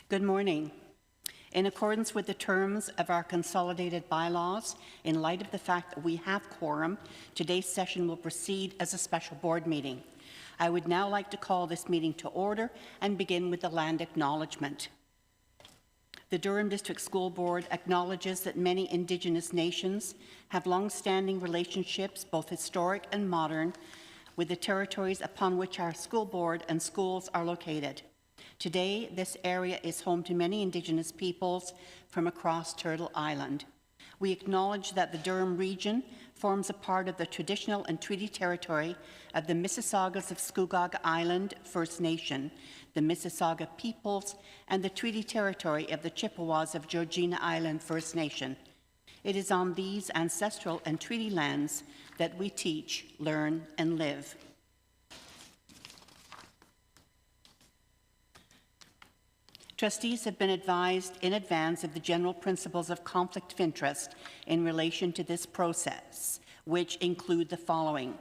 Good morning. In accordance with the terms of our consolidated bylaws, in light of the fact that we have quorum, today's session will proceed as a special board meeting. I would now like to call this meeting to order and begin with the land acknowledgement. The Durham District School Board acknowledges that many Indigenous nations have long-standing relationships, both historic and modern, with the territories upon which our school board and schools are located. Today, this area is home to many Indigenous peoples from across Turtle Island. We acknowledge that the Durham region forms a part of the traditional and treaty territory of the Mississaugas of Scugog Island First Nation, the Mississauga peoples, and the treaty territory of the Chippewas of Georgina Island First Nation. It is on these ancestral and treaty lands that we teach, learn, and live. Trustees have been advised in advance of the general principles of conflict of interest in relation to this process, which include the following.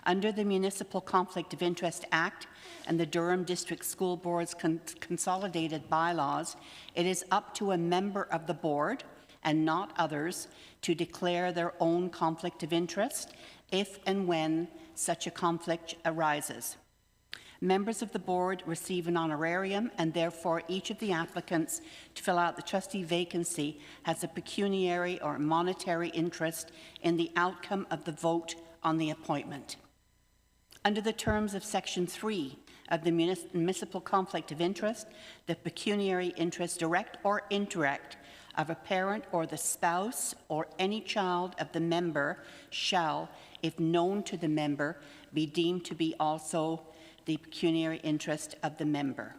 Under the Municipal Conflict of Interest Act and the Durham District School Board's consolidated bylaws, it is up to a member of the board, and not others, to declare their own conflict of interest if and when such a conflict arises. Members of the board receive an honorarium, and therefore each of the applicants to fill out the trustee vacancy has a pecuniary or monetary interest in the outcome of the vote on the appointment. Under the terms of Section 3 of the Municipal Conflict of Interest, the pecuniary interest, direct or indirect, of a parent or the spouse or any child of the member shall, if known to the member, be deemed to be also the pecuniary interest of the member.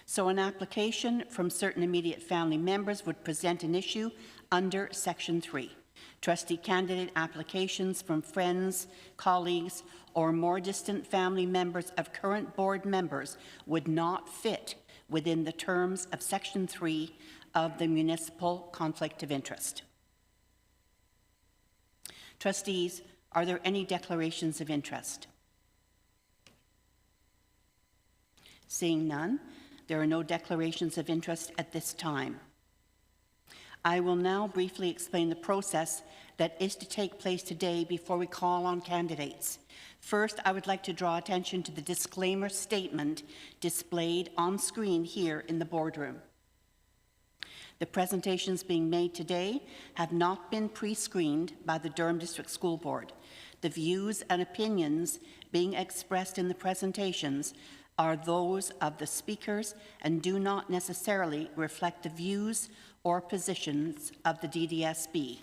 So an application from certain immediate family members would present an issue under Section 3. Trustee candidate applications from friends, colleagues, or more distant family members of current board members would not fit within the terms of Section 3 of the Municipal Conflict of Interest. Trustees, are there any declarations of interest? Seeing none, there are no declarations of interest at this time. I will now briefly explain the process that is to take place today before we call on candidates. First, I would like to draw attention to the disclaimer statement displayed on screen here in the boardroom. The presentations being made today have not been pre-screened by the Durham District School Board. The views and opinions being expressed in the presentations are those of the speakers and do not necessarily reflect the views or positions of the DDSB.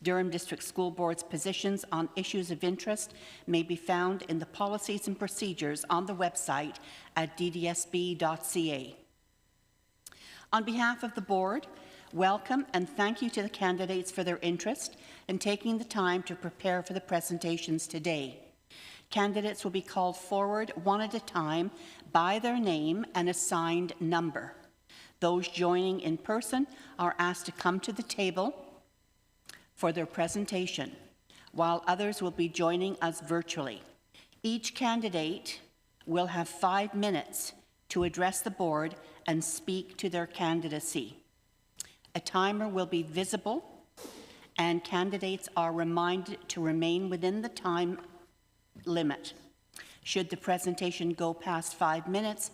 Durham District School Board's positions on issues of interest may be found in the policies and procedures on the website at ddsb.ca. On behalf of the board, welcome and thank you to the candidates for their interest in taking the time to prepare for the presentations today. Candidates will be called forward one at a time by their name and assigned number. Those joining in person are asked to come to the table for their presentation, while others will be joining us virtually. Each candidate will have 5 minutes to address the board and speak to their candidacy. A timer will be visible, and candidates are reminded to remain within the time limit. Should the presentation go past 5 minutes,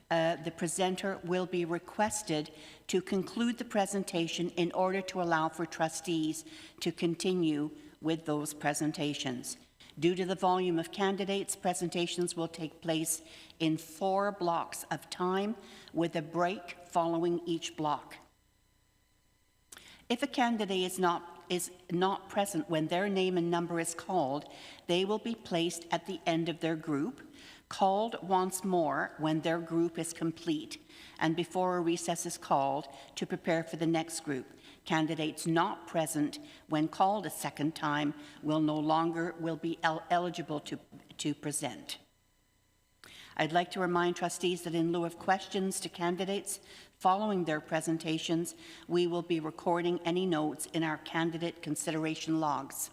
the presenter will be requested to conclude the presentation in order to allow for trustees to continue with those presentations. Due to the volume of candidates, presentations will take place in 4 blocks of time with a break following each block. If a candidate is not present when their name and number is called, they will be placed at the end of their group, called once more when their group is complete, and before a recess is called to prepare for the next group. Candidates not present when called a second time will no longer be eligible to present. I'd like to remind trustees that in lieu of questions to candidates following their presentations, we will be recording any notes in our candidate consideration logs.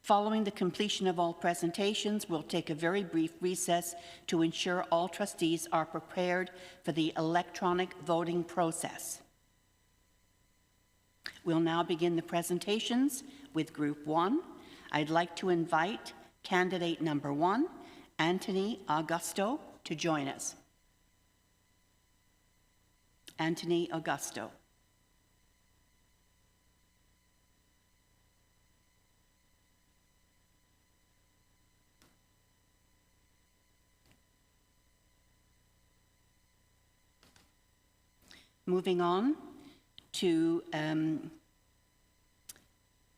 Following the completion of all presentations, we'll take a very brief recess to ensure all trustees are prepared for the electronic voting process. We'll now begin the presentations with Group 1. I'd like to invite candidate number 1, Anthony Augusto, to join us. Anthony Augusto. Moving on to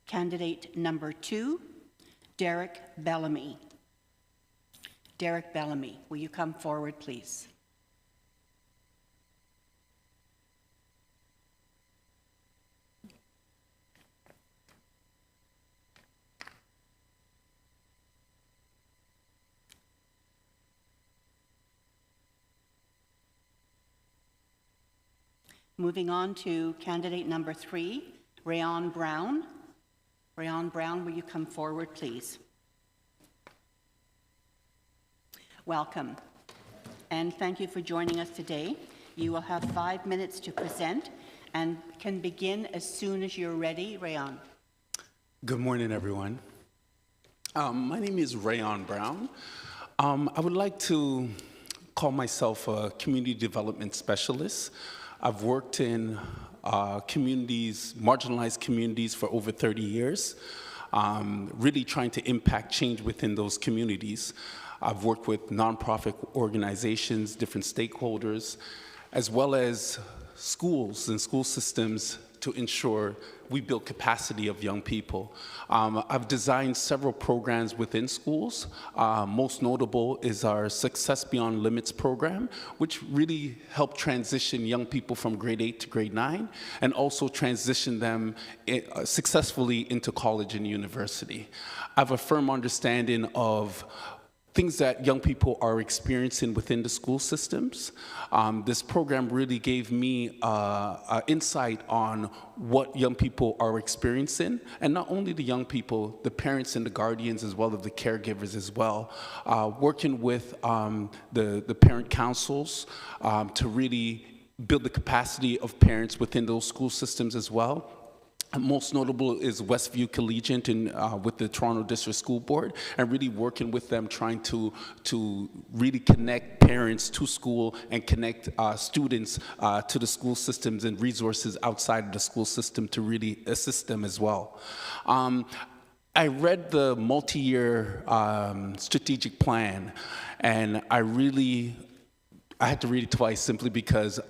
candidate number 2, Derek Bellamy. Derek Bellamy, will you come forward, please? Moving on to candidate number 3, Rayon Brown. Rayon Brown, will you come forward, please? Welcome, and thank you for joining us today. You will have 5 minutes to present and can begin as soon as you're ready. Rayon. Good morning, everyone. My name is Rayon Brown. I would like to call myself a community development specialist. I've worked in communities, marginalized communities, for over 30 years, really trying to impact change within those communities. I've worked with nonprofit organizations, different stakeholders, as well as schools and school systems to ensure we build capacity of young people. I've designed several programs within schools. Most notable is our Success Beyond Limits program, which really helped transition young people from grade 8 to grade 9, and also transition them successfully into college and university. I have a firm understanding of things that young people are experiencing within the school systems. This program really gave me insight on what young people are experiencing, and not only the young people, the parents and the guardians, as well as the caregivers as well. Working with the parent councils to really build the capacity of parents within those school systems as well. Most notable is Westview Collegiate with the Toronto District School Board, and really working with them, trying to really connect parents to school and connect students to the school systems and resources outside of the school system to really assist them as well. I read the multi-year strategic plan, and I had to read it twice simply because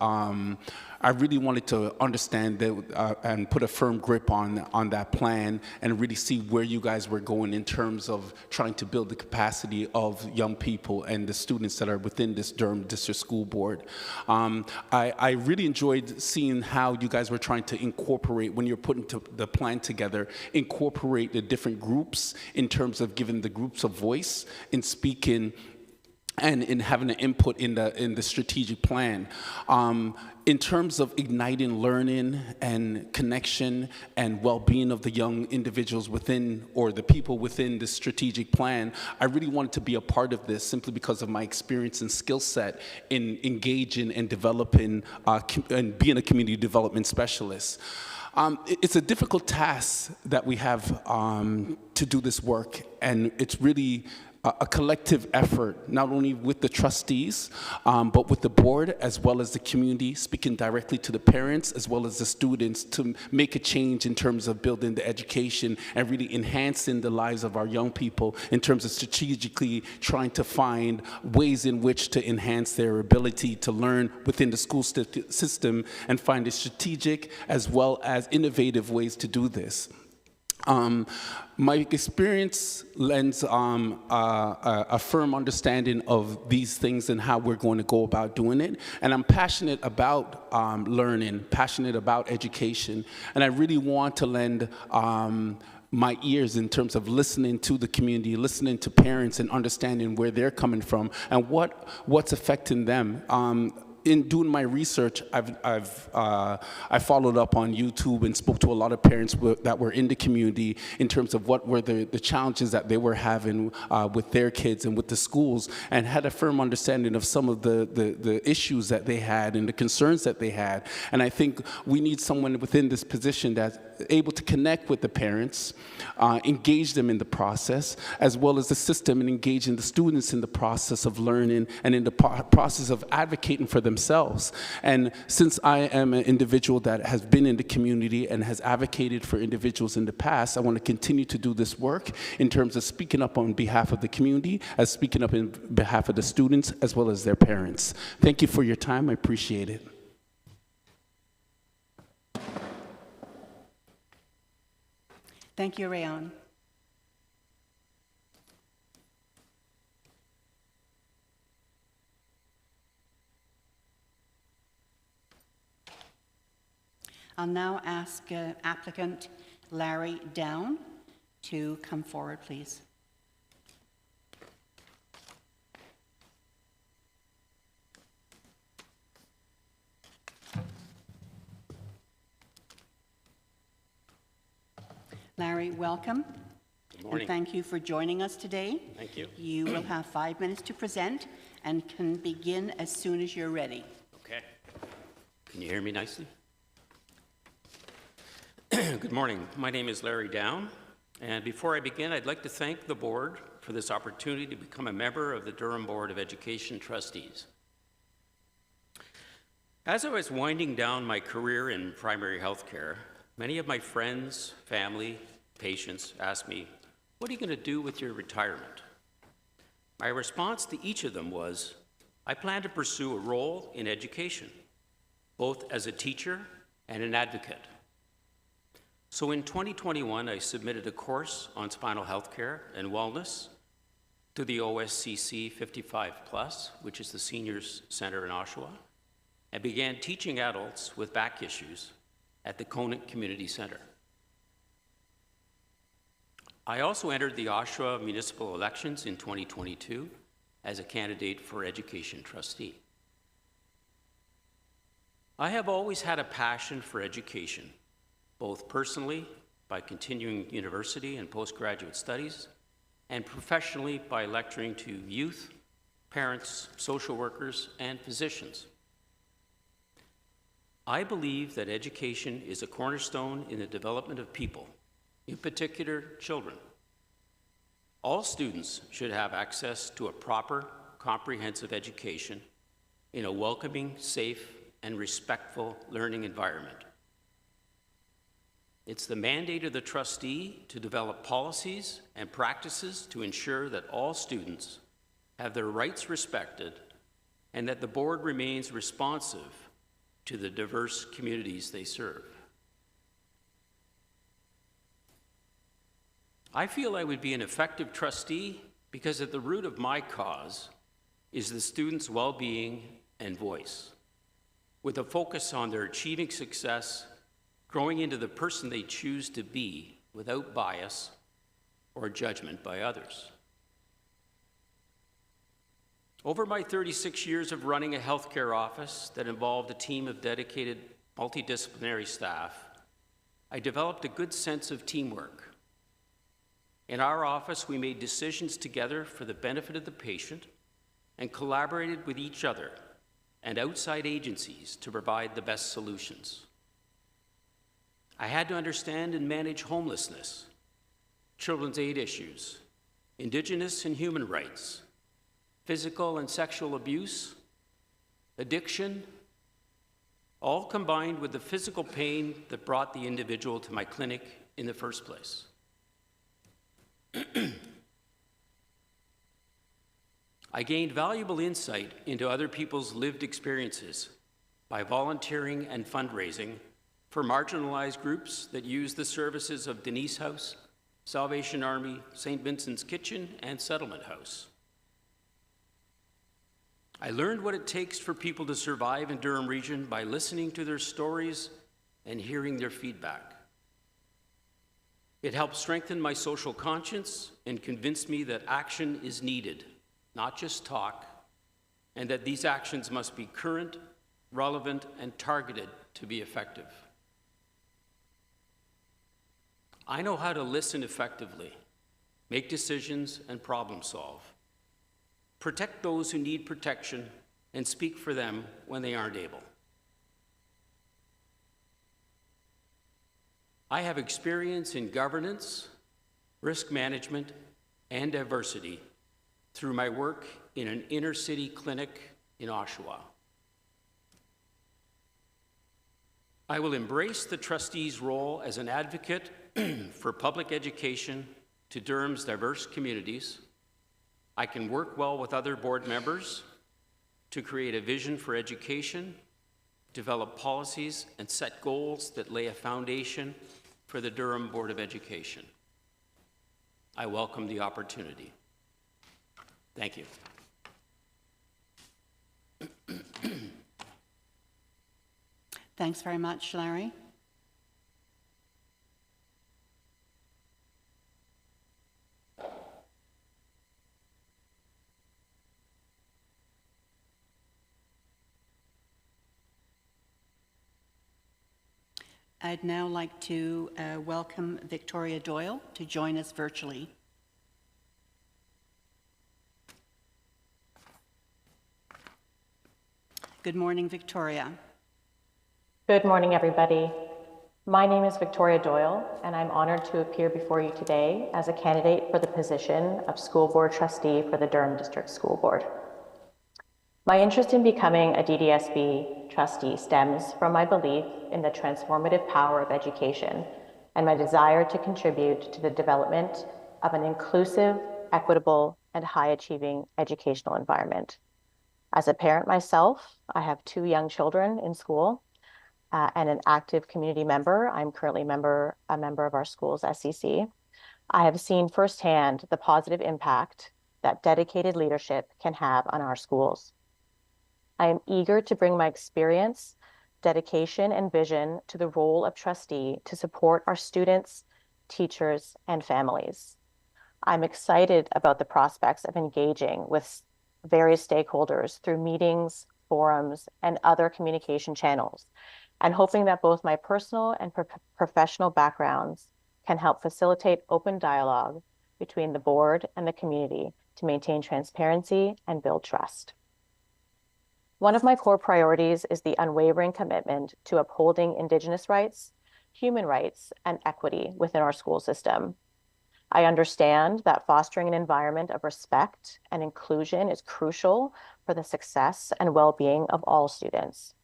I really wanted to understand that and put a firm grip on that plan and really see where you guys were going in terms of trying to build the capacity of young people and the students that are within this Durham District School Board. I really enjoyed seeing how you guys were trying to incorporate, when you're putting the plan together, incorporate the different groups in terms of giving the groups a voice in speaking and in having an input in the strategic plan. In terms of igniting learning and connection and well-being of the young individuals within, or the people within the strategic plan, I really wanted to be a part of this simply because of my experience and skill set in engaging and developing and being a community development specialist. It's a difficult task that we have to do this work, and it's really a collective effort, not only with the trustees, but with the board, as well as the community, speaking directly to the parents, as well as the students, to make a change in terms of building the education and really enhancing the lives of our young people in terms of strategically trying to find ways in which to enhance their ability to learn within the school system and find the strategic as well as innovative ways to do this. My experience lends a firm understanding of these things and how we're going to go about doing it. And I'm passionate about learning, passionate about education. And I really want to lend my ears in terms of listening to the community, listening to parents and understanding where they're coming from and what's affecting them. in doing my research, I followed up on YouTube and spoke to a lot of parents that were in the community in terms of what were the challenges that they were having with their kids and with the schools, and had a firm understanding of some of the issues that they had and the concerns that they had. And I think we need someone within this position that's able to connect with the parents, engage them in the process, as well as the system, and engaging the students in the process of learning and in the process of advocating for themselves. And since I am an individual that has been in the community and has advocated for individuals in the past, I want to continue to do this work in terms of speaking up on behalf of the community, as speaking up in behalf of the students, as well as their parents. Thank you for your time. I appreciate it. Thank you, Rayon. I'll now ask applicant Larry Down to come forward, please. Larry, welcome. Good morning. And thank you for joining us today. Thank you. You will have 5 minutes to present and can begin as soon as you're ready. Okay. Can you hear me nicely? Good morning. My name is Larry Down, and before I begin, I'd like to thank the board for this opportunity to become a member of the Durham Board of Education Trustees. As I was winding down my career in primary health care, many of my friends, family, patients asked me, "What are you going to do with your retirement?" My response to each of them was, "I plan to pursue a role in education, both as a teacher and an advocate." So in 2021, I submitted a course on spinal health care and wellness to the OSCC 55+, which is the Seniors Center in Oshawa, and began teaching adults with back issues at the Conant Community Center. I also entered the Oshawa municipal elections in 2022 as a candidate for education trustee. I have always had a passion for education, both personally by continuing university and postgraduate studies, and professionally by lecturing to youth, parents, social workers, and physicians. I believe that education is a cornerstone in the development of people, in particular children. All students should have access to a proper, comprehensive education in a welcoming, safe, and respectful learning environment. It's the mandate of the trustee to develop policies and practices to ensure that all students have their rights respected and that the board remains responsive to the diverse communities they serve. I feel I would be an effective trustee because at the root of my cause is the students' well-being and voice, with a focus on their achieving success, growing into the person they choose to be without bias or judgment by others. Over my 36 years of running a healthcare office that involved a team of dedicated multidisciplinary staff, I developed a good sense of teamwork. In our office, we made decisions together for the benefit of the patient and collaborated with each other and outside agencies to provide the best solutions. I had to understand and manage homelessness, children's aid issues, Indigenous and human rights, physical and sexual abuse, addiction, all combined with the physical pain that brought the individual to my clinic in the first place. I gained valuable insight into other people's lived experiences by volunteering and fundraising for marginalized groups that use the services of Denise House, Salvation Army, St. Vincent's Kitchen, and Settlement House. I learned what it takes for people to survive in Durham Region by listening to their stories and hearing their feedback. It helped strengthen my social conscience and convinced me that action is needed, not just talk, and that these actions must be current relevant, and targeted to be effective. I know how to listen effectively, make decisions, and problem solve, protect those who need protection, and speak for them when they aren't able. I have experience in governance, risk management, and diversity through my work in an inner-city clinic in Oshawa. I will embrace the trustee's role as an advocate for public education to Durham's diverse communities. I can work well with other board members to create a vision for education, develop policies, and set goals that lay a foundation for the Durham Board of Education. I welcome the opportunity. Thank you. Thanks very much, Larry. I'd now like to welcome Victoria Doyle to join us virtually. Good morning, Victoria. Good morning, everybody. My name is Victoria Doyle, and I'm honored to appear before you today as a candidate for the position of School Board Trustee for the Durham District School Board. My interest in becoming a DDSB trustee stems from my belief in the transformative power of education and my desire to contribute to the development of an inclusive, equitable, and high-achieving educational environment. As a parent myself, I have 2 young children in school and an active community member. I'm currently a member of our school's SEC. I have seen firsthand the positive impact that dedicated leadership can have on our schools. I am eager to bring my experience, dedication, and vision to the role of trustee to support our students, teachers, and families. I'm excited about the prospects of engaging with various stakeholders through meetings, forums, and other communication channels, and hoping that both my personal and professional backgrounds can help facilitate open dialogue between the board and the community to maintain transparency and build trust. One of my core priorities is the unwavering commitment to upholding Indigenous rights, human rights, and equity within our school system. I understand that fostering an environment of respect and inclusion is crucial for the success and well-being of all students.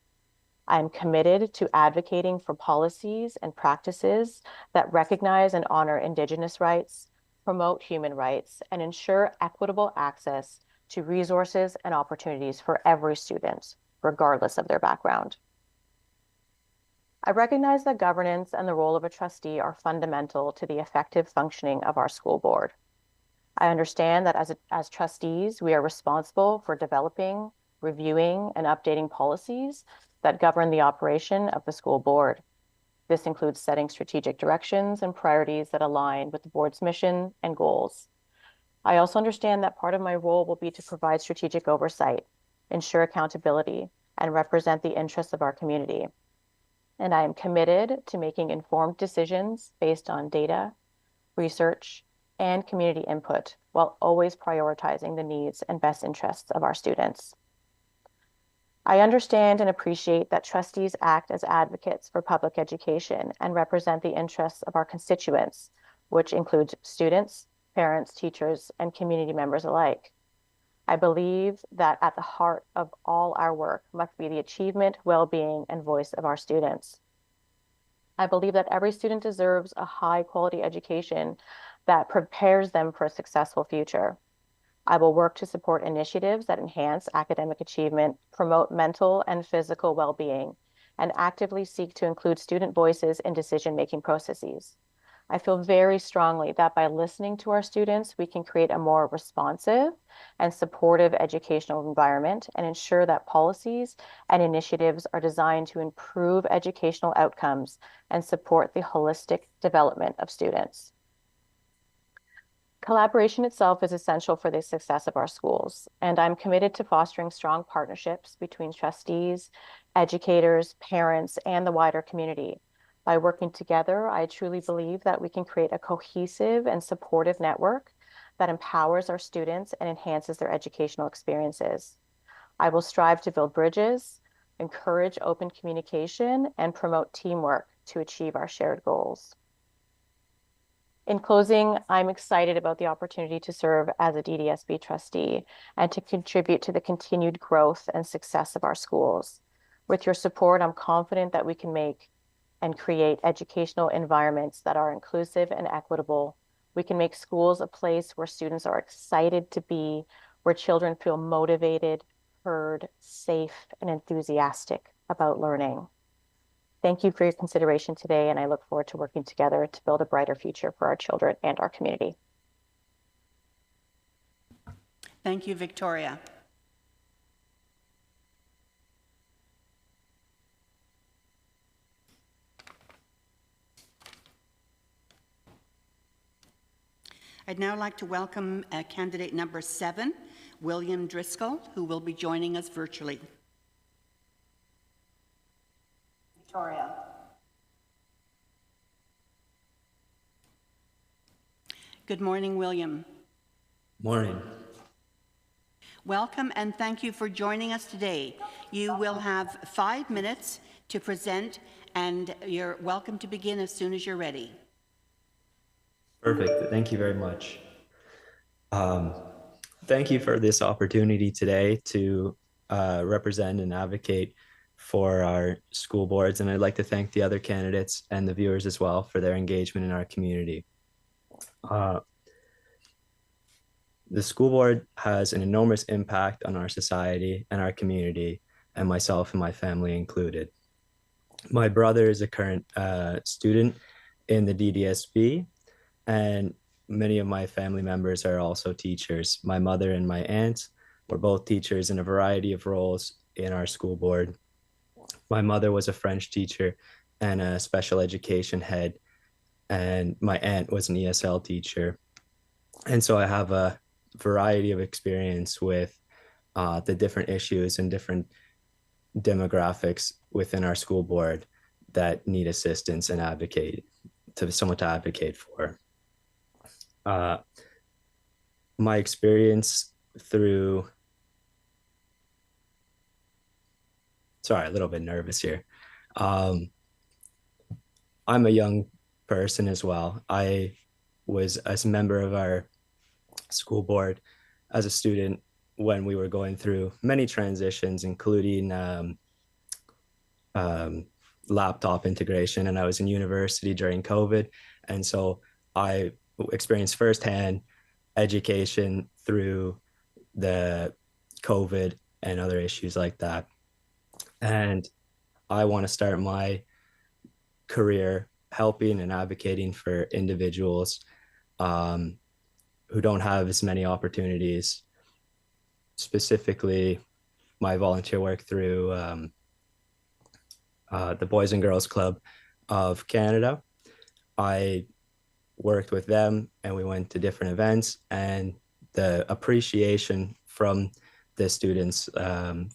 I am committed to advocating for policies and practices that recognize and honor Indigenous rights, promote human rights, and ensure equitable access to resources and opportunities for every student, regardless of their background. I recognize that governance and the role of a trustee are fundamental to the effective functioning of our school board. I understand that as trustees, we are responsible for developing, reviewing, and updating policies that govern the operation of the school board. This includes setting strategic directions and priorities that align with the board's mission and goals. I also understand that part of my role will be to provide strategic oversight, ensure accountability, and represent the interests of our community. And I am committed to making informed decisions based on data, research, and community input, while always prioritizing the needs and best interests of our students. I understand and appreciate that trustees act as advocates for public education and represent the interests of our constituents, which includes students, parents, teachers, and community members alike. I believe that at the heart of all our work must be the achievement, well-being, and voice of our students. I believe that every student deserves a high-quality education that prepares them for a successful future. I will work to support initiatives that enhance academic achievement, promote mental and physical well-being, and actively seek to include student voices in decision-making processes. I feel very strongly that by listening to our students, we can create a more responsive and supportive educational environment and ensure that policies and initiatives are designed to improve educational outcomes and support the holistic development of students. Collaboration itself is essential for the success of our schools, and I'm committed to fostering strong partnerships between trustees, educators, parents, and the wider community. By working together, I truly believe that we can create a cohesive and supportive network that empowers our students and enhances their educational experiences. I will strive to build bridges, encourage open communication, and promote teamwork to achieve our shared goals. In closing, I'm excited about the opportunity to serve as a DDSB trustee and to contribute to the continued growth and success of our schools. With your support, I'm confident that we can make and create educational environments that are inclusive and equitable. We can make schools a place where students are excited to be, where children feel motivated, heard, safe, and enthusiastic about learning. Thank you for your consideration today, and I look forward to working together to build a brighter future for our children and our community. Thank you, Victoria. I'd now like to welcome candidate number 7, William Driscoll, who will be joining us virtually. Victoria. Good morning, William. Morning. Welcome and thank you for joining us today. You will have 5 minutes to present, and you're welcome to begin as soon as you're ready. Perfect. Thank you very much. Thank you for this opportunity today to represent and advocate for our school boards. And I'd like to thank the other candidates and the viewers as well for their engagement in our community. The school board has an enormous impact on our society and our community, and myself and my family included. My brother is a current student in the DDSB, and many of my family members are also teachers. My mother and my aunt were both teachers in a variety of roles in our school board. My mother was a French teacher and a special education head, and my aunt was an ESL teacher. And so I have a variety of experience with the different issues and different demographics within our school board that need assistance and someone to advocate for. My experience through, sorry, a little bit nervous here. I'm a young person as well. I was a member of our school board as a student when we were going through many transitions, including laptop integration, and I was in university during COVID. And so I experienced firsthand education through the COVID and other issues like that. And I want to start my career helping and advocating for individuals who don't have as many opportunities, specifically my volunteer work through the Boys and Girls Club of Canada. I worked with them and we went to different events, and the appreciation from the students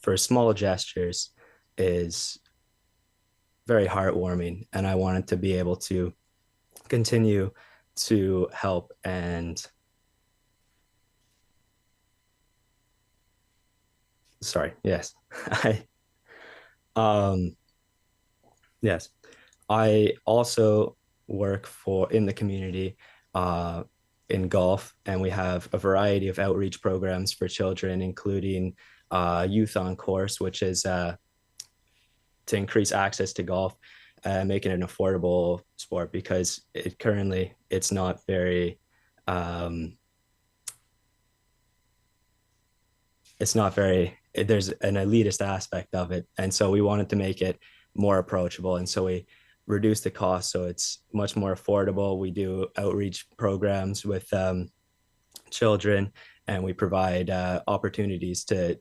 for small gestures is very heartwarming, and I wanted to be able to continue to help and yes, I also work in the community in golf, and we have a variety of outreach programs for children, including Youth on Course, which is to increase access to golf, making it an affordable sport, because it's not very there's an elitist aspect of it, and so we wanted to make it more approachable, and so we reduce the cost so it's much more affordable. We do outreach programs with children, and we provide opportunities to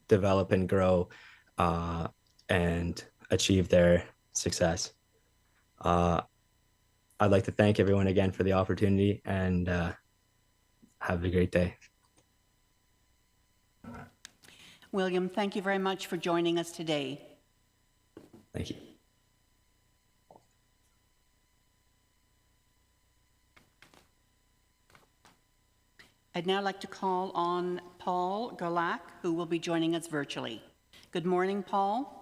develop and grow and achieve their success. I'd like to thank everyone again for the opportunity, and Have a great day. William, thank you very much for joining us today. Thank you. I'd now like to call on Paul Gerlach, who will be joining us virtually. Good morning, Paul.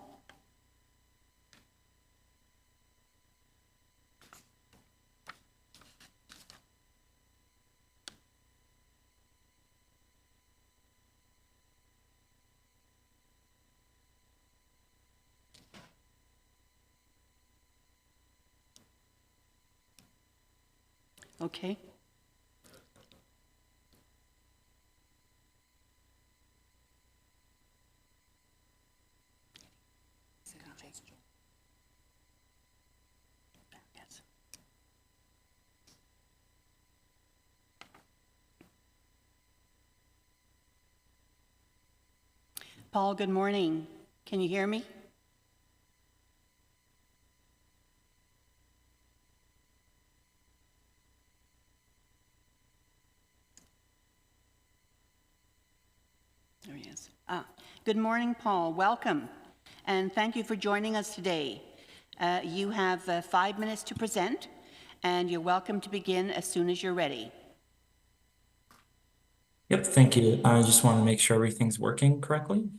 Okay. Yes. Paul, good morning. Can you hear me? There he is. Good morning, Paul. Welcome, and thank you for joining us today. You have 5 minutes to present, and you're welcome to begin as soon as you're ready. Yep, thank you. I just want to make sure everything's working correctly.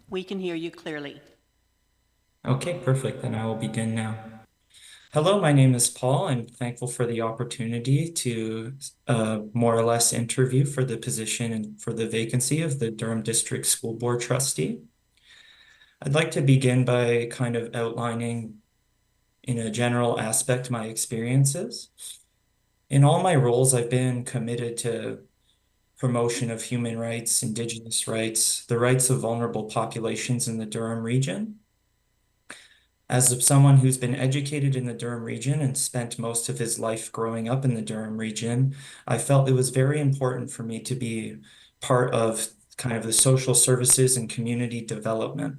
We can hear you clearly. Okay, perfect. Then I will begin now. Hello, my name is Paul. I'm thankful for the opportunity to more or less interview for the position and for the vacancy of the Durham District School Board Trustee. I'd like to begin by kind of outlining in a general aspect my experiences. In all my roles, I've been committed to promotion of human rights, Indigenous rights, the rights of vulnerable populations in the Durham region. As someone who's been educated in the Durham region and spent most of his life growing up in the Durham region, I felt it was very important for me to be part of kind of the social services and community development.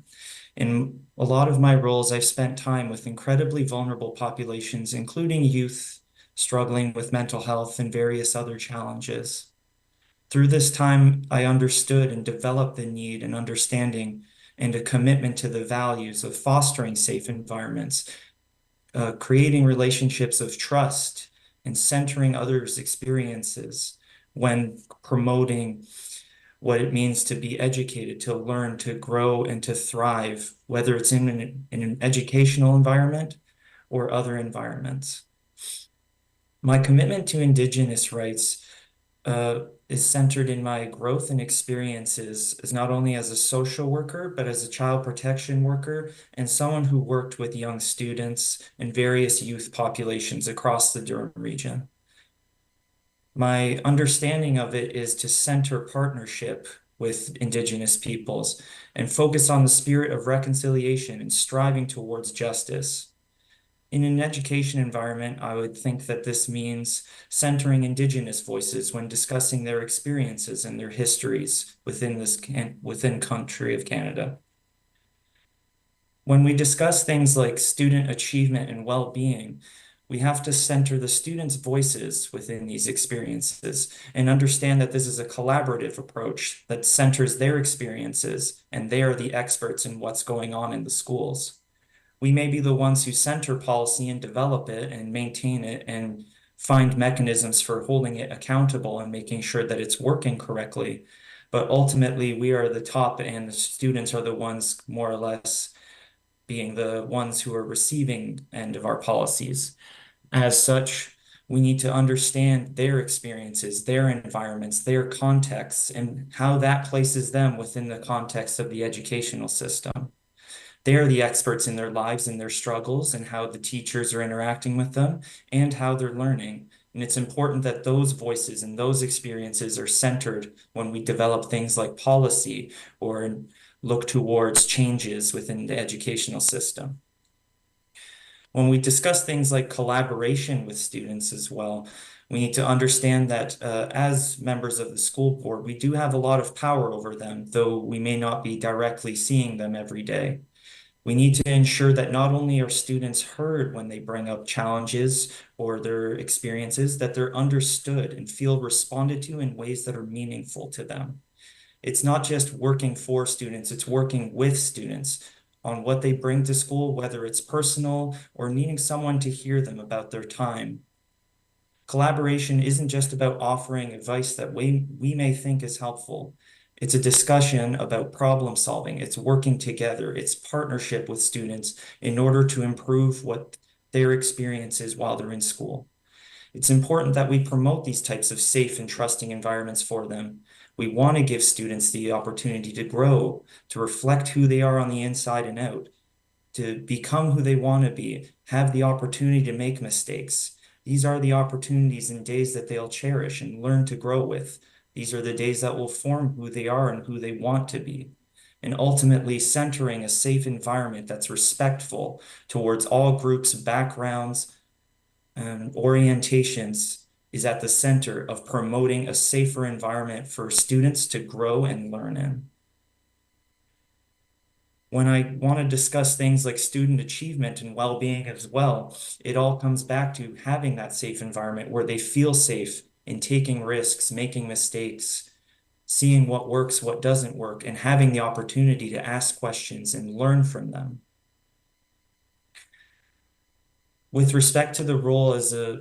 In a lot of my roles, I've spent time with incredibly vulnerable populations, including youth struggling with mental health and various other challenges. Through this time, I understood and developed the need and understanding and a commitment to the values of fostering safe environments, creating relationships of trust, and centering others' experiences when promoting what it means to be educated, to learn, to grow, and to thrive, whether it's in an educational environment or other environments. My commitment to Indigenous rights is centered in my growth and experiences as not only as a social worker, but as a child protection worker and someone who worked with young students and various youth populations across the Durham region. My understanding of it is to center partnership with Indigenous peoples and focus on the spirit of reconciliation and striving towards justice. In an education environment, I would think that this means centering Indigenous voices when discussing their experiences and their histories within country of Canada. When we discuss things like student achievement and well-being, we have to center the students' voices within these experiences and understand that this is a collaborative approach that centers their experiences and they are the experts in what's going on in the schools. We may be the ones who center policy and develop it and maintain it and find mechanisms for holding it accountable and making sure that it's working correctly. But ultimately, we are the top and the students are the ones more or less being the ones who are receiving end of our policies. As such, we need to understand their experiences, their environments, their contexts, and how that places them within the context of the educational system. They are the experts in their lives and their struggles and how the teachers are interacting with them and how they're learning. And it's important that those voices and those experiences are centered when we develop things like policy or look towards changes within the educational system. When we discuss things like collaboration with students as well, we need to understand that as members of the school board, we do have a lot of power over them, though we may not be directly seeing them every day. We need to ensure that not only are students heard when they bring up challenges or their experiences, that they're understood and feel responded to in ways that are meaningful to them. It's not just working for students, it's working with students on what they bring to school, whether it's personal or needing someone to hear them about their time. Collaboration isn't just about offering advice that we may think is helpful. It's a discussion about problem solving. It's working together. It's partnership with students in order to improve what their experience is while they're in school. It's important that we promote these types of safe and trusting environments for them. We want to give students the opportunity to grow, to reflect who they are on the inside and out, to become who they want to be, have the opportunity to make mistakes. These are the opportunities and days that they'll cherish and learn to grow with. These are the days that will form who they are and who they want to be. And ultimately centering a safe environment that's respectful towards all groups, backgrounds, and orientations is at the center of promoting a safer environment for students to grow and learn in. When I want to discuss things like student achievement and well-being as well, it all comes back to having that safe environment where they feel safe in taking risks, making mistakes, seeing what works, what doesn't work, and having the opportunity to ask questions and learn from them. With respect to the role as a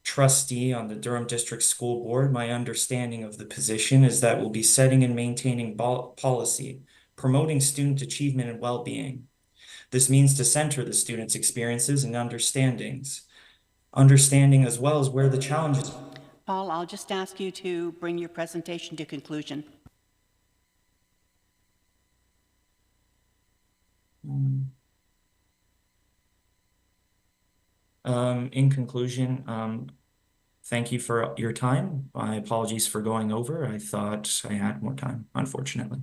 trustee on the Durham District School Board, my understanding of the position is that we'll be setting and maintaining policy, promoting student achievement and well-being. This means to center the students' experiences and understanding as well as where the challenges. Paul, I'll just ask you to bring your presentation to conclusion. In conclusion, thank you for your time. My apologies for going over. I thought I had more time, unfortunately.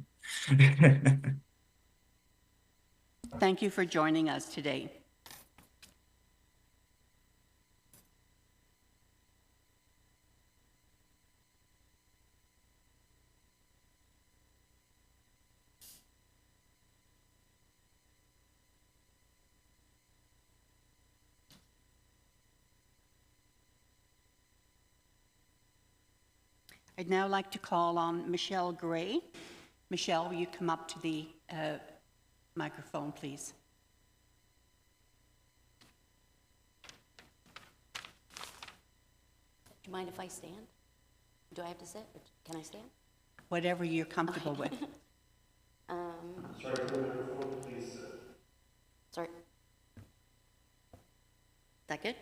Thank you for joining us today. I'd now like to call on Michelle Gray. Michelle, will you come up to the microphone, please? Do you mind if I stand? Do I have to sit? Or can I stand? Whatever you're comfortable with. Sorry, for the microphone, please. Sorry. Is that good?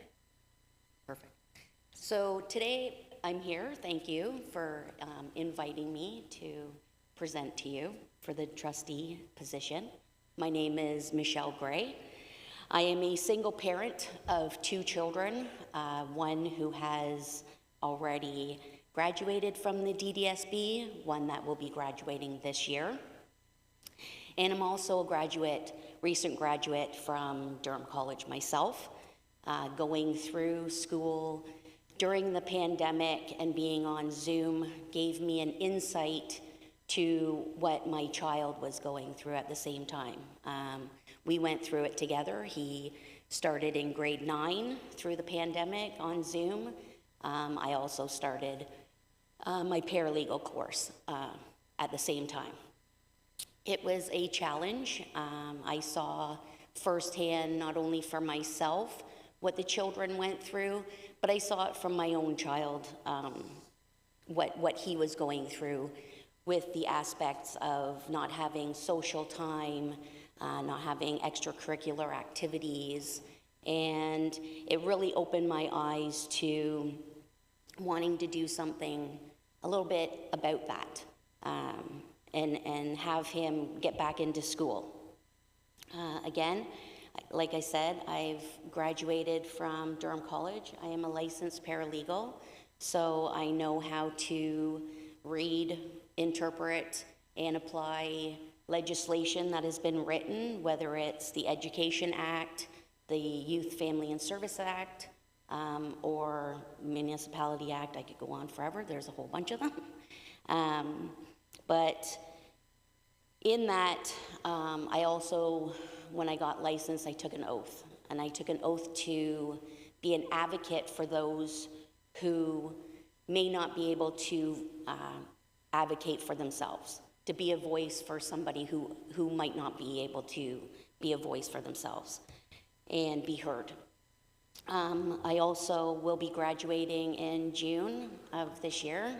Perfect. So today I'm here. Thank you for inviting me to present to you for the trustee position. My name is Michelle Gray. I am a single parent of 2 children, one who has already graduated from the DDSB, one that will be graduating this year. And I'm also a recent graduate from Durham College myself, going through school during the pandemic and being on Zoom gave me an insight to what my child was going through at the same time. We went through it together. He started in grade 9 through the pandemic on Zoom. I also started my paralegal course at the same time. It was a challenge. I saw firsthand, not only for myself, what the children went through, but I saw it from my own child, what he was going through with the aspects of not having social time, not having extracurricular activities, and it really opened my eyes to wanting to do something a little bit about that, and have him get back into school. Again, like I said, I've graduated from Durham College. I am a licensed paralegal, so I know how to read, interpret, and apply legislation that has been written, whether it's the Education Act, the Youth, Family, and Service Act, or Municipality Act. I could go on forever. There's a whole bunch of them. But in that, I also when I got licensed, I took an oath. And I took an oath to be an advocate for those who may not be able to advocate for themselves, to be a voice for somebody who might not be able to be a voice for themselves and be heard. I also will be graduating in June of this year,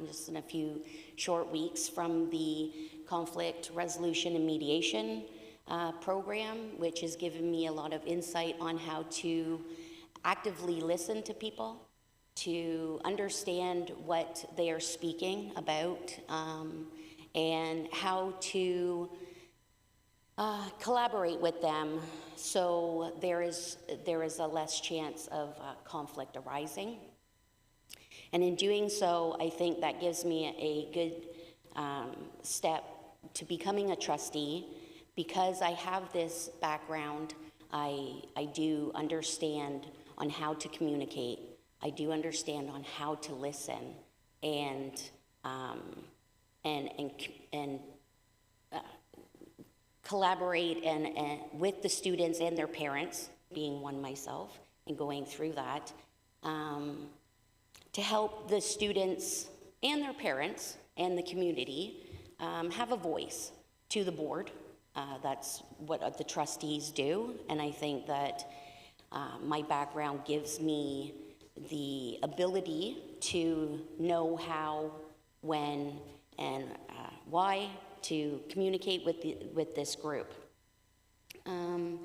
just in a few short weeks, from the Conflict Resolution and Mediation program, which has given me a lot of insight on how to actively listen to people, to understand what they are speaking about, and how to collaborate with them so there is a less chance of conflict arising. And in doing so, I think that gives me a good step to becoming a trustee. Because I have this background, I do understand on how to communicate. I do understand on how to listen and collaborate and with the students and their parents, being one myself, and going through that, to help the students and their parents and the community have a voice to the board. That's what the trustees do, and I think that my background gives me the ability to know how, when, and why to communicate with this group. I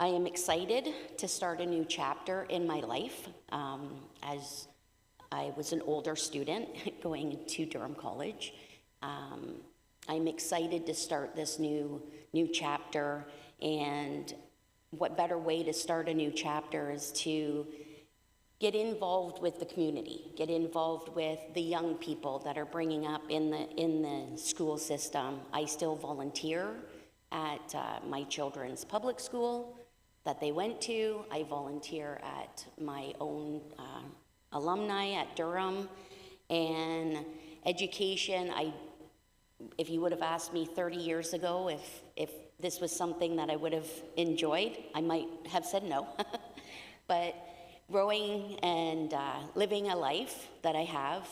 am excited to start a new chapter in my life, as I was an older student going to Durham College. I'm excited to start this new chapter, and what better way to start a new chapter is to get involved with the community, get involved with the young people that are bringing up in the school system. I still volunteer at my children's public school that they went to. I volunteer at my own alumni at Durham. And education, if you would have asked me 30 years ago if this was something that I would have enjoyed, I might have said no. But growing and living a life that I have,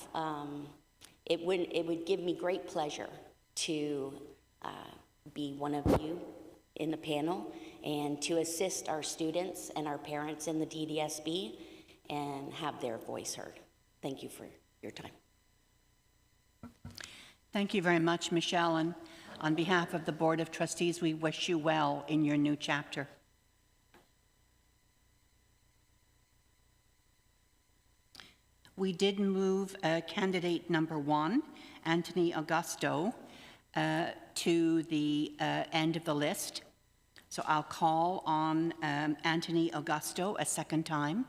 it would give me great pleasure to be one of you in the panel and to assist our students and our parents in the DDSB and have their voice heard. Thank you for your time. Thank you very much, Michelle. And on behalf of the Board of Trustees, we wish you well in your new chapter. We did move candidate number 1, Anthony Augusto, to the end of the list. So I'll call on Anthony Augusto a second time.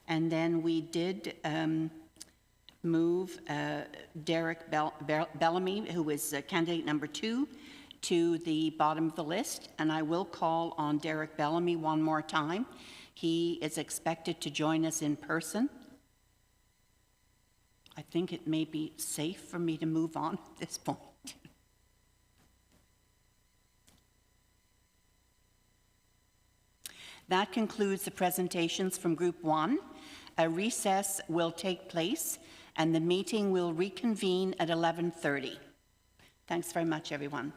And then we did move Derek Bellamy, who is candidate number 2, to the bottom of the list. And I will call on Derek Bellamy one more time. He is expected to join us in person. I think it may be safe for me to move on at this point. That concludes the presentations from Group 1. A recess will take place and the meeting will reconvene at 11:30. Thanks very much, everyone.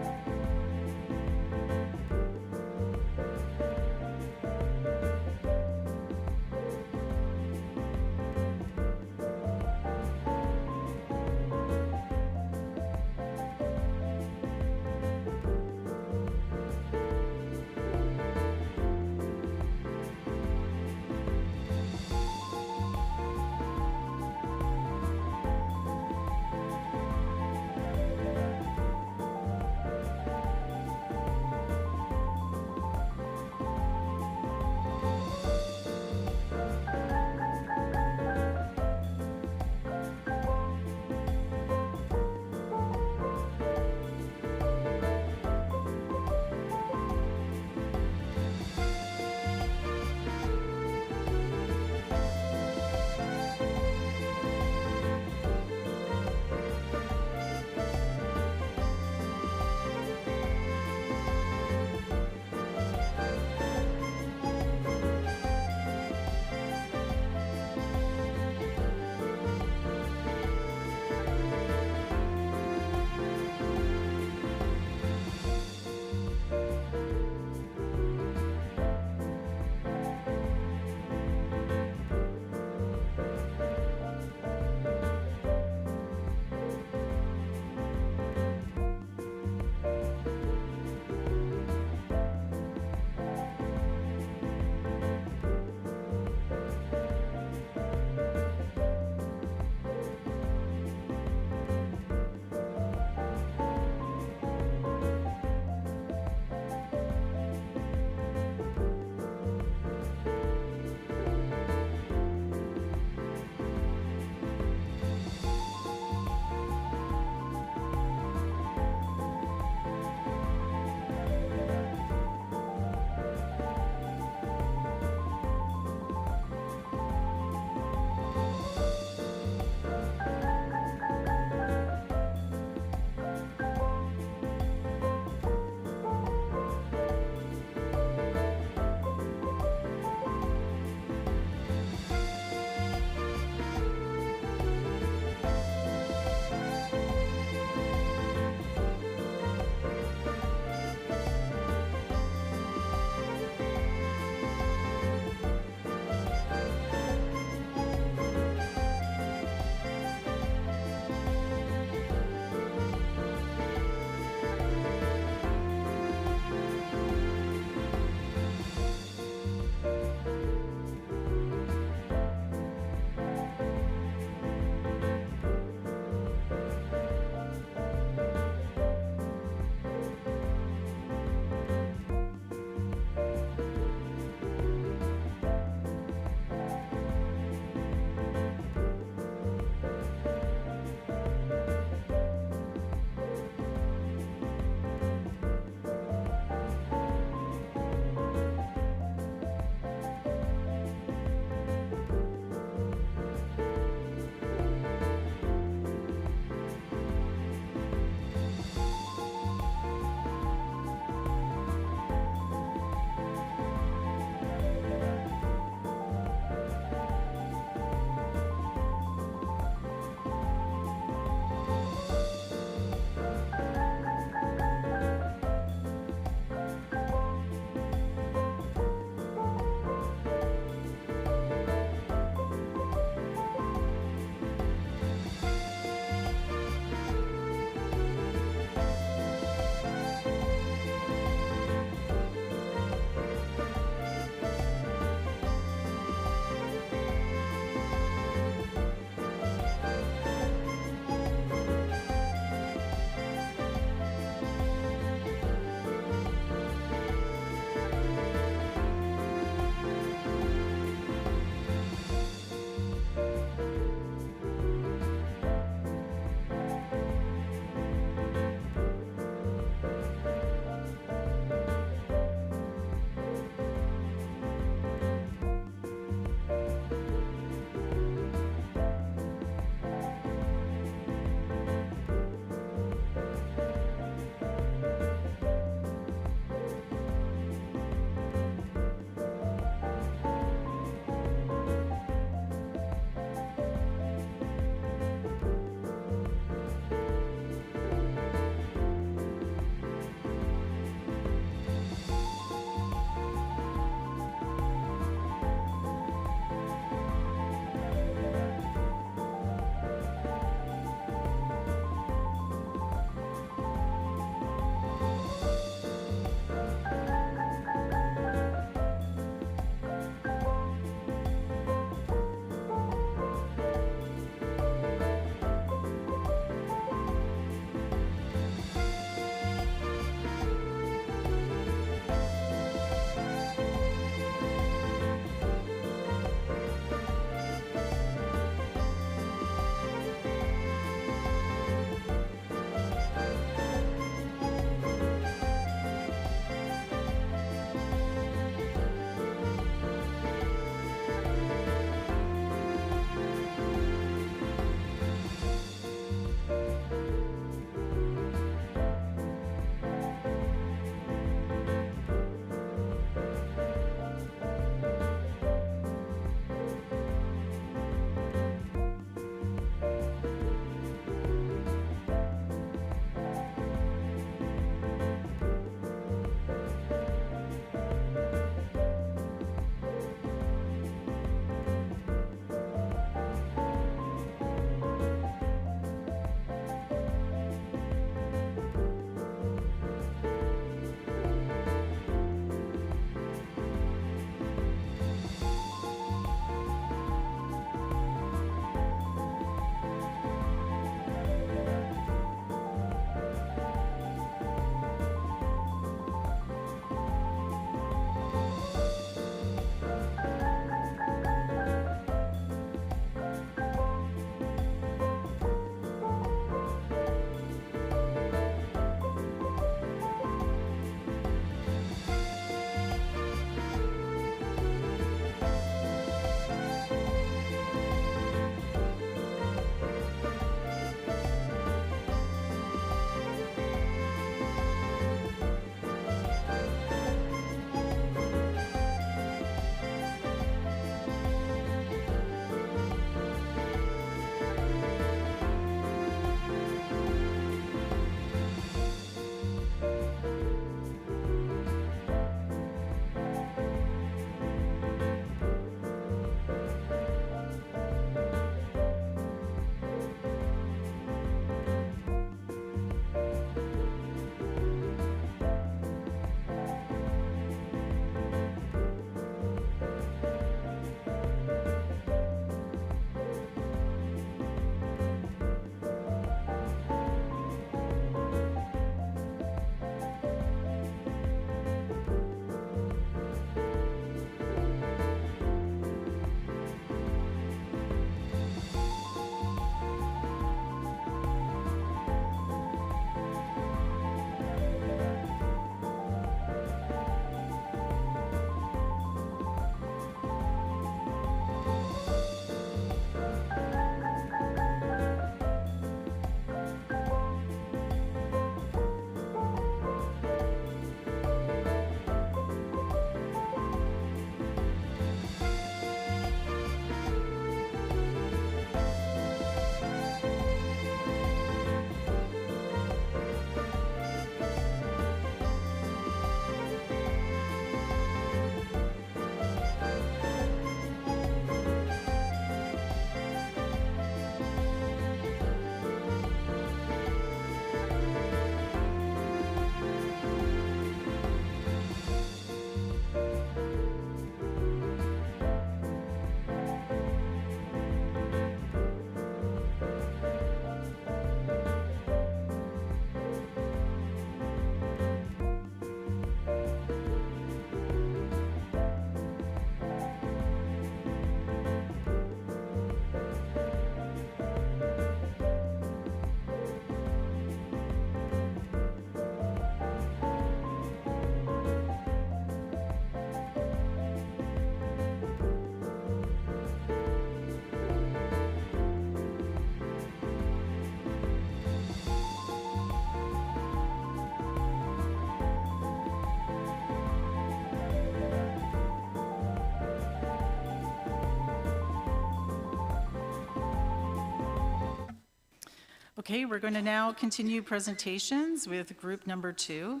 Okay, we're going to now continue presentations with group number 2.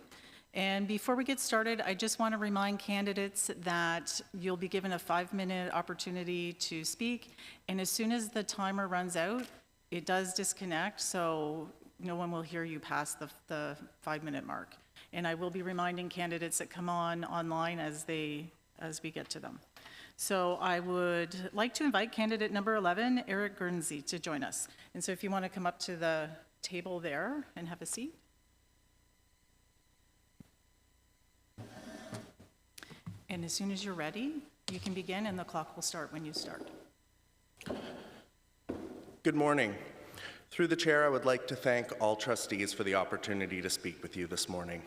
And before we get started, I just want to remind candidates that you'll be given a 5-minute opportunity to speak. And as soon as the timer runs out, it does disconnect, so no one will hear you past the 5-minute mark. And I will be reminding candidates that come on online as we get to them. So I would like to invite candidate number 11, Eric Guernsey, to join us. And so if you want to come up to the table there and have a seat. And as soon as you're ready, you can begin and the clock will start when you start. Good morning. Through the chair, I would like to thank all trustees for the opportunity to speak with you this morning.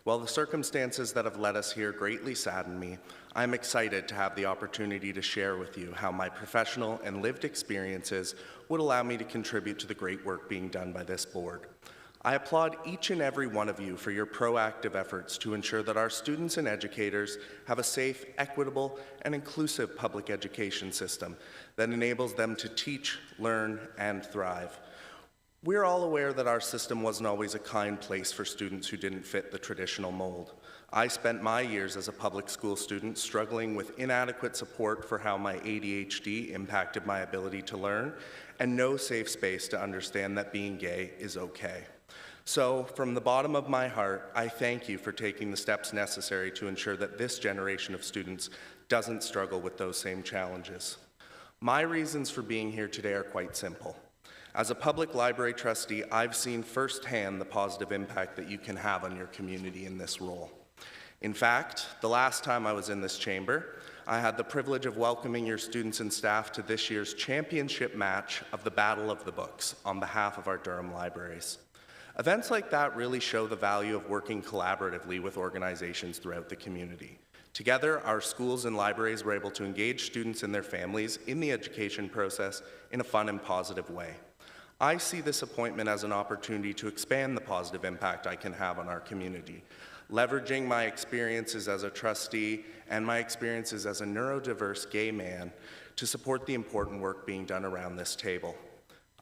While the circumstances that have led us here greatly sadden me, I'm excited to have the opportunity to share with you how my professional and lived experiences would allow me to contribute to the great work being done by this board. I applaud each and every one of you for your proactive efforts to ensure that our students and educators have a safe, equitable, and inclusive public education system that enables them to teach, learn, and thrive. We're all aware that our system wasn't always a kind place for students who didn't fit the traditional mold. I spent my years as a public school student struggling with inadequate support for how my ADHD impacted my ability to learn, and no safe space to understand that being gay is okay. So, from the bottom of my heart, I thank you for taking the steps necessary to ensure that this generation of students doesn't struggle with those same challenges. My reasons for being here today are quite simple. As a public library trustee, I've seen firsthand the positive impact that you can have on your community in this role. In fact, the last time I was in this chamber, I had the privilege of welcoming your students and staff to this year's championship match of the Battle of the Books on behalf of our Durham libraries. Events like that really show the value of working collaboratively with organizations throughout the community. Together, our schools and libraries were able to engage students and their families in the education process in a fun and positive way. I see this appointment as an opportunity to expand the positive impact I can have on our community, leveraging my experiences as a trustee and my experiences as a neurodiverse gay man to support the important work being done around this table.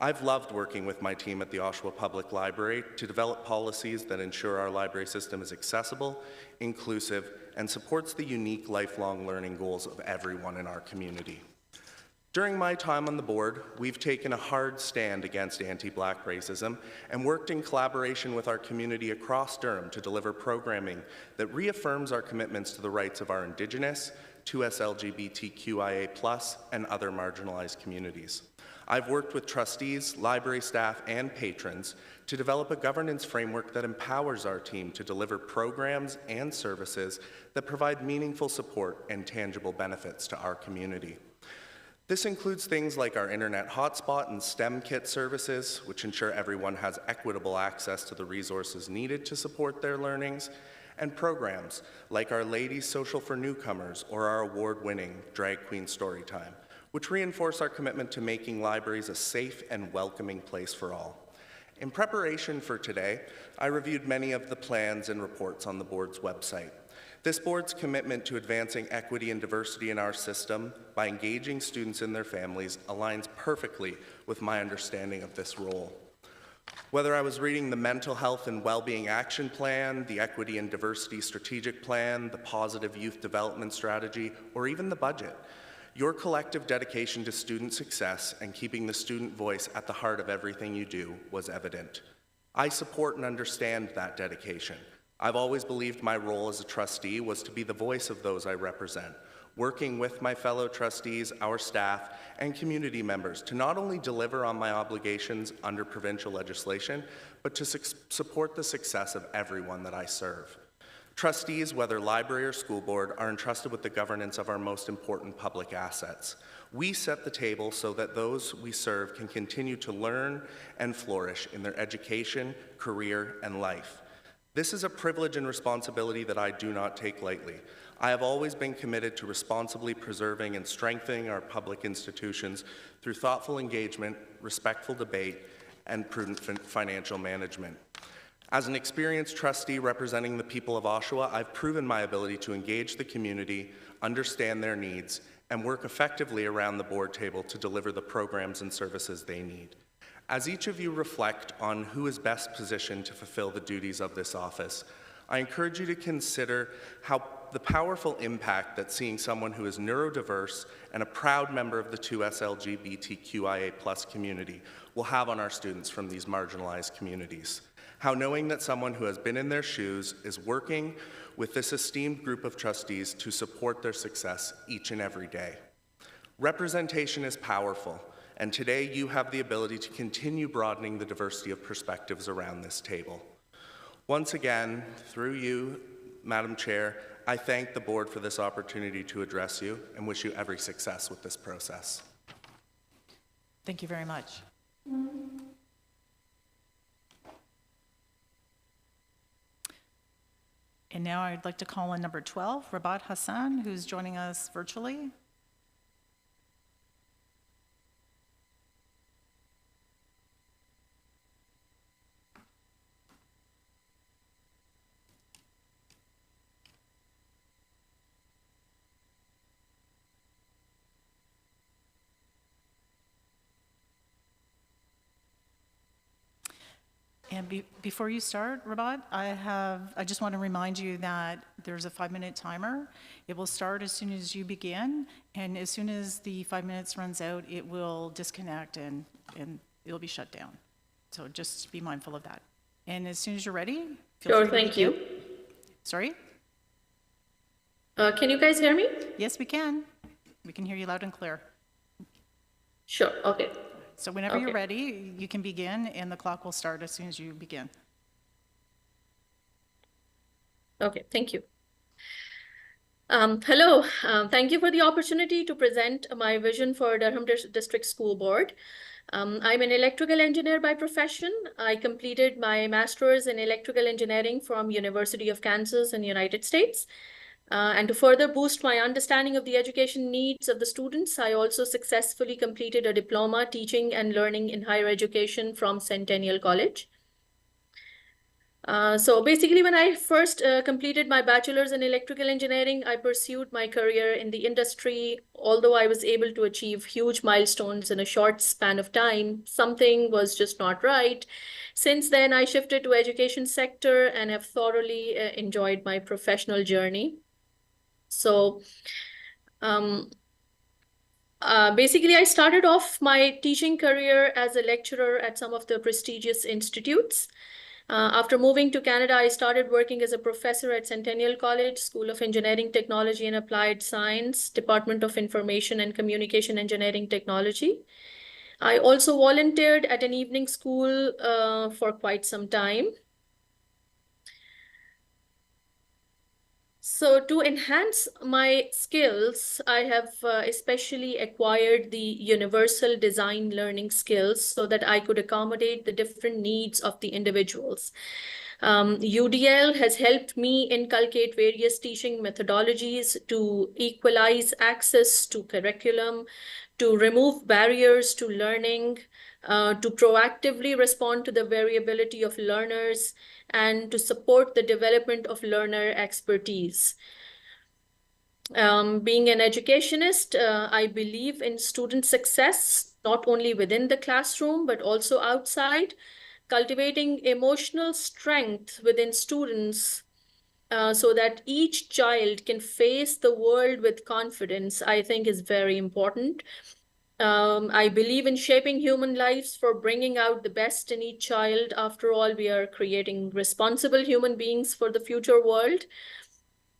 I've loved working with my team at the Oshawa Public Library to develop policies that ensure our library system is accessible, inclusive, and supports the unique lifelong learning goals of everyone in our community. During my time on the board, we've taken a hard stand against anti-Black racism and worked in collaboration with our community across Durham to deliver programming that reaffirms our commitments to the rights of our Indigenous, 2S LGBTQIA+, and other marginalized communities. I've worked with trustees, library staff, and patrons to develop a governance framework that empowers our team to deliver programs and services that provide meaningful support and tangible benefits to our community. This includes things like our internet hotspot and STEM kit services, which ensure everyone has equitable access to the resources needed to support their learnings, and programs like our Ladies Social for Newcomers or our award-winning Drag Queen Storytime, which reinforce our commitment to making libraries a safe and welcoming place for all. In preparation for today, I reviewed many of the plans and reports on the board's website. This board's commitment to advancing equity and diversity in our system by engaging students and their families aligns perfectly with my understanding of this role. Whether I was reading the Mental Health and Wellbeing Action Plan, the Equity and Diversity Strategic Plan, the Positive Youth Development Strategy, or even the budget, your collective dedication to student success and keeping the student voice at the heart of everything you do was evident. I support and understand that dedication. I've always believed my role as a trustee was to be the voice of those I represent, working with my fellow trustees, our staff, and community members to not only deliver on my obligations under provincial legislation, but to support the success of everyone that I serve. Trustees, whether library or school board, are entrusted with the governance of our most important public assets. We set the table so that those we serve can continue to learn and flourish in their education, career, and life. This is a privilege and responsibility that I do not take lightly. I have always been committed to responsibly preserving and strengthening our public institutions through thoughtful engagement, respectful debate, and prudent financial management. As an experienced trustee representing the people of Oshawa, I've proven my ability to engage the community, understand their needs, and work effectively around the board table to deliver the programs and services they need. As each of you reflect on who is best positioned to fulfill the duties of this office, I encourage you to consider how the powerful impact that seeing someone who is neurodiverse and a proud member of the 2S LGBTQIA+ community will have on our students from these marginalized communities. How knowing that someone who has been in their shoes is working with this esteemed group of trustees to support their success each and every day. Representation is powerful, and today you have the ability to continue broadening the diversity of perspectives around this table. Once again, through you, Madam Chair, I thank the board for this opportunity to address you and wish you every success with this process. Thank you very much. And now I'd like to call on number 12, Rabat Hassan, who's joining us virtually. And before you start, Rabat, I just want to remind you that there's a 5-minute timer. It will start as soon as you begin, and as soon as the 5 minutes runs out, it will disconnect and it'll be shut down. So just be mindful of that. And as soon as you're ready, feel Sure, free to thank you. Sorry? Can you guys hear me? Yes, we can. We can hear you loud and clear. Sure, okay. So whenever Okay. you're ready, you can begin, and the clock will start as soon as you begin. Okay, thank you. Hello, thank you for the opportunity to present my vision for Durham District School Board. I'm an electrical engineer by profession. I completed my master's in electrical engineering from University of Kansas in the United States. And to further boost my understanding of the education needs of the students, I also successfully completed a diploma teaching and learning in higher education from Centennial College. So basically, when I first completed my bachelor's in electrical engineering, I pursued my career in the industry. Although I was able to achieve huge milestones in a short span of time, something was just not right. Since then, I shifted to education sector and have thoroughly enjoyed my professional journey. So basically, I started off my teaching career as a lecturer at some of the prestigious institutes. After moving to Canada, I started working as a professor at Centennial College, School of Engineering, Technology and Applied Science, Department of Information and Communication Engineering Technology. I also volunteered at an evening school for quite some time. So to enhance my skills, I have especially acquired the universal design learning skills so that I could accommodate the different needs of the individuals. UDL has helped me inculcate various teaching methodologies to equalize access to curriculum, to remove barriers to learning, to proactively respond to the variability of learners, and to support the development of learner expertise. Being an educationist, I believe in student success, not only within the classroom, but also outside. Cultivating emotional strength within students so that each child can face the world with confidence, I think is very important. I believe in shaping human lives for bringing out the best in each child. After all, we are creating responsible human beings for the future world.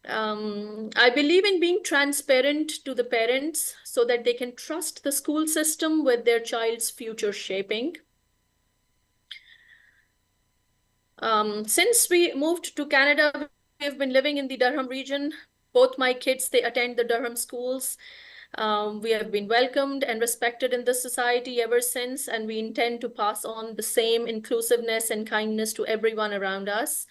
I believe in being transparent to the parents so that they can trust the school system with their child's future shaping. Since we moved to Canada, we've been living in the Durham region. Both my kids, they attend the Durham schools. We have been welcomed and respected in this society ever since, and we intend to pass on the same inclusiveness and kindness to everyone around us.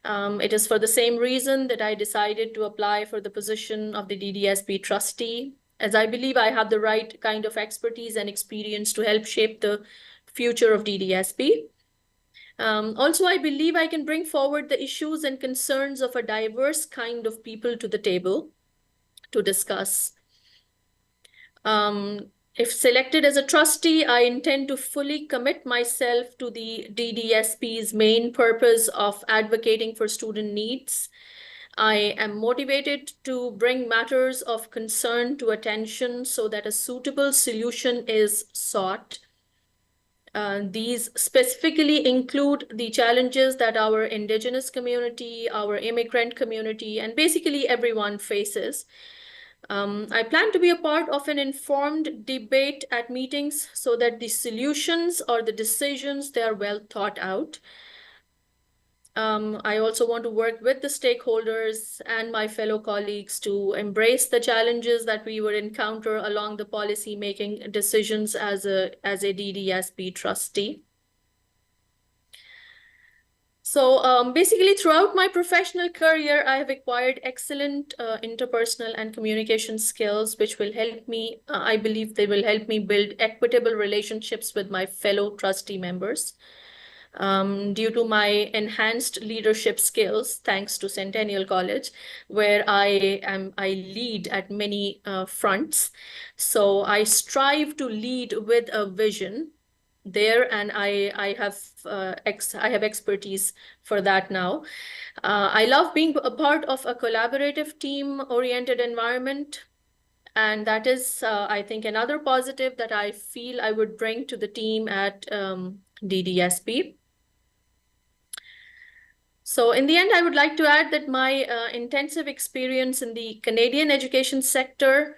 It is for the same reason that I decided to apply for the position of the DDSB trustee, as I believe I have the right kind of expertise and experience to help shape the future of DDSB. Also, I believe I can bring forward the issues and concerns of a diverse kind of people to the table to discuss. If selected as a trustee, I intend to fully commit myself to the DDSB's main purpose of advocating for student needs. I am motivated to bring matters of concern to attention so that a suitable solution is sought. These specifically include the challenges that our Indigenous community, our immigrant community, and basically everyone faces. I plan to be a part of an informed debate at meetings so that the solutions or the decisions, they are well thought out. I also want to work with the stakeholders and my fellow colleagues to embrace the challenges that we would encounter along the policy making decisions as a DDSB trustee. So basically, throughout my professional career, I have acquired excellent interpersonal and communication skills, which will help me, I believe they will help me build equitable relationships with my fellow trustee members. Due to my enhanced leadership skills, thanks to Centennial College, where I lead at many fronts. So I strive to lead with a vision there, and I have expertise for that now. I love being a part of a collaborative, team-oriented environment. And that is, I think, another positive that I feel I would bring to the team at DDSB. So in the end, I would like to add that my intensive experience in the Canadian education sector,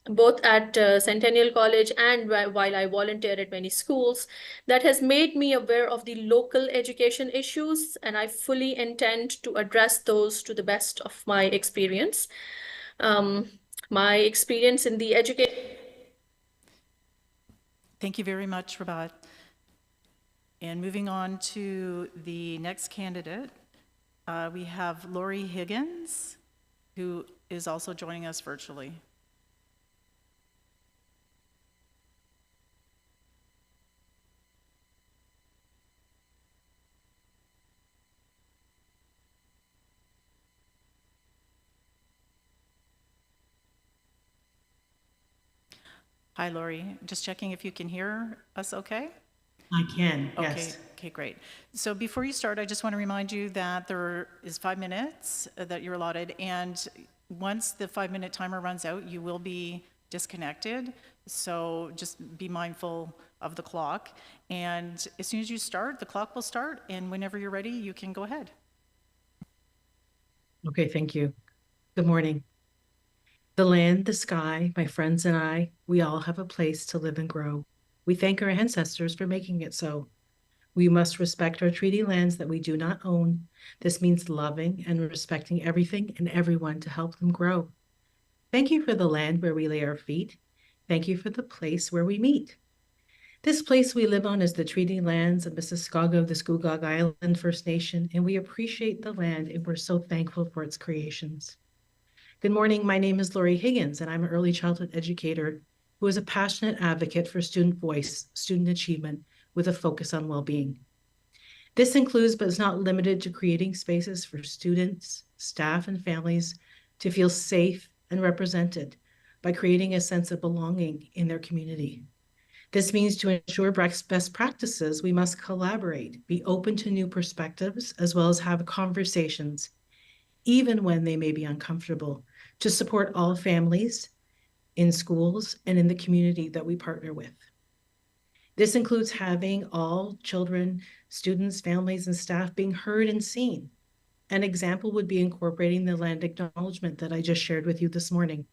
both at Centennial College and while I volunteer at many schools, that has made me aware of the local education issues, and I fully intend to address those to the best of my experience. My experience in the education. Thank you very much, Rabat. And moving on to the next candidate, we have Lori Higgins, who is also joining us virtually. Hi, Lori. Just checking if you can hear us okay? I can, yes. Okay, great. So before you start, I just want to remind you that there is 5 minutes that you're allotted, and once the 5-minute timer runs out, you will be disconnected. So just be mindful of the clock. And as soon as you start, the clock will start, and whenever you're ready, you can go ahead. Okay, thank you. Good morning. The land, the sky, my friends and I, we all have a place to live and grow. We thank our ancestors for making it so. We must respect our treaty lands that we do not own. This means loving and respecting everything and everyone to help them grow. Thank you for the land where we lay our feet. Thank you for the place where we meet. This place we live on is the treaty lands of Mississauga of the Scugog Island First Nation, and we appreciate the land and we're so thankful for its creations. Good morning, my name is Lori Higgins, and I'm an early childhood educator who is a passionate advocate for student voice, student achievement, with a focus on well-being. This includes, but is not limited to, creating spaces for students, staff, and families to feel safe and represented by creating a sense of belonging in their community. This means to ensure best practices, we must collaborate, be open to new perspectives, as well as have conversations, even when they may be uncomfortable, to support all families in schools and in the community that we partner with. This includes having all children, students, families, and staff being heard and seen. An example would be incorporating the land acknowledgement that I just shared with you this morning.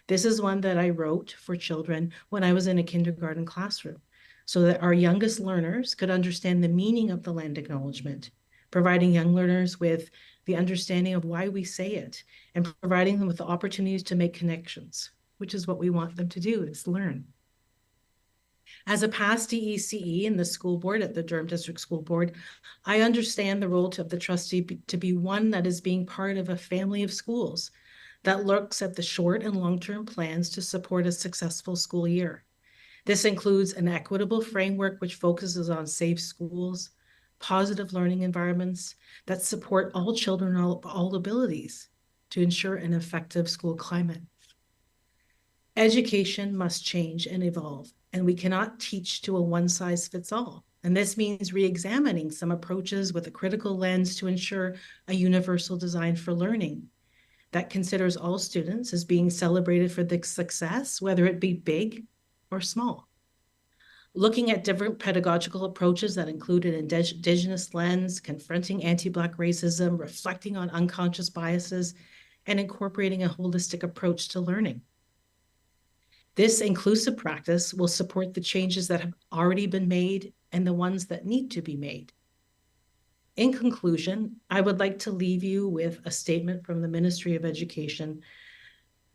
This is one that I wrote for children when I was in a kindergarten classroom, so that our youngest learners could understand the meaning of the land acknowledgement, providing young learners with the understanding of why we say it, and providing them with the opportunities to make connections, which is what we want them to do, is learn. As a past DECE in the school board at the Durham District School Board, I understand the role of the trustee to be one that is being part of a family of schools that looks at the short and long-term plans to support a successful school year. This includes an equitable framework which focuses on safe schools, positive learning environments that support all children and all abilities to ensure an effective school climate. Education must change and evolve, and we cannot teach to a one-size-fits-all. And this means re-examining some approaches with a critical lens to ensure a universal design for learning that considers all students as being celebrated for their success, whether it be big or small. Looking at different pedagogical approaches that include an Indigenous lens, confronting anti-Black racism, reflecting on unconscious biases, and incorporating a holistic approach to learning. This inclusive practice will support the changes that have already been made and the ones that need to be made. In conclusion, I would like to leave you with a statement from the Ministry of Education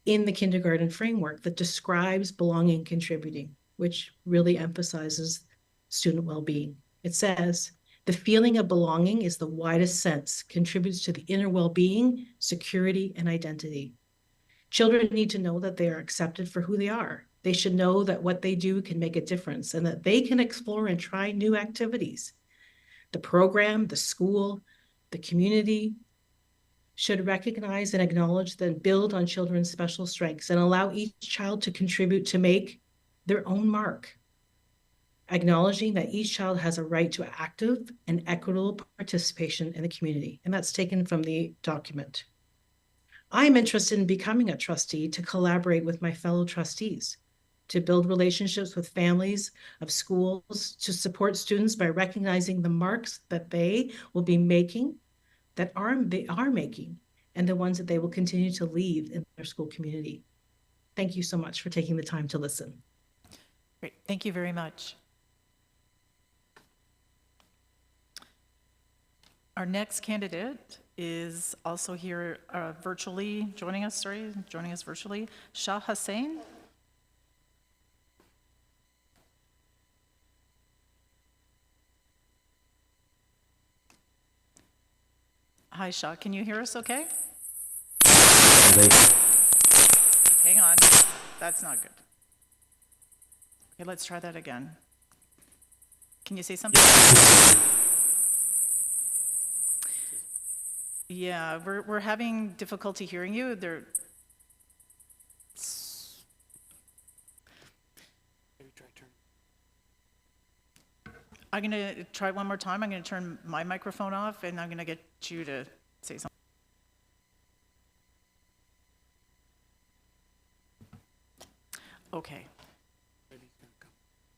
in the kindergarten framework that describes belonging and contributing, which really emphasizes student well-being. It says, the feeling of belonging is the widest sense, contributes to the inner well-being, security, and identity. Children need to know that they are accepted for who they are. They should know that what they do can make a difference and that they can explore and try new activities. The program, the school, the community should recognize and acknowledge and build on children's special strengths and allow each child to contribute to make their own mark, acknowledging that each child has a right to active and equitable participation in the community. And that's taken from the document. I'm interested in becoming a trustee to collaborate with my fellow trustees, to build relationships with families of schools, to support students by recognizing the marks that they will be making, they are making, and the ones that they will continue to leave in their school community. Thank you so much for taking the time to listen. Great, thank you very much. Our next candidate is also here virtually, joining us virtually, Shah Hussain. Hi, Shah, can you hear us okay? Hang on, that's not good. Okay, let's try that again. Can you say something? Yeah, we're having difficulty hearing you. I'm going to try one more time. I'm going to turn my microphone off, and I'm going to get you to say something. Okay.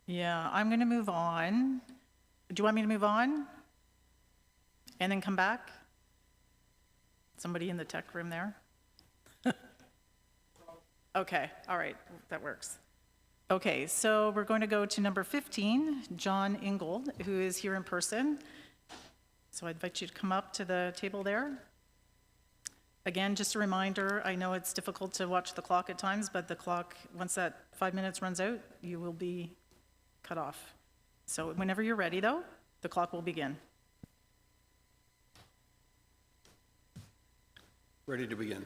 Yeah, I'm going to move on. Do you want me to move on and then come back? Somebody in the tech room there? Okay, all right, that works. Okay, so we're going to go to number 15, John Ingold, who is here in person. So I invite you to come up to the table there. Again, just a reminder, I know it's difficult to watch the clock at times, but the clock, once that 5 minutes runs out, you will be cut off. So whenever you're ready, though, the clock will begin. Ready to begin.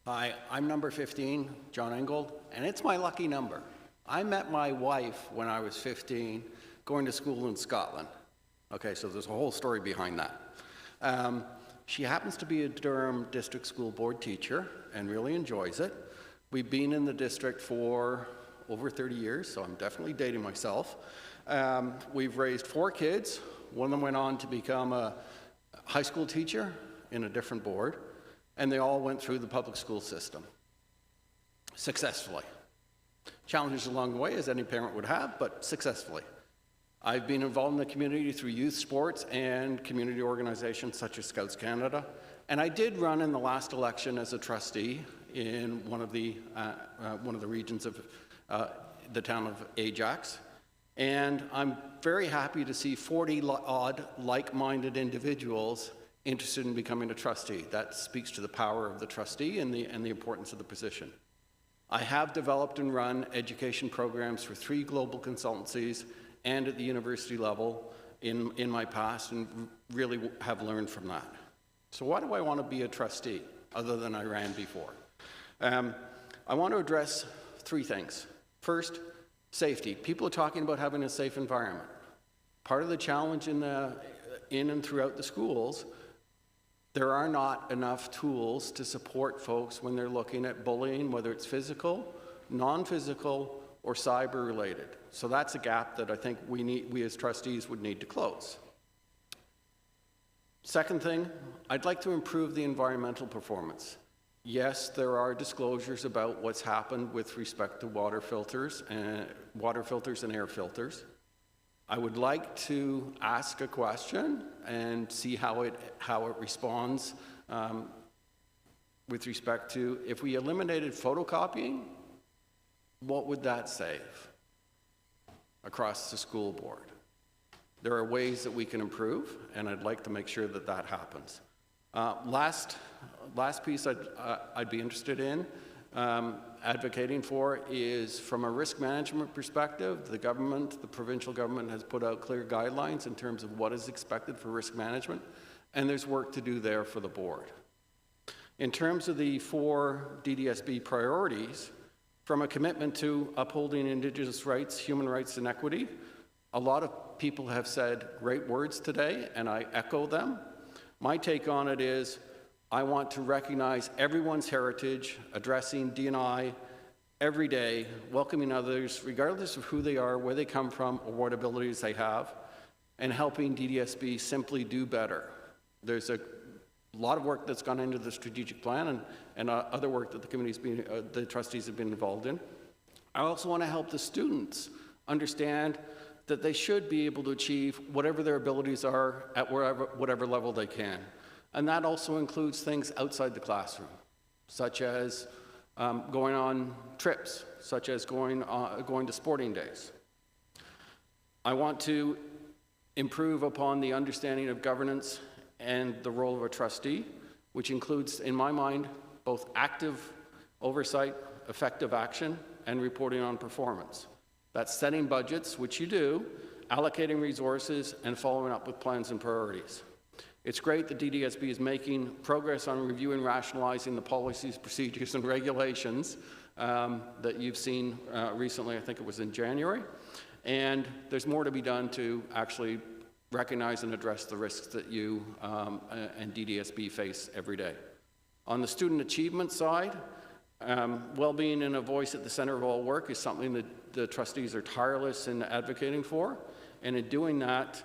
Hi, I'm number 15, John Ingold, and it's my lucky number. I met my wife when I was 15, going to school in Scotland. Okay, so there's a whole story behind that. She happens to be a Durham District School Board teacher and really enjoys it. We've been in the district for over 30 years, so I'm definitely dating myself. We've raised 4 kids. One of them went on to become a high school teacher in a different board, and they all went through the public school system successfully. Challenges along the way, as any parent would have, but successfully. I've been involved in the community through youth sports and community organizations such as Scouts Canada, and I did run in the last election as a trustee in one of the regions of the town of Ajax. And I'm very happy to see 40-odd like-minded individuals interested in becoming a trustee. That speaks to the power of the trustee and the importance of the position. I have developed and run education programs for 3 global consultancies and at the university level in my past, and really have learned from that. So why do I want to be a trustee, other than I ran before? I want to address 3 things. First, safety. People are talking about having a safe environment. Part of the challenge in and throughout the schools, there are not enough tools to support folks when they're looking at bullying, whether it's physical non-physical, or cyber-related. So that's a gap that I think we as trustees would need to close. Second thing, I'd like to improve the environmental performance. Yes, there are disclosures about what's happened with respect to water filters and air filters. I would like to ask a question and see how it responds with respect to if we eliminated photocopying, what would that save across the school board? There are ways that we can improve, and I'd like to make sure that that happens. Last piece I'd be interested in advocating for is from a risk management perspective. The provincial government has put out clear guidelines in terms of what is expected for risk management, and there's work to do there for the board. In terms of the 4 DDSB priorities, from a commitment to upholding Indigenous rights, human rights, and equity, a lot of people have said great words today, and I echo them. My take on it is I want to recognize everyone's heritage, addressing D&I every day, welcoming others, regardless of who they are, where they come from, or what abilities they have, and helping DDSB simply do better. There's a lot of work that's gone into the strategic plan and other work that the trustees have been involved in. I also want to help the students understand that they should be able to achieve whatever their abilities are at whatever level they can. And that also includes things outside the classroom, such as going on trips, such as going to sporting days. I want to improve upon the understanding of governance and the role of a trustee, which includes, in my mind, both active oversight, effective action, and reporting on performance. That's setting budgets, which you do, allocating resources, and following up with plans and priorities. It's great that DDSB is making progress on reviewing and rationalizing the policies, procedures, and regulations that you've seen recently. I think it was in January. And there's more to be done to actually recognize and address the risks that you and DDSB face every day. On the student achievement side, well-being and a voice at the center of all work is something that the trustees are tireless in advocating for. And in doing that,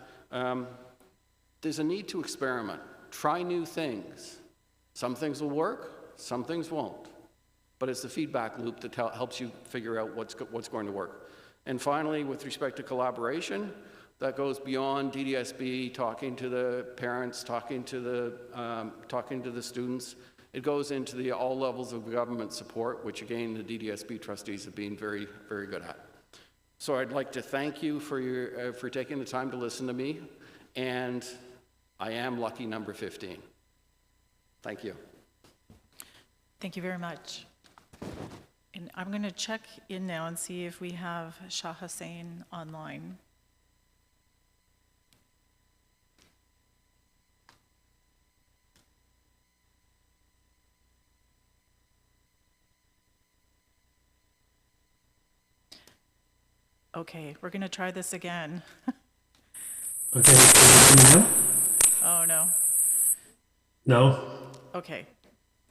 there's a need to experiment, try new things. Some things will work, some things won't. But it's the feedback loop that helps you figure out what's going to work. And finally, with respect to collaboration, that goes beyond DDSB, talking to the parents, talking to the students. It goes into all levels of government support, which again, the DDSB trustees have been very, very good at. So I'd like to thank you for taking the time to listen to me, and I am lucky number 15. Thank you. Thank you very much. And I'm going to check in now and see if we have Shah Hussain online. Okay, we're going to try this again. Okay, can you hear me now? Oh, no. No? Okay,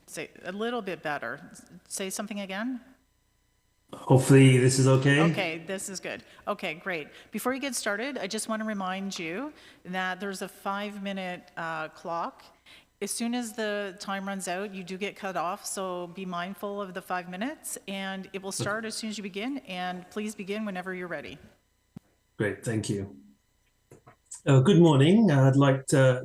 say a little bit better. Say something again. Hopefully this is okay. Okay, this is good. Okay, great. Before you get started, I just want to remind you that there's a 5-minute clock. As soon as the time runs out, you do get cut off, so be mindful of the 5 minutes, and it will start as soon as you begin, and please begin whenever you're ready. Great, thank you. Good morning. I'd like to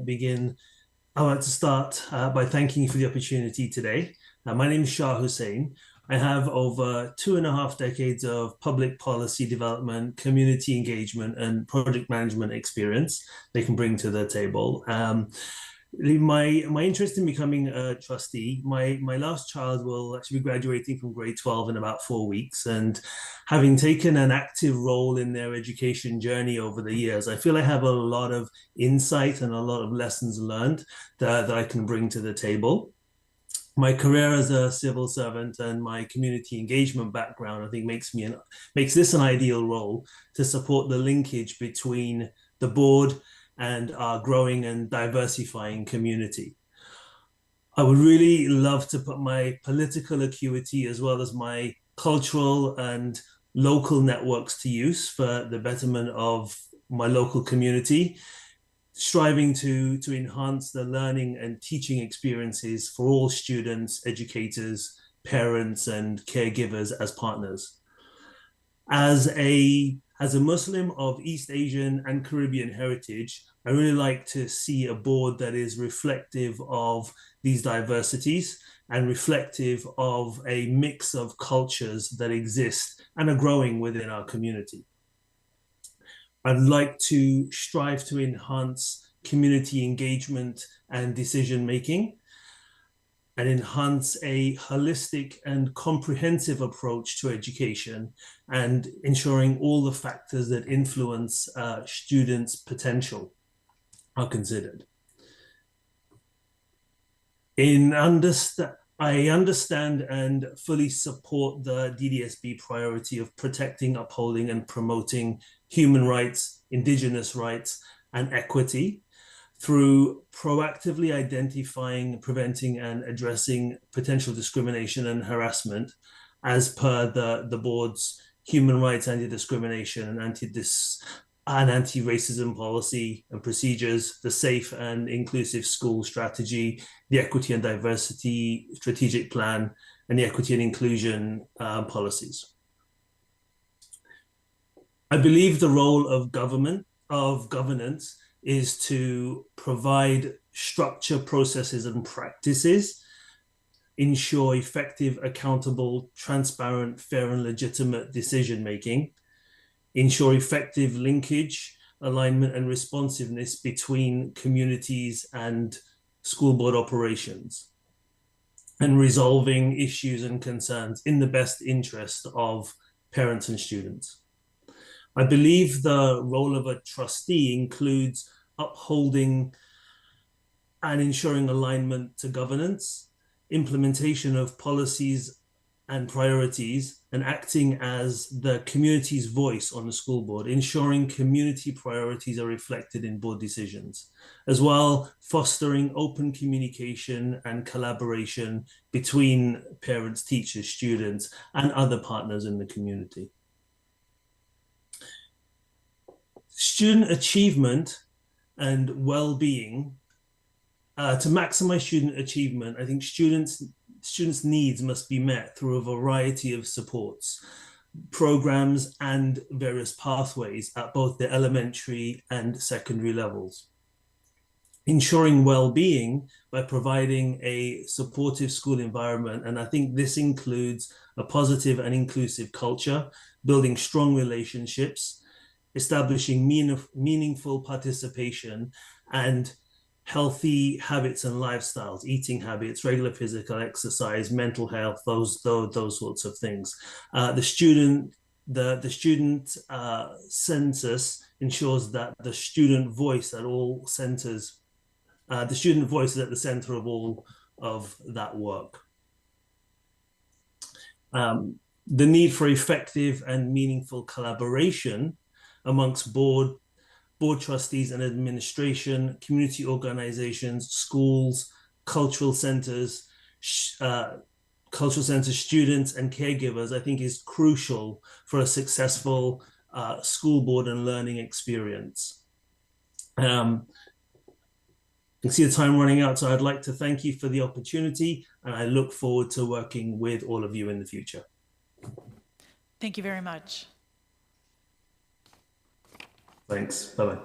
start by thanking you for the opportunity today. My name is Shah Hussain. I have over 2.5 decades of public policy development, community engagement, and project management experience they can bring to the table. My interest in becoming a trustee, my last child will actually be graduating from grade 12 in about 4 weeks, and having taken an active role in their education journey over the years, I feel I have a lot of insight and a lot of lessons learned that I can bring to the table. My career as a civil servant and my community engagement background, I think, makes this an ideal role to support the linkage between the board and our growing and diversifying community. I would really love to put my political acuity as well as my cultural and local networks to use for the betterment of my local community, striving to enhance the learning and teaching experiences for all students, educators, parents, and caregivers as partners. As a Muslim of East Asian and Caribbean heritage, I really like to see a board that is reflective of these diversities and reflective of a mix of cultures that exist and are growing within our community. I'd like to strive to enhance community engagement and decision making, and enhance a holistic and comprehensive approach to education, and ensuring all the factors that influence students' potential are considered. I understand and fully support the DDSB priority of protecting, upholding, and promoting human rights, Indigenous rights, and equity through proactively identifying, preventing, and addressing potential discrimination and harassment as per the board's human rights, anti-discrimination, and anti-racism policy and procedures, the safe and inclusive school strategy, the equity and diversity strategic plan, and the equity and inclusion policies. I believe the role of governance is to provide structure, processes, and practices, ensure effective, accountable, transparent, fair, and legitimate decision-making, ensure effective linkage, alignment, and responsiveness between communities and school board operations, and resolving issues and concerns in the best interest of parents and students. I believe the role of a trustee includes upholding and ensuring alignment to governance, implementation of policies and priorities, and acting as the community's voice on the school board, ensuring community priorities are reflected in board decisions, as well fostering open communication and collaboration between parents, teachers, students, and other partners in the community. Student achievement and well-being, to maximize student achievement, I think students' needs must be met through a variety of supports, programs, and various pathways at both the elementary and secondary levels. Ensuring well-being by providing a supportive school environment, and I think this includes a positive and inclusive culture, building strong relationships, establishing meaningful participation, and healthy habits and lifestyles, eating habits, regular physical exercise, mental health, those sorts of things. The student census ensures that the student voice at all centers, the student voice is at the center of all of that work. The need for effective and meaningful collaboration amongst board trustees and administration, community organizations, schools, cultural centers, students, and caregivers, I think is crucial for a successful school board and learning experience. I can see the time running out, so I'd like to thank you for the opportunity, and I look forward to working with all of you in the future. Thank you very much. Thanks. Bye-bye.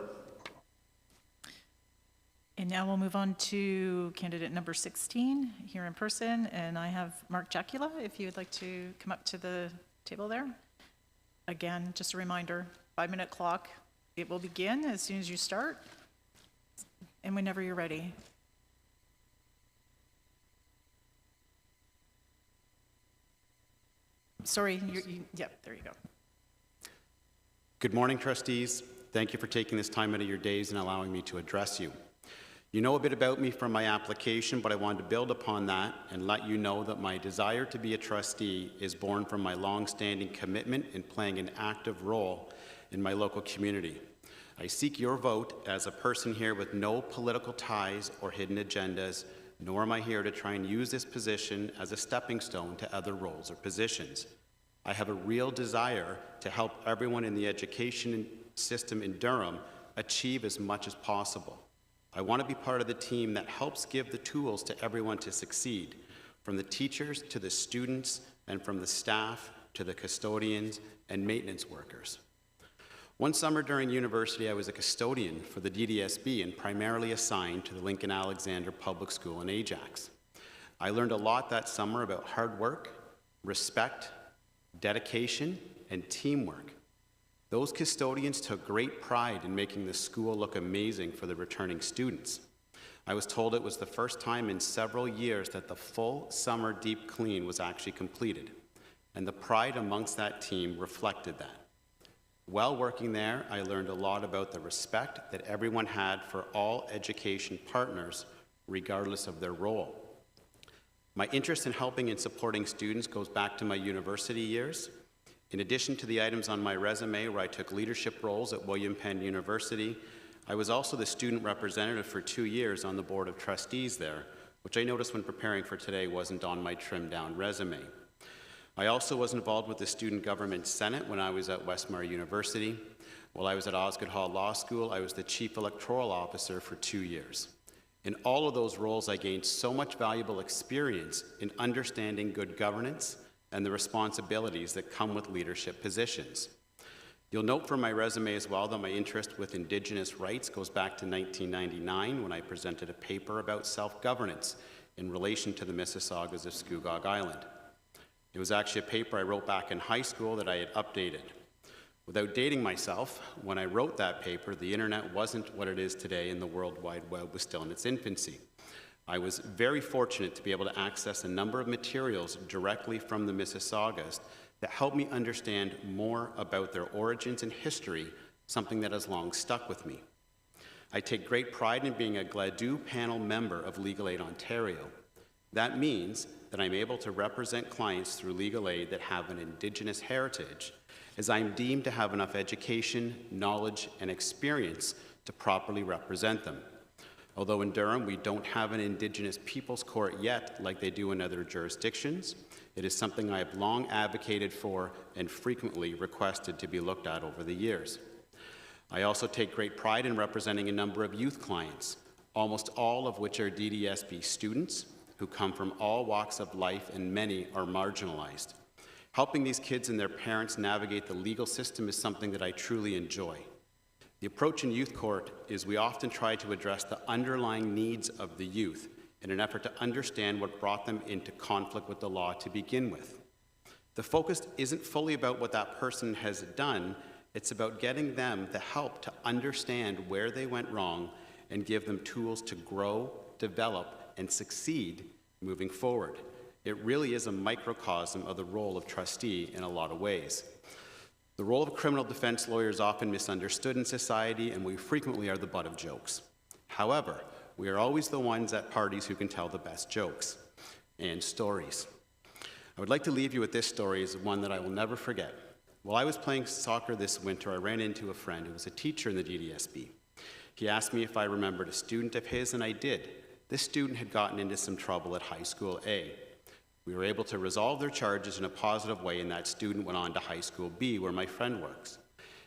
And now we'll move on to candidate number 16 here in person. And I have Mark Jacula, if you would like to come up to the table there. Again, just a reminder, 5-minute clock. It will begin as soon as you start and whenever you're ready. Sorry, yep, there you go. Good morning, trustees. Thank you for taking this time out of your days and allowing me to address you. You know a bit about me from my application, but I wanted to build upon that and let you know that my desire to be a trustee is born from my long-standing commitment in playing an active role in my local community. I seek your vote as a person here with no political ties or hidden agendas, nor am I here to try and use this position as a stepping stone to other roles or positions. I have a real desire to help everyone in the education system in Durham achieve as much as possible. I want to be part of the team that helps give the tools to everyone to succeed, from the teachers to the students, and from the staff to the custodians and maintenance workers. One summer during university, I was a custodian for the DDSB and primarily assigned to the Lincoln Alexander Public School in Ajax. I learned a lot that summer about hard work, respect, dedication, and teamwork. Those custodians took great pride in making the school look amazing for the returning students. I was told it was the first time in several years that the full summer deep clean was actually completed, and the pride amongst that team reflected that. While working there, I learned a lot about the respect that everyone had for all education partners, regardless of their role. My interest in helping and supporting students goes back to my university years. In addition to the items on my resume where I took leadership roles at William Penn University, I was also the student representative for 2 years on the Board of Trustees there, which I noticed when preparing for today wasn't on my trimmed-down resume. I also was involved with the Student Government Senate when I was at Westmar University. While I was at Osgoode Hall Law School, I was the Chief Electoral Officer for 2 years. In all of those roles, I gained so much valuable experience in understanding good governance and the responsibilities that come with leadership positions. You'll note from my resume as well that my interest with Indigenous rights goes back to 1999 when I presented a paper about self-governance in relation to the Mississaugas of Scugog Island. It was actually a paper I wrote back in high school that I had updated. Without dating myself, when I wrote that paper, the internet wasn't what it is today and the World Wide Web was still in its infancy. I was very fortunate to be able to access a number of materials directly from the Mississaugas that helped me understand more about their origins and history, something that has long stuck with me. I take great pride in being a GLADU panel member of Legal Aid Ontario. That means that I'm able to represent clients through legal aid that have an Indigenous heritage, as I'm deemed to have enough education, knowledge, and experience to properly represent them. Although in Durham we don't have an Indigenous Peoples Court yet like they do in other jurisdictions, it is something I have long advocated for and frequently requested to be looked at over the years. I also take great pride in representing a number of youth clients, almost all of which are DDSB students who come from all walks of life and many are marginalized. Helping these kids and their parents navigate the legal system is something that I truly enjoy. The approach in youth court is we often try to address the underlying needs of the youth in an effort to understand what brought them into conflict with the law to begin with. The focus isn't fully about what that person has done, it's about getting them the help to understand where they went wrong and give them tools to grow, develop, and succeed moving forward. It really is a microcosm of the role of trustee in a lot of ways. The role of a criminal defense lawyer is often misunderstood in society, and we frequently are the butt of jokes. However, we are always the ones at parties who can tell the best jokes and stories. I would like to leave you with this story as one that I will never forget. While I was playing soccer this winter, I ran into a friend who was a teacher in the DDSB. He asked me if I remembered a student of his, and I did. This student had gotten into some trouble at High School A. We were able to resolve their charges in a positive way, and that student went on to High School B, where my friend works.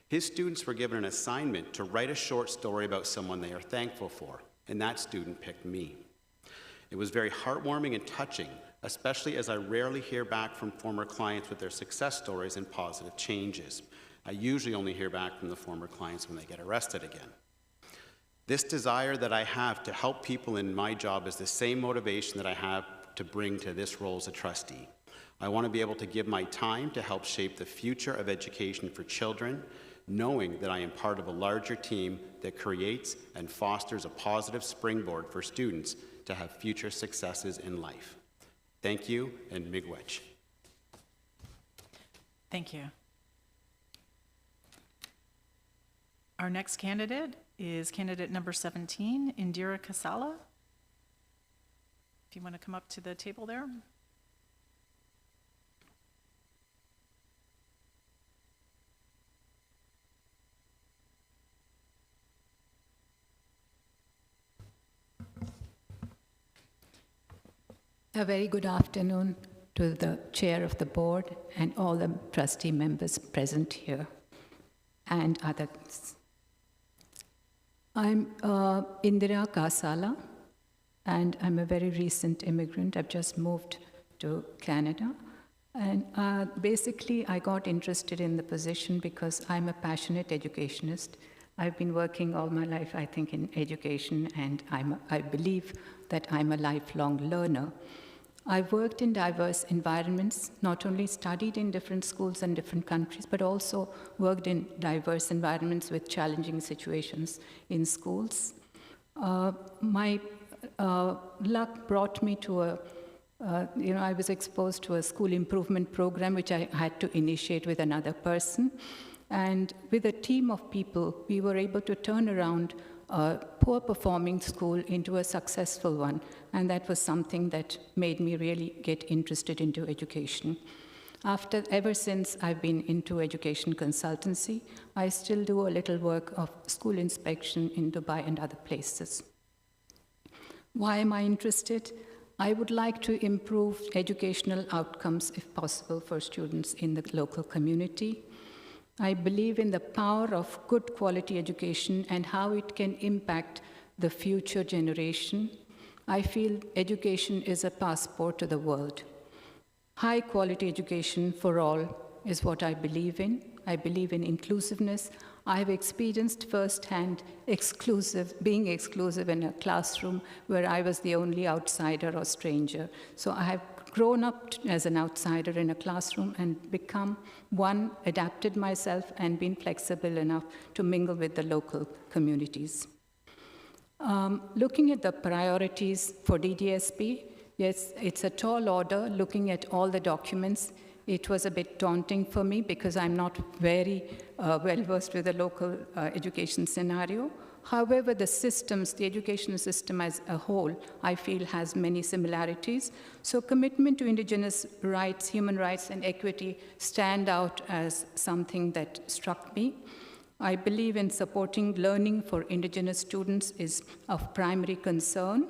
His students were given an assignment to write a short story about someone they are thankful for, and that student picked me. It was very heartwarming and touching, especially as I rarely hear back from former clients with their success stories and positive changes. I usually only hear back from the former clients when they get arrested again. This desire that I have to help people in my job is the same motivation that I have to bring to this role as a trustee. I want to be able to give my time to help shape the future of education for children, knowing that I am part of a larger team that creates and fosters a positive springboard for students to have future successes in life. Thank you, and miigwech. Thank you. Our next candidate is candidate number 17, Indira Kasala. If you want to come up to the table there. A very good afternoon. to the chair of the board and all the trustee members present here and others. I'm Indira Kasala, and I'm a very recent immigrant. I've just moved to Canada. And basically, I got interested in the position because I'm a passionate educationist. I've been working all my life, I think, in education, and I believe that I'm a lifelong learner. I've worked in diverse environments, not only studied in different schools and different countries, but also worked in diverse environments with challenging situations in schools. My luck brought me to I was exposed to a school improvement program, which I had to initiate with another person. And with a team of people, we were able to turn around a poor performing school into a successful one. And that was something that made me really get interested into education. Ever since I've been into education consultancy, I still do a little work of school inspection in Dubai and other places. Why am I interested? I would like to improve educational outcomes, if possible, for students in the local community. I believe in the power of good quality education and how it can impact the future generation. I feel education is a passport to the world. High quality education for all is what I believe in. I believe in inclusiveness. I've experienced firsthand being exclusive in a classroom where I was the only outsider or stranger. So I have grown up as an outsider in a classroom and become one, adapted myself, and been flexible enough to mingle with the local communities. Looking at the priorities for DDSB, yes, it's a tall order. Looking at all the documents, it was a bit daunting for me because I'm not very well-versed with the local education scenario. However, the educational system as a whole, I feel has many similarities. So commitment to Indigenous rights, human rights, and equity stand out as something that struck me. I believe in supporting learning for Indigenous students is of primary concern.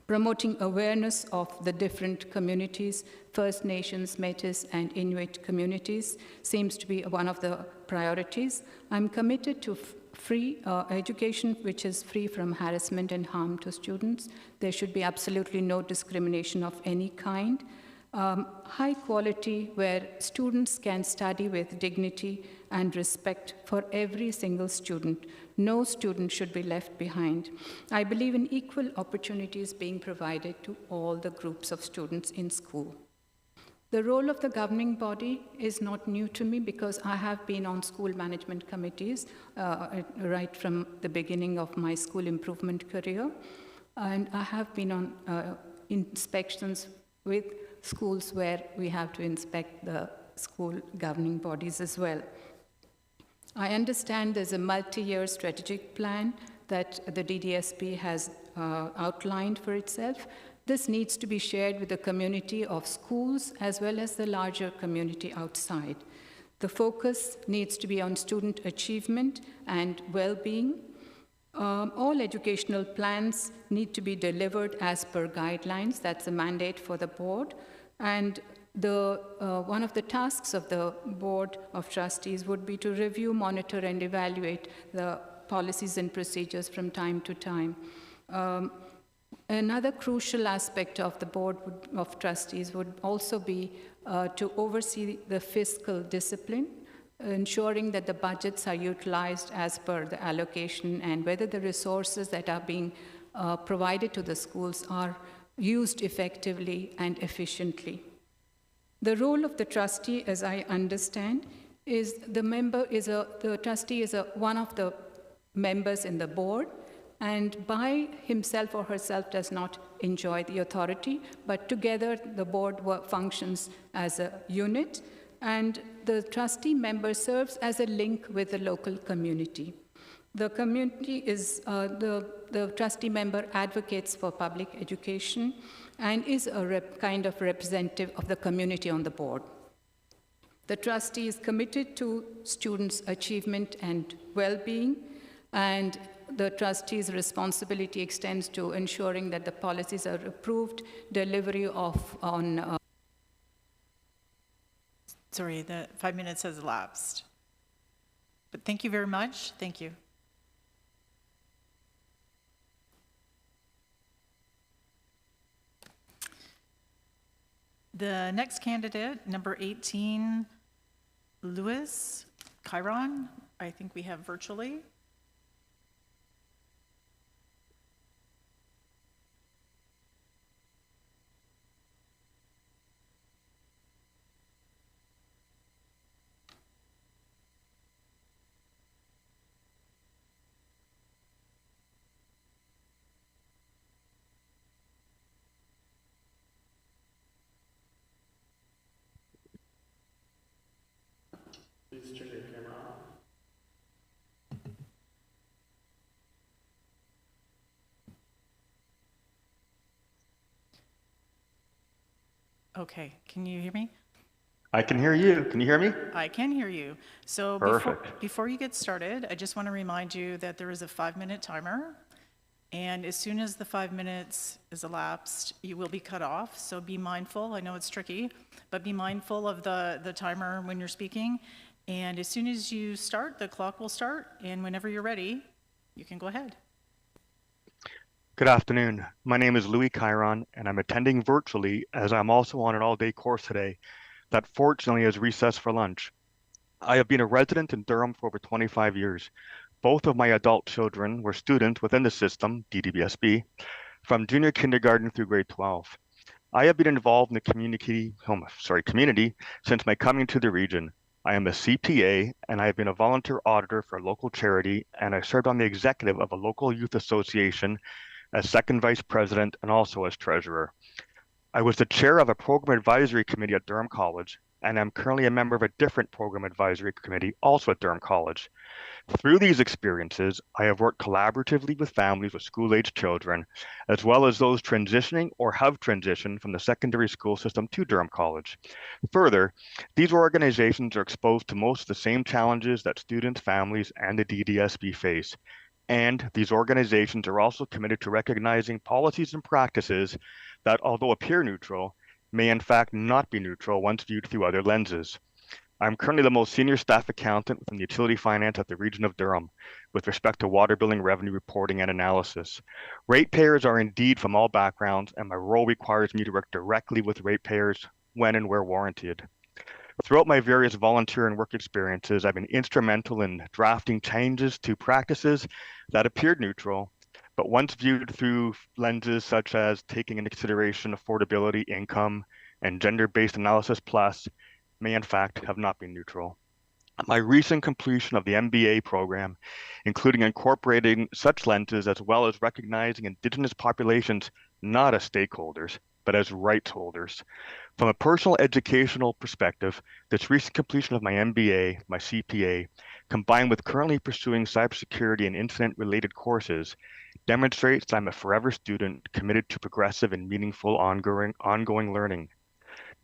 Promoting awareness of the different communities, First Nations, Métis, and Inuit communities seems to be one of the priorities. I'm committed to free education, which is free from harassment and harm to students. There should be absolutely no discrimination of any kind. High quality, where students can study with dignity and respect for every single student. No student should be left behind. I believe in equal opportunities being provided to all the groups of students in school. The role of the governing body is not new to me because I have been on school management committees right from the beginning of my school improvement career. And I have been on inspections with schools where we have to inspect the school governing bodies as well. I understand there's a multi-year strategic plan that the DDSB has outlined for itself. This needs to be shared with the community of schools as well as the larger community outside. The focus needs to be on student achievement and well-being. All educational plans need to be delivered as per guidelines. That's a mandate for the board. And one of the tasks of the Board of Trustees would be to review, monitor, and evaluate the policies and procedures from time to time. Another crucial aspect of the Board of Trustees would also be to oversee the fiscal discipline, ensuring that the budgets are utilized as per the allocation and whether the resources that are being provided to the schools are used effectively and efficiently. The role of the trustee, as I understand, is the trustee is one of the members in the board, and by himself or herself does not enjoy the authority, but together the board functions as a unit, and the trustee member serves as a link with the local community. The community is, the trustee member advocates for public education and is a kind of representative of the community on the board. The trustee is committed to students' achievement and well-being, and the trustee's responsibility extends to ensuring that the policies are approved, delivery on Sorry, the 5 minutes has elapsed. But thank you very much. Thank you. The next candidate, number 18, Louis Chiron, I think we have virtually. Please turn your camera on. Okay, can you hear me? I can hear you. Can you hear me? I can hear you. So before you get started, I just want to remind you that there is a 5-minute timer. And as soon as the 5 minutes is elapsed, you will be cut off. So be mindful. I know it's tricky, but be mindful of the timer when you're speaking. And as soon as you start, the clock will start. And whenever you're ready, you can go ahead. Good afternoon. My name is Louis Chiron, and I'm attending virtually as I'm also on an all-day course today that fortunately is recessed for lunch. I have been a resident in Durham for over 25 years. Both of my adult children were students within the system, DDSB, from junior kindergarten through grade 12. I have been involved in the community since my coming to the region. I am a CPA, and I have been a volunteer auditor for a local charity, and I served on the executive of a local youth association as second vice president and also as treasurer. I was the chair of a program advisory committee at Durham College, and I'm currently a member of a different program advisory committee also at Durham College. Through these experiences, I have worked collaboratively with families with school-aged children, as well as those transitioning or have transitioned from the secondary school system to Durham College. Further, these organizations are exposed to most of the same challenges that students, families, and the DDSB face. And these organizations are also committed to recognizing policies and practices that, although appear neutral, may in fact not be neutral once viewed through other lenses. I'm currently the most senior staff accountant within the utility finance at the region of Durham with respect to water billing revenue reporting and analysis. Ratepayers are indeed from all backgrounds, and my role requires me to work directly with ratepayers when and where warranted. Throughout my various volunteer and work experiences, I've been instrumental in drafting changes to practices that appeared neutral, but once viewed through lenses such as taking into consideration affordability, income, and gender-based analysis plus, may in fact have not been neutral. My recent completion of the MBA program, including incorporating such lenses as well as recognizing Indigenous populations not as stakeholders, but as rights holders. From a personal educational perspective, this recent completion of my MBA, my CPA, combined with currently pursuing cybersecurity and incident-related courses, demonstrates that I'm a forever student committed to progressive and meaningful ongoing learning.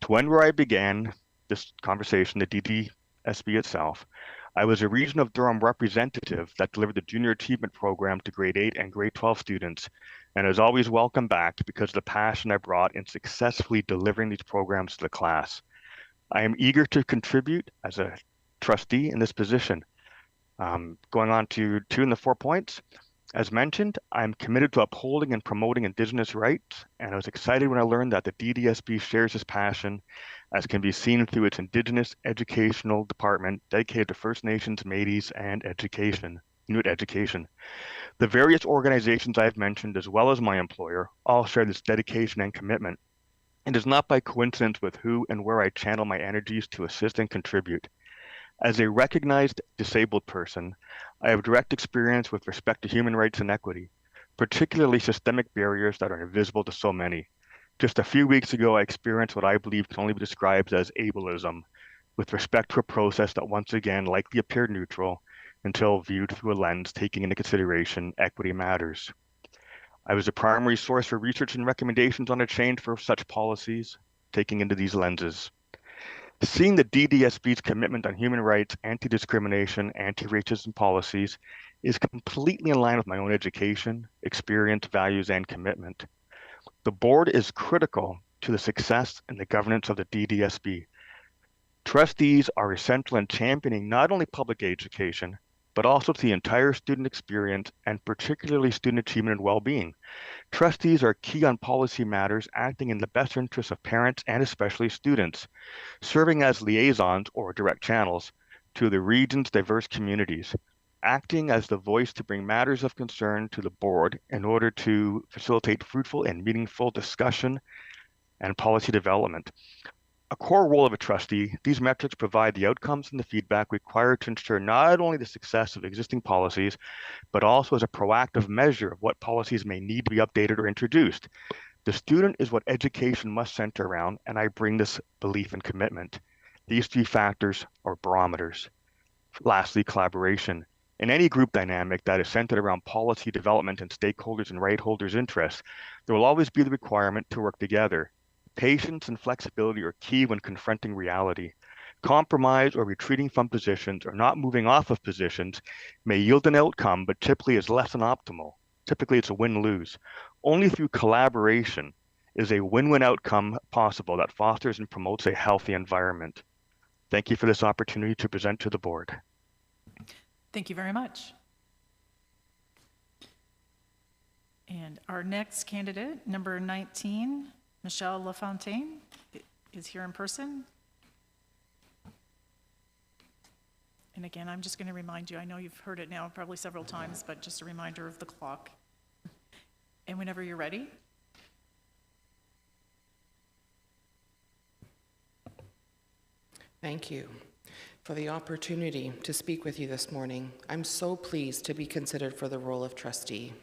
To end where I began this conversation, the DDSB itself, I was a Region of Durham representative that delivered the Junior Achievement Program to grade 8 and grade 12 students, and is always welcome back because of the passion I brought in successfully delivering these programs to the class. I am eager to contribute as a trustee in this position. Going on to 2 and the 4 points. As mentioned, I'm committed to upholding and promoting Indigenous rights, and I was excited when I learned that the DDSB shares this passion, as can be seen through its Indigenous Educational Department dedicated to First Nations, Métis, and Inuit education. The various organizations I have mentioned, as well as my employer, all share this dedication and commitment. It is not by coincidence with who and where I channel my energies to assist and contribute. As a recognized disabled person, I have direct experience with respect to human rights and equity, particularly systemic barriers that are invisible to so many. Just a few weeks ago, I experienced what I believe can only be described as ableism, with respect to a process that once again likely appeared neutral until viewed through a lens taking into consideration equity matters. I was a primary source for research and recommendations on a change for such policies, taking into these lenses. Seeing the DDSB's commitment on human rights, anti-discrimination, anti-racism policies is completely in line with my own education, experience, values, and commitment. The board is critical to the success and the governance of the DDSB. Trustees are essential in championing not only public education, but also to the entire student experience and particularly student achievement and well-being. Trustees are key on policy matters, acting in the best interests of parents and especially students, serving as liaisons or direct channels to the region's diverse communities, acting as the voice to bring matters of concern to the board in order to facilitate fruitful and meaningful discussion and policy development. A core role of a trustee, these metrics provide the outcomes and the feedback required to ensure not only the success of existing policies, but also as a proactive measure of what policies may need to be updated or introduced. The student is what education must center around, and I bring this belief and commitment. These three factors are barometers. Lastly, collaboration. In any group dynamic that is centered around policy development and stakeholders and right holders' interests, there will always be the requirement to work together. Patience and flexibility are key when confronting reality. Compromise or retreating from positions or not moving off of positions may yield an outcome, but typically is less than optimal. Typically, it's a win-lose. Only through collaboration is a win-win outcome possible that fosters and promotes a healthy environment. Thank you for this opportunity to present to the board. Thank you very much. And our next candidate, number 19, Michelle LaFontaine, is here in person. And again, I'm just going to remind you, I know you've heard it now probably several times, but just a reminder of the clock. And whenever you're ready. Thank you for the opportunity to speak with you this morning. I'm so pleased to be considered for the role of trustee.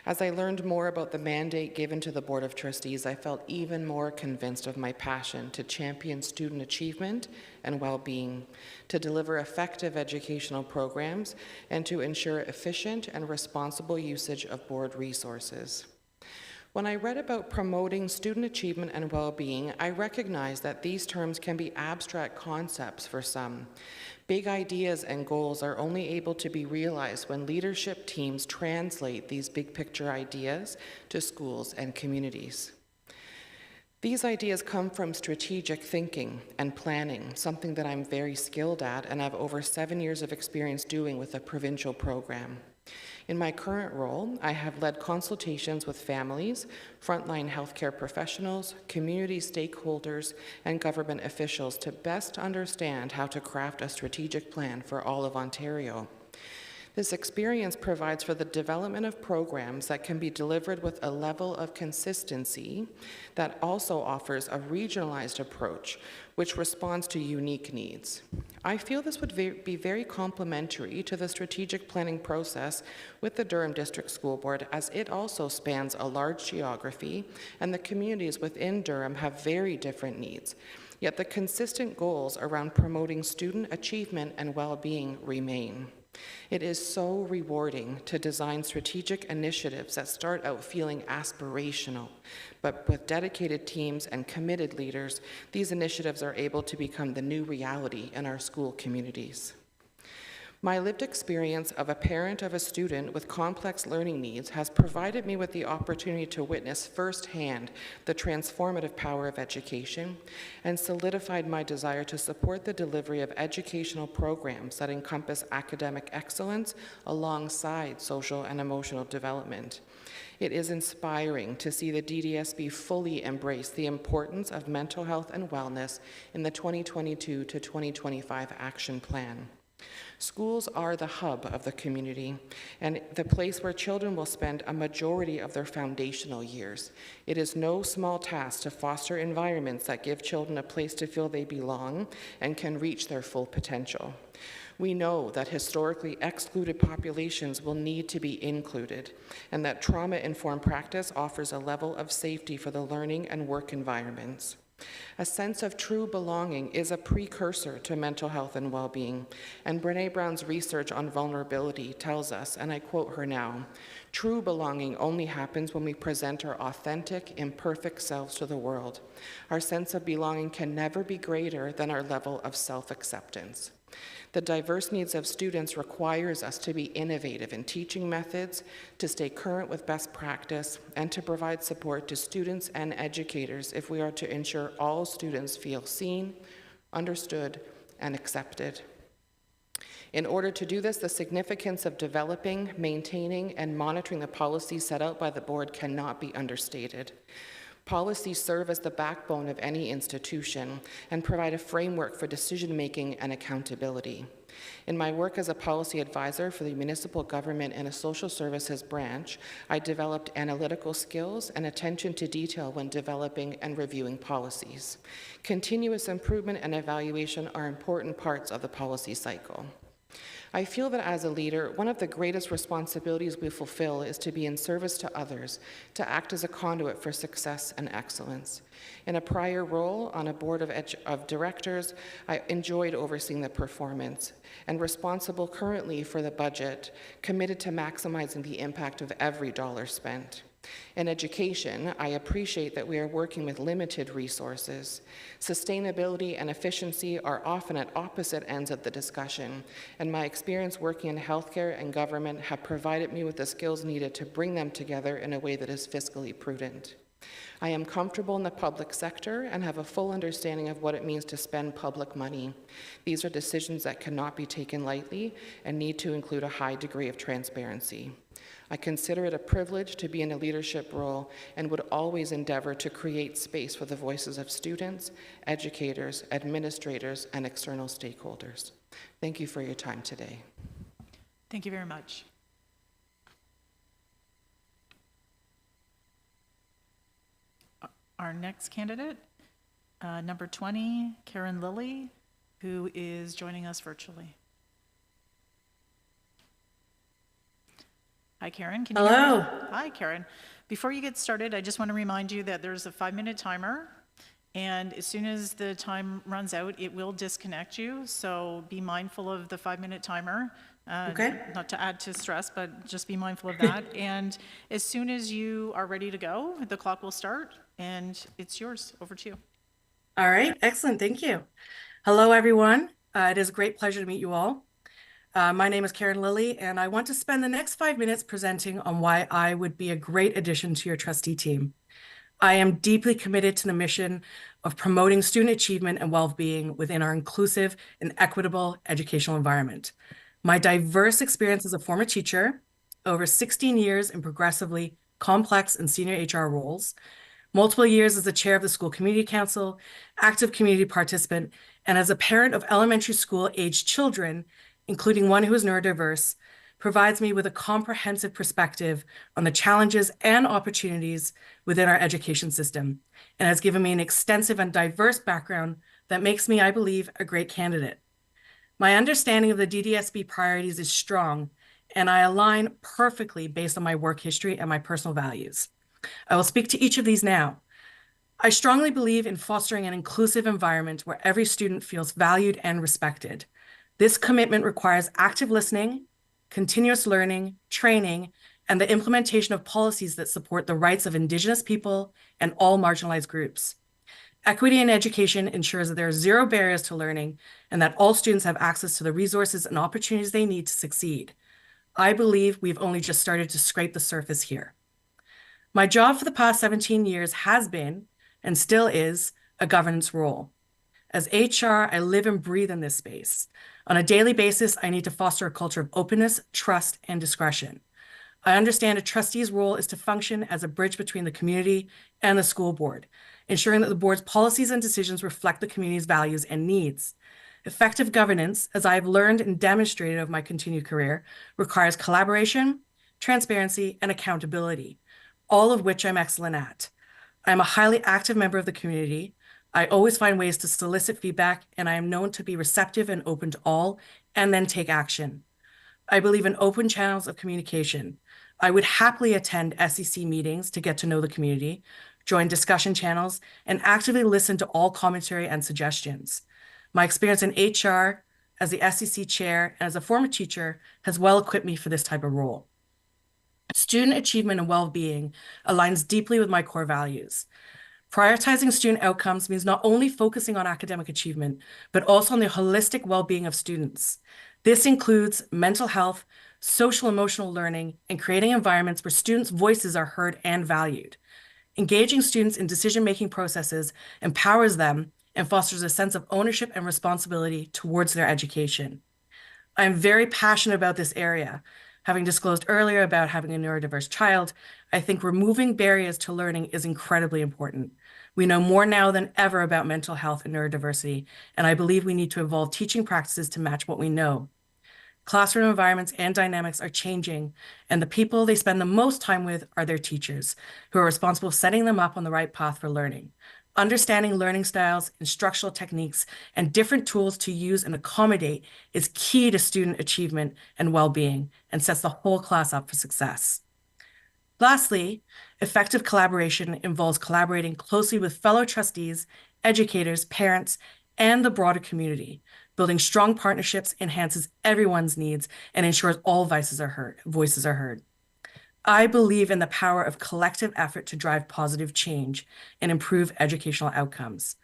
As I learned more about the mandate given to the Board of Trustees, I felt even more convinced of my passion to champion student achievement and well-being, to deliver effective educational programs, and to ensure efficient and responsible usage of board resources. When I read about promoting student achievement and well-being, I recognized that these terms can be abstract concepts for some. Big ideas and goals are only able to be realized when leadership teams translate these big picture ideas to schools and communities. These ideas come from strategic thinking and planning, something that I'm very skilled at and have over 7 years of experience doing with a provincial program. In my current role, I have led consultations with families, frontline healthcare professionals, community stakeholders, and government officials to best understand how to craft a strategic plan for all of Ontario. This experience provides for the development of programs that can be delivered with a level of consistency that also offers a regionalized approach which responds to unique needs. I feel this would be very complementary to the strategic planning process with the Durham District School Board, as it also spans a large geography and the communities within Durham have very different needs. Yet the consistent goals around promoting student achievement and well-being remain. It is so rewarding to design strategic initiatives that start out feeling aspirational, but with dedicated teams and committed leaders, these initiatives are able to become the new reality in our school communities. My lived experience of a parent of a student with complex learning needs has provided me with the opportunity to witness firsthand the transformative power of education and solidified my desire to support the delivery of educational programs that encompass academic excellence alongside social and emotional development. It is inspiring to see the DDSB fully embrace the importance of mental health and wellness in the 2022 to 2025 action plan. Schools are the hub of the community and the place where children will spend a majority of their foundational years. It is no small task to foster environments that give children a place to feel they belong and can reach their full potential. We know that historically excluded populations will need to be included, and that trauma-informed practice offers a level of safety for the learning and work environments. A sense of true belonging is a precursor to mental health and well-being, and Brené Brown's research on vulnerability tells us, and I quote her now, "True belonging only happens when we present our authentic, imperfect selves to the world. Our sense of belonging can never be greater than our level of self-acceptance." The diverse needs of students requires us to be innovative in teaching methods, to stay current with best practice, and to provide support to students and educators if we are to ensure all students feel seen, understood, and accepted. In order to do this, the significance of developing, maintaining, and monitoring the policies set out by the board cannot be understated. Policies serve as the backbone of any institution and provide a framework for decision-making and accountability. In my work as a policy advisor for the municipal government and a social services branch, I developed analytical skills and attention to detail when developing and reviewing policies. Continuous improvement and evaluation are important parts of the policy cycle. I feel that as a leader, one of the greatest responsibilities we fulfill is to be in service to others, to act as a conduit for success and excellence. In a prior role on a board of directors, I enjoyed overseeing the performance and responsible currently for the budget, committed to maximizing the impact of every dollar spent. In education, I appreciate that we are working with limited resources. Sustainability and efficiency are often at opposite ends of the discussion, and my experience working in healthcare and government have provided me with the skills needed to bring them together in a way that is fiscally prudent. I am comfortable in the public sector and have a full understanding of what it means to spend public money. These are decisions that cannot be taken lightly and need to include a high degree of transparency. I consider it a privilege to be in a leadership role and would always endeavor to create space for the voices of students, educators, administrators, and external stakeholders. Thank you for your time today. Thank you very much. Our next candidate, number 20, Karen Lilly, who is joining us virtually. Hi, Karen. Can you hear Hello. me? Hi, Karen. Before you get started, I just want to remind you that there's a 5-minute timer, and as soon as the time runs out, it will disconnect you. So be mindful of the 5-minute timer. Okay. Not to add to stress, but just be mindful of that. And as soon as you are ready to go, the clock will start, and it's yours. Over to you. All right. Excellent. Thank you. Hello, everyone. It is a great pleasure to meet you all. My name is Karen Lilly, and I want to spend the next 5 minutes presenting on why I would be a great addition to your trustee team. I am deeply committed to the mission of promoting student achievement and well-being within our inclusive and equitable educational environment. My diverse experience as a former teacher, over 16 years in progressively complex and senior HR roles, multiple years as the chair of the school community council, active community participant, and as a parent of elementary school-aged children, including one who is neurodiverse, provides me with a comprehensive perspective on the challenges and opportunities within our education system, and has given me an extensive and diverse background that makes me, I believe, a great candidate. My understanding of the DDSB priorities is strong, and I align perfectly based on my work history and my personal values. I will speak to each of these now. I strongly believe in fostering an inclusive environment where every student feels valued and respected. This commitment requires active listening, continuous learning, training, and the implementation of policies that support the rights of Indigenous people and all marginalized groups. Equity in education ensures that there are zero barriers to learning and that all students have access to the resources and opportunities they need to succeed. I believe we've only just started to scrape the surface here. My job for the past 17 years has been, and still is, a governance role. As HR, I live and breathe in this space. On a daily basis, I need to foster a culture of openness, trust, and discretion. I understand a trustee's role is to function as a bridge between the community and the school board, ensuring that the board's policies and decisions reflect the community's values and needs. Effective governance, as I have learned and demonstrated over my continued career, requires collaboration, transparency, and accountability, all of which I'm excellent at. I'm a highly active member of the community. I always find ways to solicit feedback, and I am known to be receptive and open to all, and then take action. I believe in open channels of communication. I would happily attend SEC meetings to get to know the community, join discussion channels, and actively listen to all commentary and suggestions. My experience in HR, as the SEC chair, and as a former teacher has well equipped me for this type of role. Student achievement and well-being aligns deeply with my core values. Prioritizing student outcomes means not only focusing on academic achievement, but also on the holistic well-being of students. This includes mental health, social emotional learning, and creating environments where students' voices are heard and valued. Engaging students in decision-making processes empowers them and fosters a sense of ownership and responsibility towards their education. I'm very passionate about this area. Having disclosed earlier about having a neurodiverse child, I think removing barriers to learning is incredibly important. We know more now than ever about mental health and neurodiversity, and I believe we need to evolve teaching practices to match what we know. Classroom environments and dynamics are changing, and the people they spend the most time with are their teachers, who are responsible for setting them up on the right path for learning. Understanding learning styles, instructional techniques, and different tools to use and accommodate is key to student achievement and well-being, and sets the whole class up for success. Lastly, effective collaboration involves collaborating closely with fellow trustees, educators, parents, and the broader community. Building strong partnerships enhances everyone's needs and ensures all voices are heard. I believe in the power of collective effort to drive positive change and improve educational outcomes.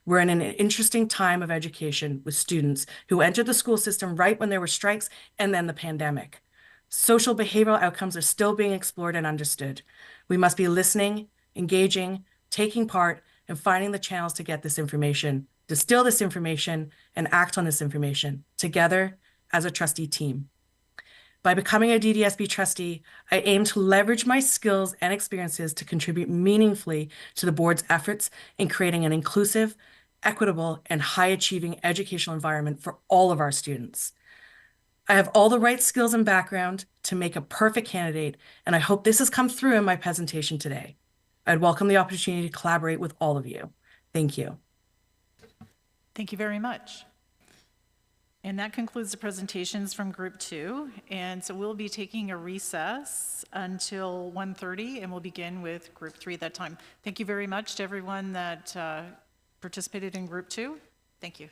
We're in an interesting time of education with students who entered the school system right when there were strikes and then the pandemic. Social behavioral outcomes are still being explored and understood. We must be listening, engaging, taking part, and finding the channels to get this information, distill this information, and act on this information together as a trustee team. By becoming a DDSB trustee, I aim to leverage my skills and experiences to contribute meaningfully to the board's efforts in creating an inclusive, equitable, and high-achieving educational environment for all of our students. I have all the right skills and background to make a perfect candidate, and I hope this has come through in my presentation today. I'd welcome the opportunity to collaborate with all of you. Thank you. Thank you very much. And that concludes the presentations from Group 2. And so we'll be taking a recess until 1:30, and we'll begin with Group 3 at that time. Thank you very much to everyone that participated in Group 2. Thank you.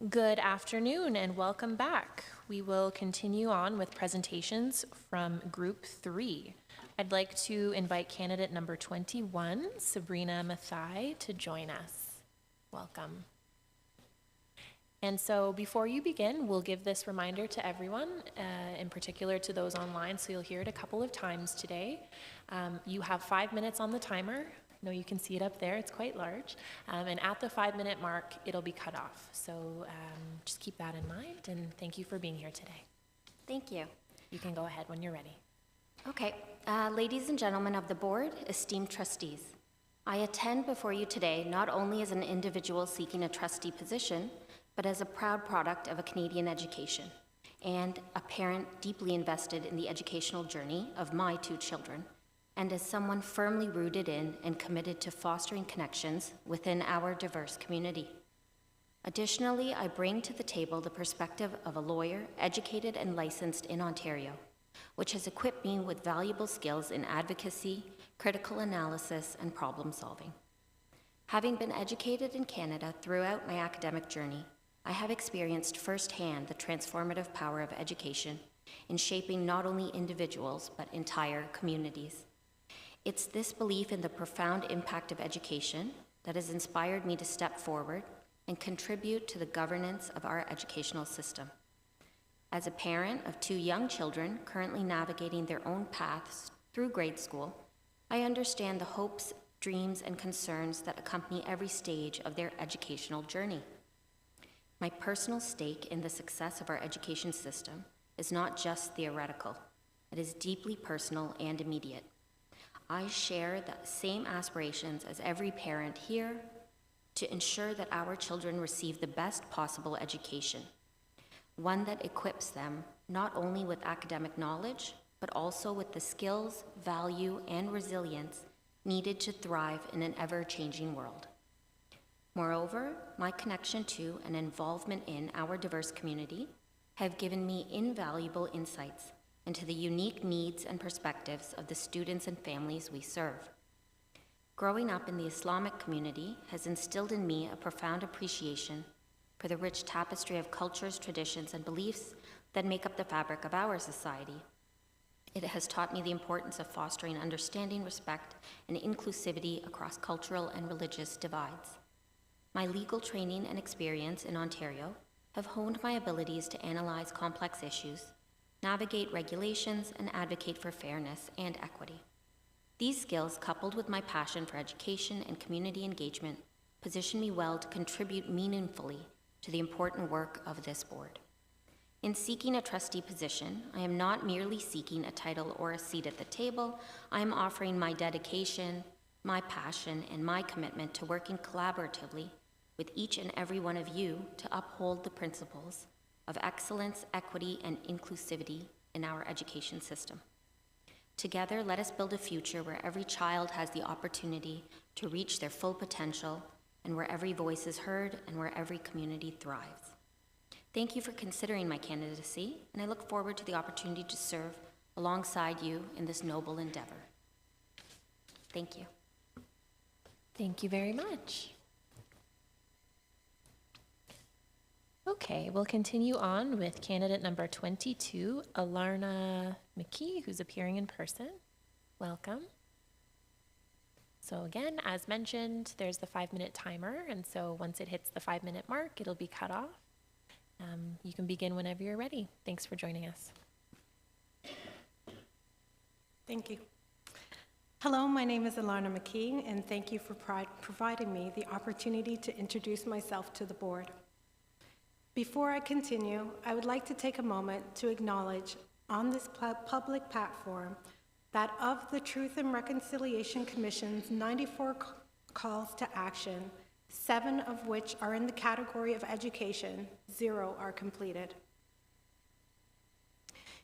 Good afternoon and welcome back. We will continue on with presentations from Group 3. I'd like to invite candidate number 21, Sabrina Mathai, to join us. Welcome. And so before you begin, we'll give this reminder to everyone, in particular to those online, so you'll hear it a couple of times today. You have 5 minutes on the timer. I know you can see it up there, it's quite large. And at the 5-minute mark, it'll be cut off. So just keep that in mind, and thank you for being here today. Thank you. You can go ahead when you're ready. Okay, ladies and gentlemen of the board, esteemed trustees, I attend before you today not only as an individual seeking a trustee position, but as a proud product of a Canadian education and a parent deeply invested in the educational journey of my 2 children, and as someone firmly rooted in and committed to fostering connections within our diverse community. Additionally, I bring to the table the perspective of a lawyer educated and licensed in Ontario, which has equipped me with valuable skills in advocacy, critical analysis, and problem solving. Having been educated in Canada throughout my academic journey, I have experienced firsthand the transformative power of education in shaping not only individuals, but entire communities. It's this belief in the profound impact of education that has inspired me to step forward and contribute to the governance of our educational system. As a parent of 2 young children currently navigating their own paths through grade school, I understand the hopes, dreams, and concerns that accompany every stage of their educational journey. My personal stake in the success of our education system is not just theoretical, it is deeply personal and immediate. I share the same aspirations as every parent here to ensure that our children receive the best possible education, one that equips them not only with academic knowledge, but also with the skills, value, and resilience needed to thrive in an ever-changing world. Moreover, my connection to and involvement in our diverse community have given me invaluable insights into the unique needs and perspectives of the students and families we serve. Growing up in the Islamic community has instilled in me a profound appreciation for the rich tapestry of cultures, traditions, and beliefs that make up the fabric of our society. It has taught me the importance of fostering understanding, respect, and inclusivity across cultural and religious divides. My legal training and experience in Ontario have honed my abilities to analyze complex issues, navigate regulations, and advocate for fairness and equity. These skills, coupled with my passion for education and community engagement, position me well to contribute meaningfully to the important work of this board. In seeking a trustee position, I am not merely seeking a title or a seat at the table. I am offering my dedication, my passion, and my commitment to working collaboratively with each and every one of you to uphold the principles of excellence, equity, and inclusivity in our education system. Together, let us build a future where every child has the opportunity to reach their full potential, and where every voice is heard, and where every community thrives. Thank you for considering my candidacy, and I look forward to the opportunity to serve alongside you in this noble endeavor. Thank you. Thank you very much. Okay, we'll continue on with candidate number 22, Alarna McKee, who's appearing in person. Welcome. So again, as mentioned, there's the 5-minute timer, and so once it hits the 5-minute mark, it'll be cut off. You can begin whenever you're ready. Thanks for joining us. Thank you. Hello, my name is Alarna McKee, and thank you for providing me the opportunity to introduce myself to the board. Before I continue, I would like to take a moment to acknowledge on this public platform that of the Truth and Reconciliation Commission's 94 calls to action, 7 of which are in the category of education, 0 are completed.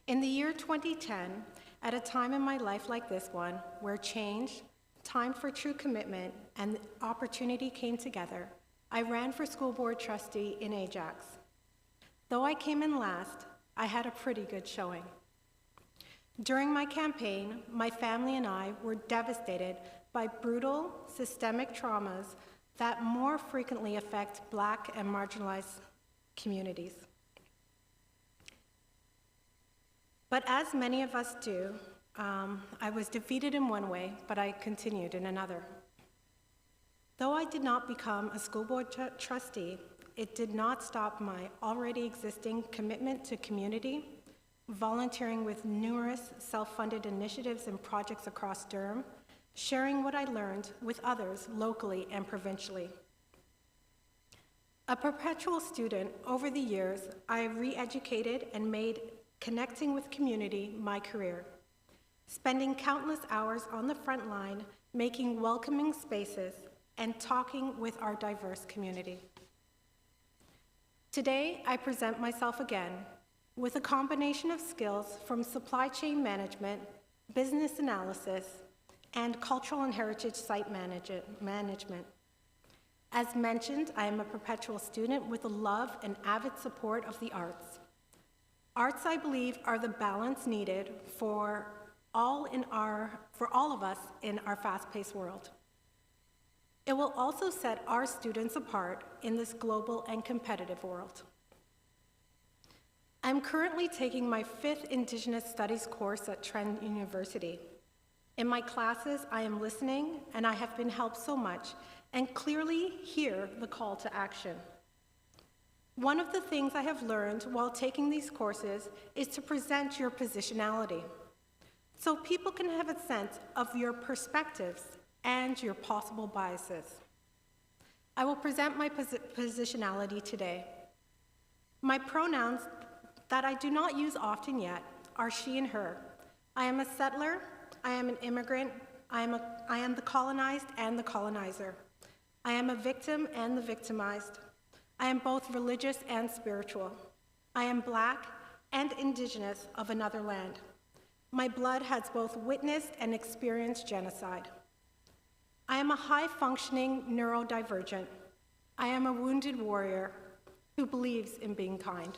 In the year 2010, at a time in my life like this one, where change, time for true commitment, and opportunity came together, I ran for school board trustee in Ajax. Though I came in last, I had a pretty good showing. During my campaign, my family and I were devastated by brutal, systemic traumas that more frequently affect Black and marginalized communities. But as many of us do, I was defeated in one way, but I continued in another. Though I did not become a school board trustee, it did not stop my already existing commitment to community, volunteering with numerous self-funded initiatives and projects across Durham, sharing what I learned with others locally and provincially. A perpetual student, over the years, I re-educated and made connecting with community my career, spending countless hours on the front line, making welcoming spaces, and talking with our diverse community. Today, I present myself again with a combination of skills from supply chain management, business analysis, and cultural and heritage site management. As mentioned, I am a perpetual student with a love and avid support of the arts. Arts, I believe, are the balance needed for all of us in our fast-paced world. It will also set our students apart in this global and competitive world. I'm currently taking my 5th Indigenous Studies course at Trent University. In my classes, I am listening, and I have been helped so much, and clearly hear the call to action. One of the things I have learned while taking these courses is to present your positionality, so people can have a sense of your perspectives and your possible biases. I will present my positionality today. My pronouns that I do not use often yet are she and her. I am a settler, I am an immigrant, I am the colonized and the colonizer. I am a victim and the victimized. I am both religious and spiritual. I am Black and Indigenous of another land. My blood has both witnessed and experienced genocide. I am a high-functioning neurodivergent. I am a wounded warrior who believes in being kind.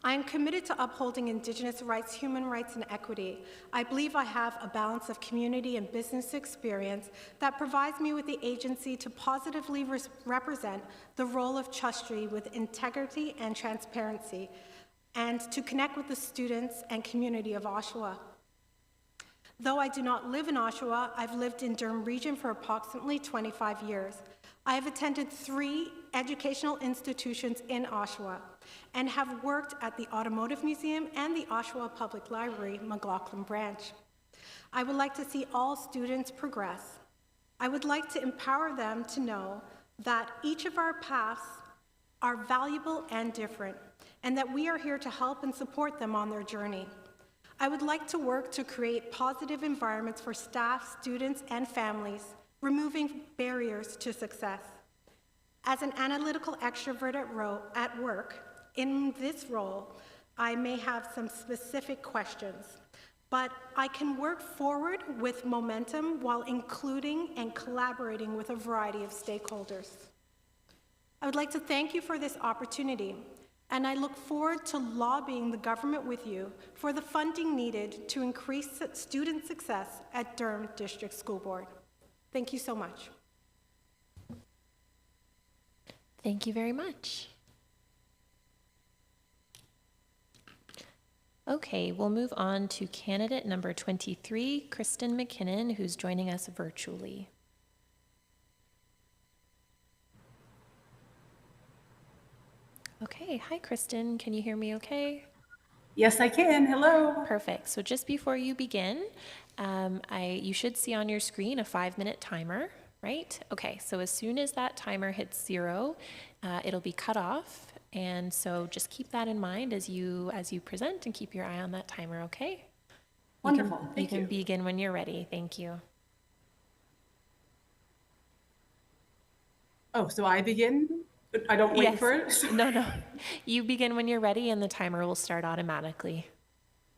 I am committed to upholding Indigenous rights, human rights, and equity. I believe I have a balance of community and business experience that provides me with the agency to positively represent the role of trustee with integrity and transparency, and to connect with the students and community of Oshawa. Though I do not live in Oshawa, I've lived in Durham Region for approximately 25 years. I have attended 3 educational institutions in Oshawa and have worked at the Automotive Museum and the Oshawa Public Library, McLaughlin Branch. I would like to see all students progress. I would like to empower them to know that each of our paths are valuable and different, and that we are here to help and support them on their journey. I would like to work to create positive environments for staff, students, and families, removing barriers to success. As an analytical extrovert at work, in this role, I may have some specific questions, but I can work forward with momentum while including and collaborating with a variety of stakeholders. I would like to thank you for this opportunity, and I look forward to lobbying the government with you for the funding needed to increase student success at Durham District School Board. Thank you so much. Thank you very much. Okay, we'll move on to candidate number 23, Kristen McKinnon, who's joining us virtually. Okay, hi Kristen, can you hear me okay? Yes, I can. Hello. Perfect. So just before you begin, you should see on your screen a 5-minute timer, right? Okay, so as soon as that timer hits 0, it'll be cut off. And so just keep that in mind as you present, and keep your eye on that timer, okay? Wonderful. You can begin when you're ready. Thank you. Oh, so I begin? I don't wait Yes. for it? No. You begin when you're ready, and the timer will start automatically.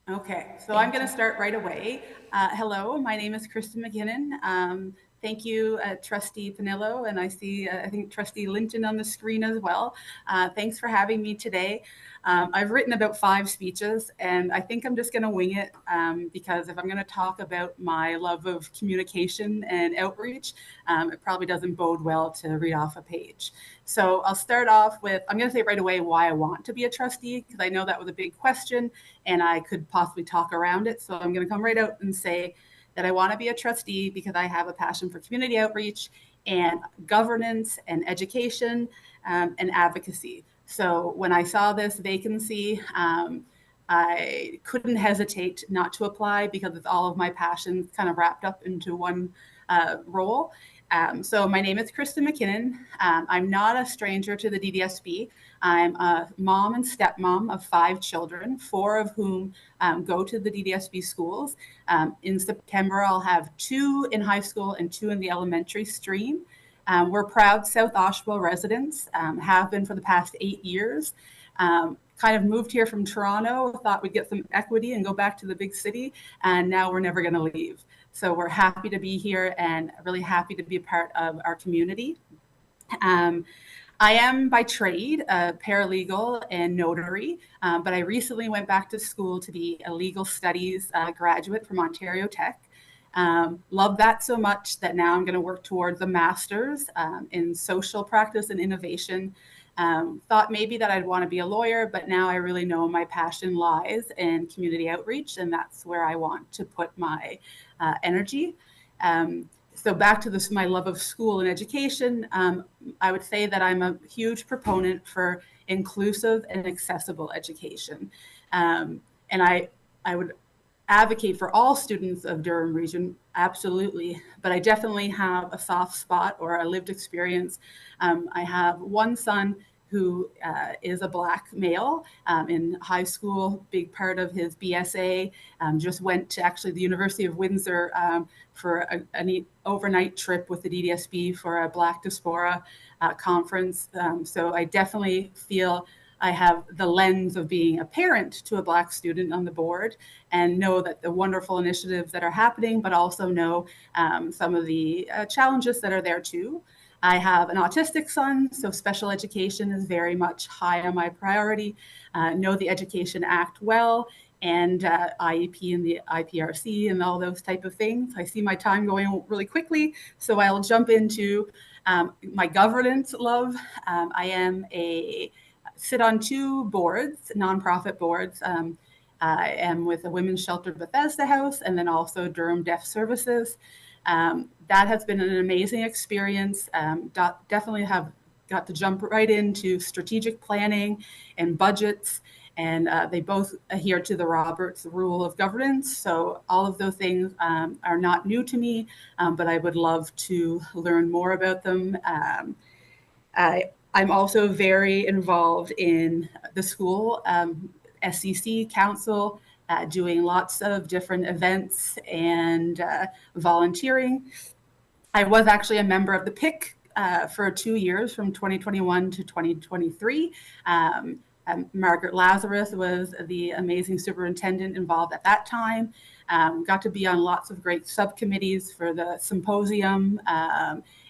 Okay, so I'm going to start right away. Hello, my name is Kristen McKinnon. Thank you, Trustee Panillo, and I see, I think, Trustee Linton on the screen as well. Thanks for having me today. I've written about 5 speeches, and I think I'm just going to wing it because if I'm going to talk about my love of communication and outreach, it probably doesn't bode well to read off a page. So I'll start off with, I'm going to say right away why I want to be a trustee, because I know that was a big question, and I could possibly talk around it. So I'm going to come right out and say that I want to be a trustee because I have a passion for community outreach and governance and education and advocacy. So when I saw this vacancy, I couldn't hesitate not to apply because it's all of my passions kind of wrapped up into one role. So my name is Krista McKinnon. I'm not a stranger to the DDSB. I'm a mom and stepmom of 5 children, 4 of whom go to the DDSB schools. In September, I'll have 2 in high school and 2 in the elementary stream. We're proud South Oshawa residents, have been for the past 8 years. Kind of moved here from Toronto, thought we'd get some equity and go back to the big city, and now we're never going to leave. So we're happy to be here and really happy to be a part of our community. I am by trade a paralegal and notary, but I recently went back to school to be a legal studies graduate from Ontario Tech. Love that so much that now I'm going to work towards a master's in social practice and innovation. Thought maybe that I'd want to be a lawyer, but now I really know my passion lies in community outreach, and that's where I want to put my energy. So back to this, my love of school and education, I would say that I'm a huge proponent for inclusive and accessible education. And I would advocate for all students of Durham region, absolutely, but I definitely have a soft spot or a lived experience. I have one son who is a Black male in high school, big part of his BSA, just went to actually the University of Windsor for an overnight trip with the DDSB for a Black Diaspora conference. So I definitely feel I have the lens of being a parent to a Black student on the board and know that the wonderful initiatives that are happening, but also know some of the challenges that are there too. I have an autistic son, so special education is very much high on my priority. Know the Education Act well, and IEP and the IPRC and all those type of things. I see my time going really quickly, so I'll jump into my governance love. I sit on 2 boards, nonprofit boards. I am with the Women's Shelter Bethesda House and then also Durham Deaf Services. That has been an amazing experience. Definitely have got to jump right into strategic planning and budgets, and they both adhere to the Roberts Rule of Governance. So all of those things are not new to me, but I would love to learn more about them. I'm also very involved in the school, SCC Council, doing lots of different events and volunteering. I was actually a member of the PIC for 2 years, from 2021 to 2023. Margaret Lazarus was the amazing superintendent involved at that time. Got to be on lots of great subcommittees for the symposium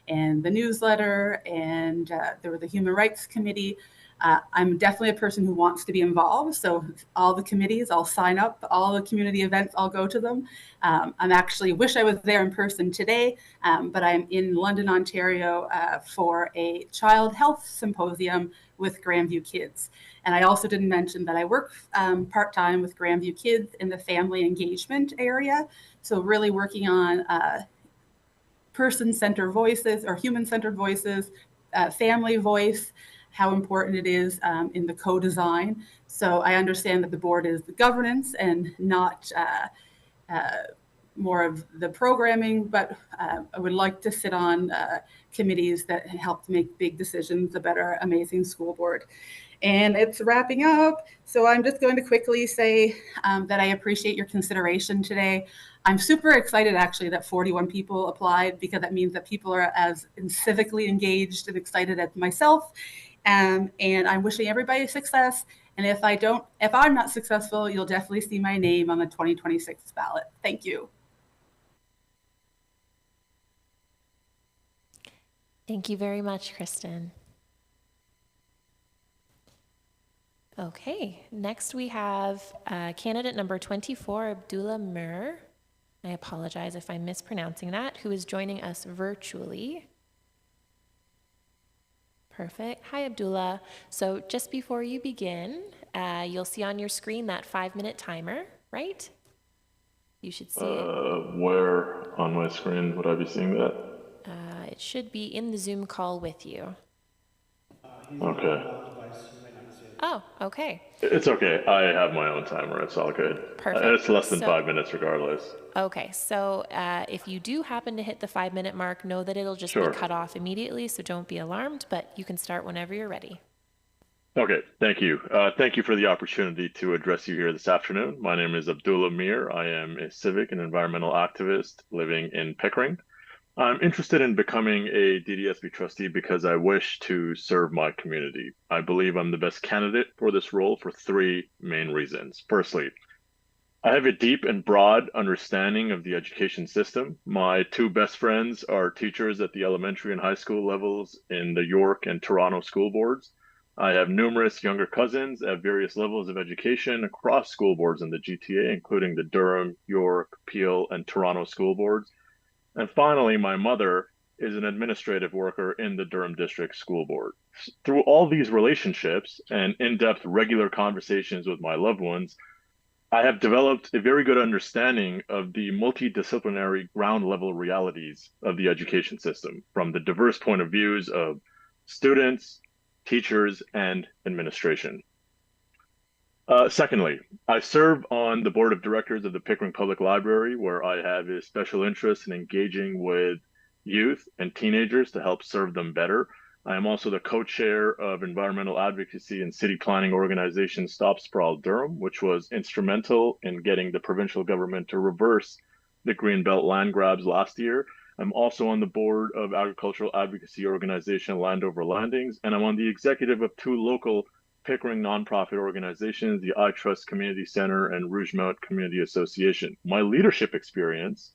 and the newsletter, and there was the Human Rights Committee. I'm definitely a person who wants to be involved. So all the committees, I'll sign up, all the community events, I'll go to them. I'm actually wish I was there in person today, but I'm in London, Ontario for a child health symposium with Grandview Kids. And I also didn't mention that I work part-time with Grandview Kids in the family engagement area. So really working on person-centered voices or human-centered voices, family voice, how important it is in the co-design. So I understand that the board is the governance and not more of the programming, but I would like to sit on committees that help to make big decisions about our amazing school board. And it's wrapping up. So I'm just going to quickly say that I appreciate your consideration today. I'm super excited actually that 41 people applied, because that means that people are as civically engaged and excited as myself. And I'm wishing everybody success. And if I'm not successful, you'll definitely see my name on the 2026 ballot. Thank you. Thank you very much, Kristen. Okay, next we have candidate number 24, Abdullah Mir. I apologize if I'm mispronouncing that, who is joining us virtually. Perfect. Hi, Abdullah. So just before you begin, you'll see on your screen that 5-minute timer, right? You should see it. Where on my screen would I be seeing that? It should be in the Zoom call with you. Okay. Oh, okay. It's okay. I have my own timer. It's all good. Perfect. It's less than So- 5 minutes regardless. Okay, so if you do happen to hit the 5-minute mark, know that it'll just Sure. be cut off immediately, so don't be alarmed, but you can start whenever you're ready. Okay, thank you. Thank you for the opportunity to address you here this afternoon. My name is Abdullah Mir. I am a civic and environmental activist living in Pickering. I'm interested in becoming a DDSB trustee because I wish to serve my community. I believe I'm the best candidate for this role for 3 main reasons. Firstly, I have a deep and broad understanding of the education system. My 2 best friends are teachers at the elementary and high school levels in the York and Toronto school boards. I have numerous younger cousins at various levels of education across school boards in the GTA, including the Durham, York, Peel, and Toronto school boards. And finally, my mother is an administrative worker in the Durham District School Board. Through all these relationships and in-depth regular conversations with my loved ones, I have developed a very good understanding of the multidisciplinary ground level realities of the education system from the diverse point of views of students, teachers, and administration. Secondly, I serve on the board of directors of the Pickering Public Library, where I have a special interest in engaging with youth and teenagers to help serve them better. I am also the co-chair of environmental advocacy and city planning organization Stop Sprawl Durham, which was instrumental in getting the provincial government to reverse the Greenbelt land grabs last year. I'm also on the board of agricultural advocacy organization Land Over Landings, and I'm on the executive of 2 local Pickering nonprofit organizations, the I Trust Community Center and Rougemount Community Association. My leadership experience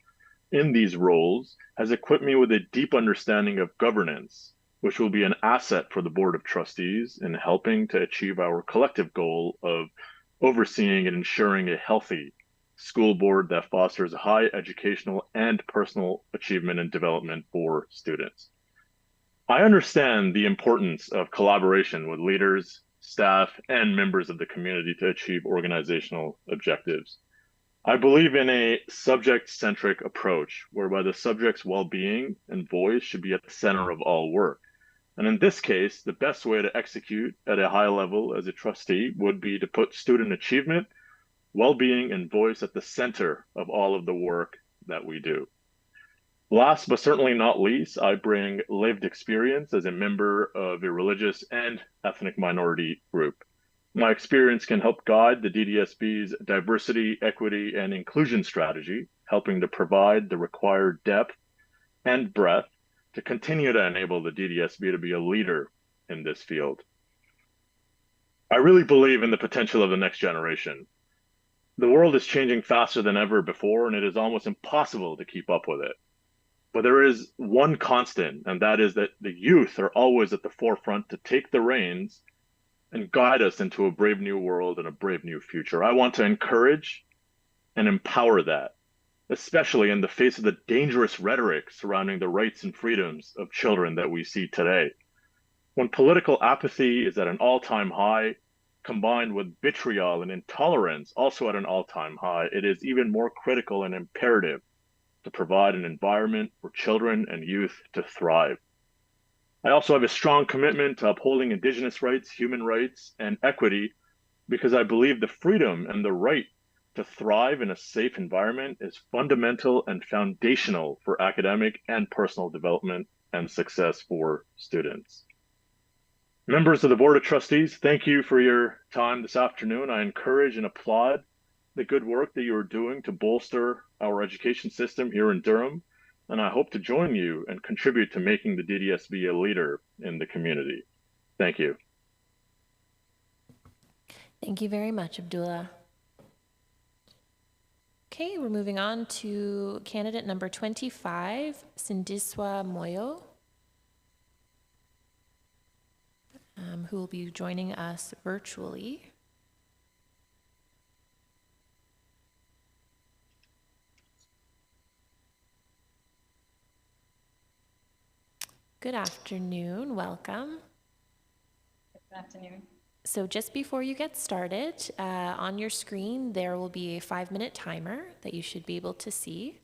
in these roles has equipped me with a deep understanding of governance, which will be an asset for the Board of Trustees in helping to achieve our collective goal of overseeing and ensuring a healthy school board that fosters high educational and personal achievement and development for students. I understand the importance of collaboration with leaders, staff, and members of the community to achieve organizational objectives. I believe in a subject-centric approach, whereby the subject's well-being and voice should be at the center of all work. And in this case, the best way to execute at a high level as a trustee would be to put student achievement, well-being, and voice at the center of all of the work that we do. Last but certainly not least, I bring lived experience as a member of a religious and ethnic minority group. My experience can help guide the DDSB's diversity, equity, and inclusion strategy, helping to provide the required depth and breadth to continue to enable the DDSB to be a leader in this field. I really believe in the potential of the next generation. The world is changing faster than ever before, and it is almost impossible to keep up with it. But there is one constant, and that is that the youth are always at the forefront to take the reins and guide us into a brave new world and a brave new future. I want to encourage and empower that, especially in the face of the dangerous rhetoric surrounding the rights and freedoms of children that we see today. When political apathy is at an all-time high, combined with vitriol and intolerance also at an all-time high, it is even more critical and imperative to provide an environment for children and youth to thrive. I also have a strong commitment to upholding Indigenous rights, human rights, and equity because I believe the freedom and the right to thrive in a safe environment is fundamental and foundational for academic and personal development and success for students. Members of the Board of Trustees, thank you for your time this afternoon. I encourage and applaud the good work that you are doing to bolster our education system here in Durham, and I hope to join you and contribute to making the DDSB a leader in the community. Thank you. Thank you very much, Abdullah. Okay, we're moving on to candidate number 25, Sindiswa Moyo. who will be joining us virtually. Good afternoon, welcome. Good afternoon. So just before you get started, on your screen, there will be a 5-minute timer that you should be able to see.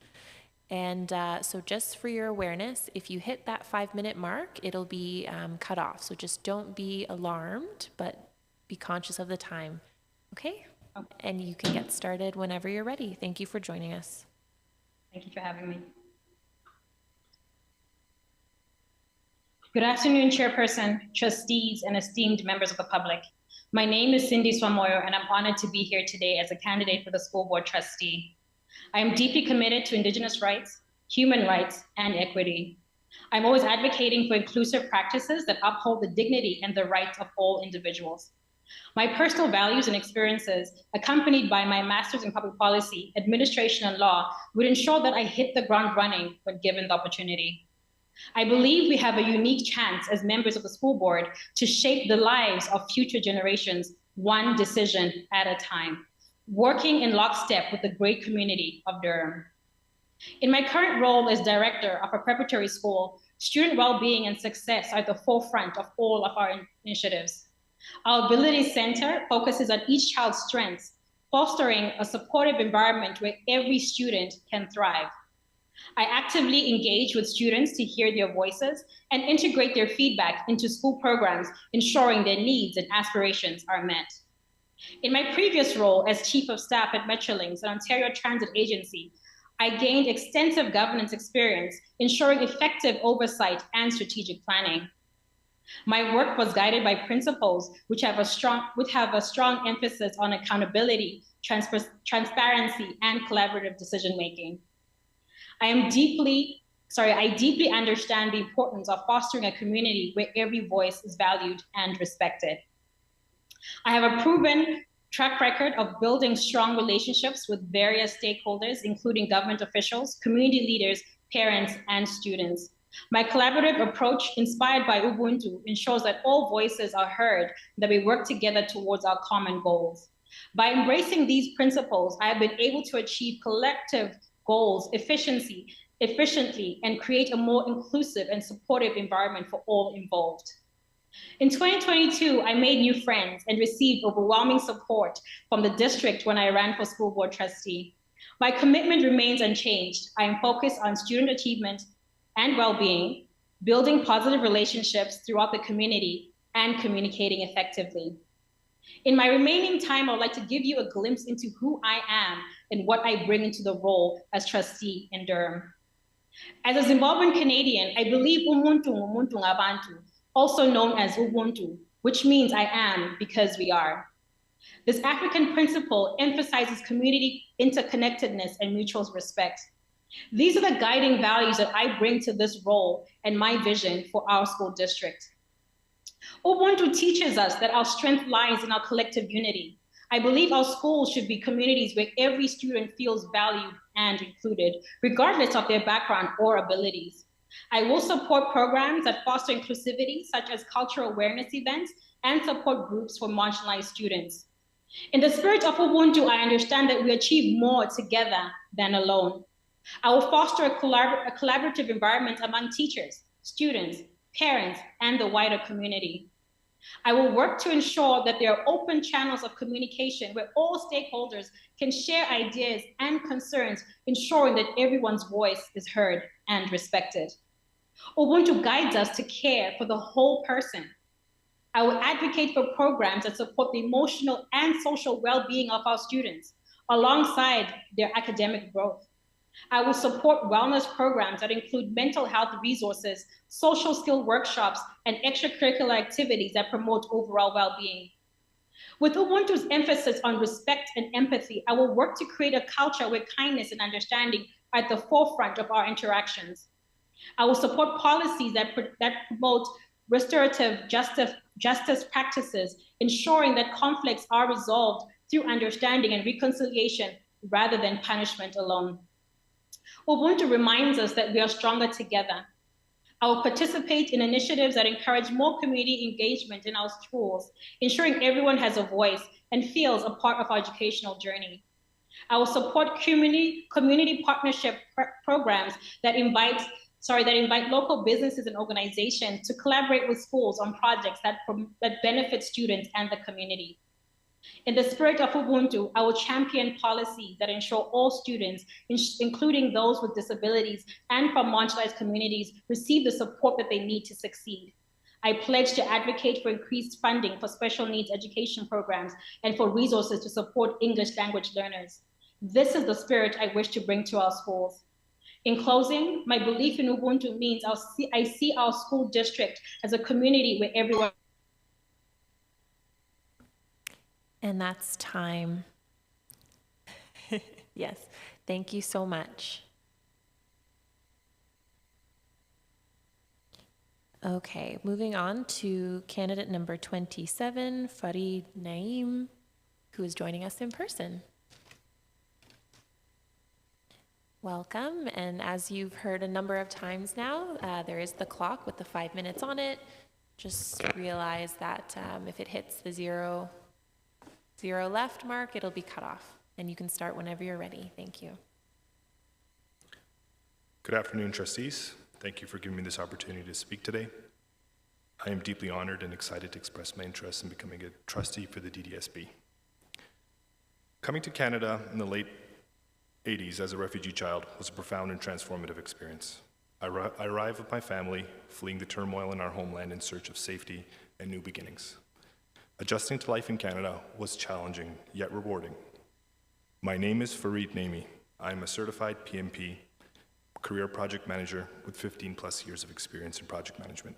And so just for your awareness, if you hit that 5-minute mark, it'll be cut off. So just don't be alarmed, but be conscious of the time, okay? And you can get started whenever you're ready. Thank you for joining us. Thank you for having me. Good afternoon, Chairperson, trustees, and esteemed members of the public. My name is Cindy Swamoyo, and I'm honored to be here today as a candidate for the school board trustee. I am deeply committed to Indigenous rights, human rights, and equity. I'm always advocating for inclusive practices that uphold the dignity and the rights of all individuals. My personal values and experiences, accompanied by my master's in public policy, administration, and law, would ensure that I hit the ground running when given the opportunity. I believe we have a unique chance as members of the school board to shape the lives of future generations, one decision at a time, working in lockstep with the great community of Durham. In my current role as director of a preparatory school, student well-being and success are at the forefront of all of our initiatives. Our Ability Center focuses on each child's strengths, fostering a supportive environment where every student can thrive. I actively engage with students to hear their voices and integrate their feedback into school programs, ensuring their needs and aspirations are met. In my previous role as Chief of Staff at Metrolinx, an Ontario transit agency, I gained extensive governance experience, ensuring effective oversight and strategic planning. My work was guided by principles which have a strong emphasis on accountability, transparency, and collaborative decision-making. I deeply understand the importance of fostering a community where every voice is valued and respected. I have a proven track record of building strong relationships with various stakeholders, including government officials, community leaders, parents, and students. My collaborative approach, inspired by Ubuntu, ensures that all voices are heard, that we work together towards our common goals. By embracing these principles, I have been able to achieve collective goals efficiently and create a more inclusive and supportive environment for all involved. In 2022, I made new friends and received overwhelming support from the district when I ran for school board trustee. My commitment remains unchanged. I am focused on student achievement and well-being, building positive relationships throughout the community, and communicating effectively. In my remaining time, I would like to give you a glimpse into who I am and what I bring into the role as trustee in Durham. As a Zimbabwean Canadian, I believe Umuntu Ngumuntu Ngabantu, also known as Ubuntu, which means I am because we are. This African principle emphasizes community interconnectedness and mutual respect. These are the guiding values that I bring to this role and my vision for our school district. Ubuntu teaches us that our strength lies in our collective unity. I believe our schools should be communities where every student feels valued and included, regardless of their background or abilities. I will support programs that foster inclusivity, such as cultural awareness events and support groups for marginalized students. In the spirit of Ubuntu, I understand that we achieve more together than alone. I will foster a collaborative environment among teachers, students, parents, and the wider community. I will work to ensure that there are open channels of communication where all stakeholders can share ideas and concerns, ensuring that everyone's voice is heard and respected. Ubuntu guides us to care for the whole person. I will advocate for programs that support the emotional and social well-being of our students, alongside their academic growth. I will support wellness programs that include mental health resources, social skill workshops, and extracurricular activities that promote overall well-being. With Ubuntu's emphasis on respect and empathy, I will work to create a culture where kindness and understanding are at the forefront of our interactions. I will support policies that promote restorative justice practices, ensuring that conflicts are resolved through understanding and reconciliation rather than punishment alone. Ubuntu reminds us that we are stronger together. I will participate in initiatives that encourage more community engagement in our schools, ensuring everyone has a voice and feels a part of our educational journey. I will support community partnership programs that invite local businesses and organizations to collaborate with schools on projects that benefit students and the community. In the spirit of Ubuntu, I will champion policies that ensure all students, including those with disabilities and from marginalized communities, receive the support that they need to succeed. I pledge to advocate for increased funding for special needs education programs and for resources to support English language learners. This is the spirit I wish to bring to our schools. In closing, my belief in Ubuntu means I see our school district as a community where everyone. And that's time. Yes, thank you so much. Okay, moving on to candidate number 27, Farid Naim, who is joining us in person. Welcome, and as you've heard a number of times now, there is the clock with the 5 minutes on it. Just realize that if it hits the zero left mark, it'll be cut off, and you can start whenever you're ready. Thank you. Good afternoon, trustees. Thank you for giving me this opportunity to speak today. I am deeply honored and excited to express my interest in becoming a trustee for the DDSB. Coming to Canada in the late 80s as a refugee child was a profound and transformative experience. I arrived with my family, fleeing the turmoil in our homeland in search of safety and new beginnings. Adjusting to life in Canada was challenging, yet rewarding. My name is Farid Naimi. I am a certified PMP, career project manager with 15 plus years of experience in project management.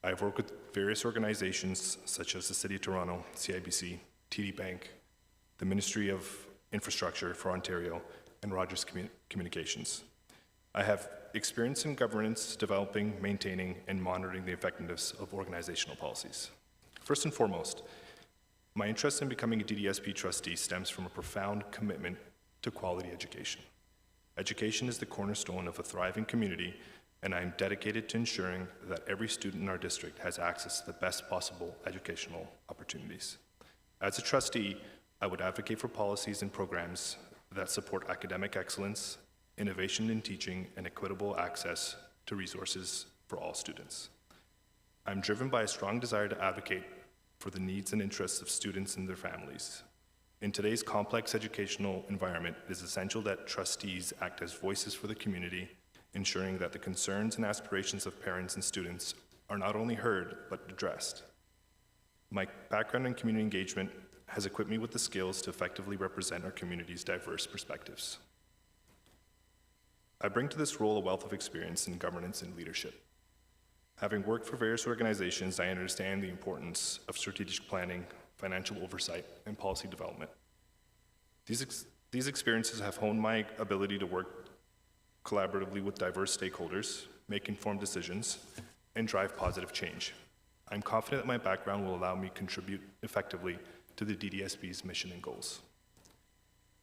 I have worked with various organizations such as the City of Toronto, CIBC, TD Bank, the Ministry of Infrastructure for Ontario, and Rogers Communications. I have experience in governance, developing, maintaining, and monitoring the effectiveness of organizational policies. First and foremost, my interest in becoming a DDSB trustee stems from a profound commitment to quality education. Education is the cornerstone of a thriving community, and I am dedicated to ensuring that every student in our district has access to the best possible educational opportunities. As a trustee, I would advocate for policies and programs that support academic excellence, innovation in teaching, and equitable access to resources for all students. I'm driven by a strong desire to advocate for the needs and interests of students and their families. In today's complex educational environment, it is essential that trustees act as voices for the community, ensuring that the concerns and aspirations of parents and students are not only heard, but addressed. My background in community engagement has equipped me with the skills to effectively represent our community's diverse perspectives. I bring to this role a wealth of experience in governance and leadership. Having worked for various organizations, I understand the importance of strategic planning, financial oversight, and policy development. These experiences have honed my ability to work collaboratively with diverse stakeholders, make informed decisions, and drive positive change. I'm confident that my background will allow me to contribute effectively to the DDSB's mission and goals.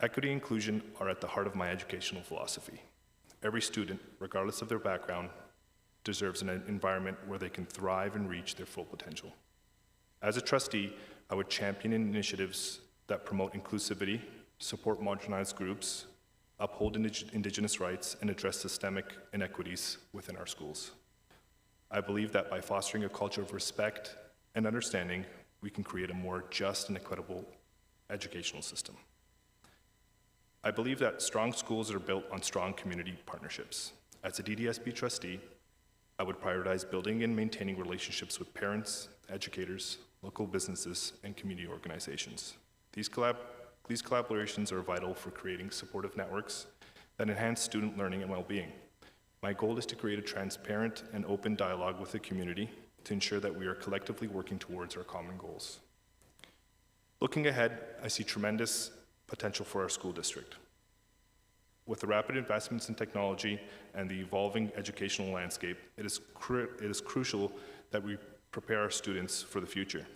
Equity and inclusion are at the heart of my educational philosophy. Every student, regardless of their background, deserves an environment where they can thrive and reach their full potential. As a trustee, I would champion initiatives that promote inclusivity, support marginalized groups, uphold Indigenous rights, and address systemic inequities within our schools. I believe that by fostering a culture of respect and understanding, we can create a more just and equitable educational system. I believe that strong schools are built on strong community partnerships. As a DDSB trustee, I would prioritize building and maintaining relationships with parents, educators, local businesses, and community organizations. These collaborations are vital for creating supportive networks that enhance student learning and well-being. My goal is to create a transparent and open dialogue with the community to ensure that we are collectively working towards our common goals. Looking ahead, I see tremendous potential for our school district. With the rapid investments in technology and the evolving educational landscape, it is crucial that we prepare our students for the future.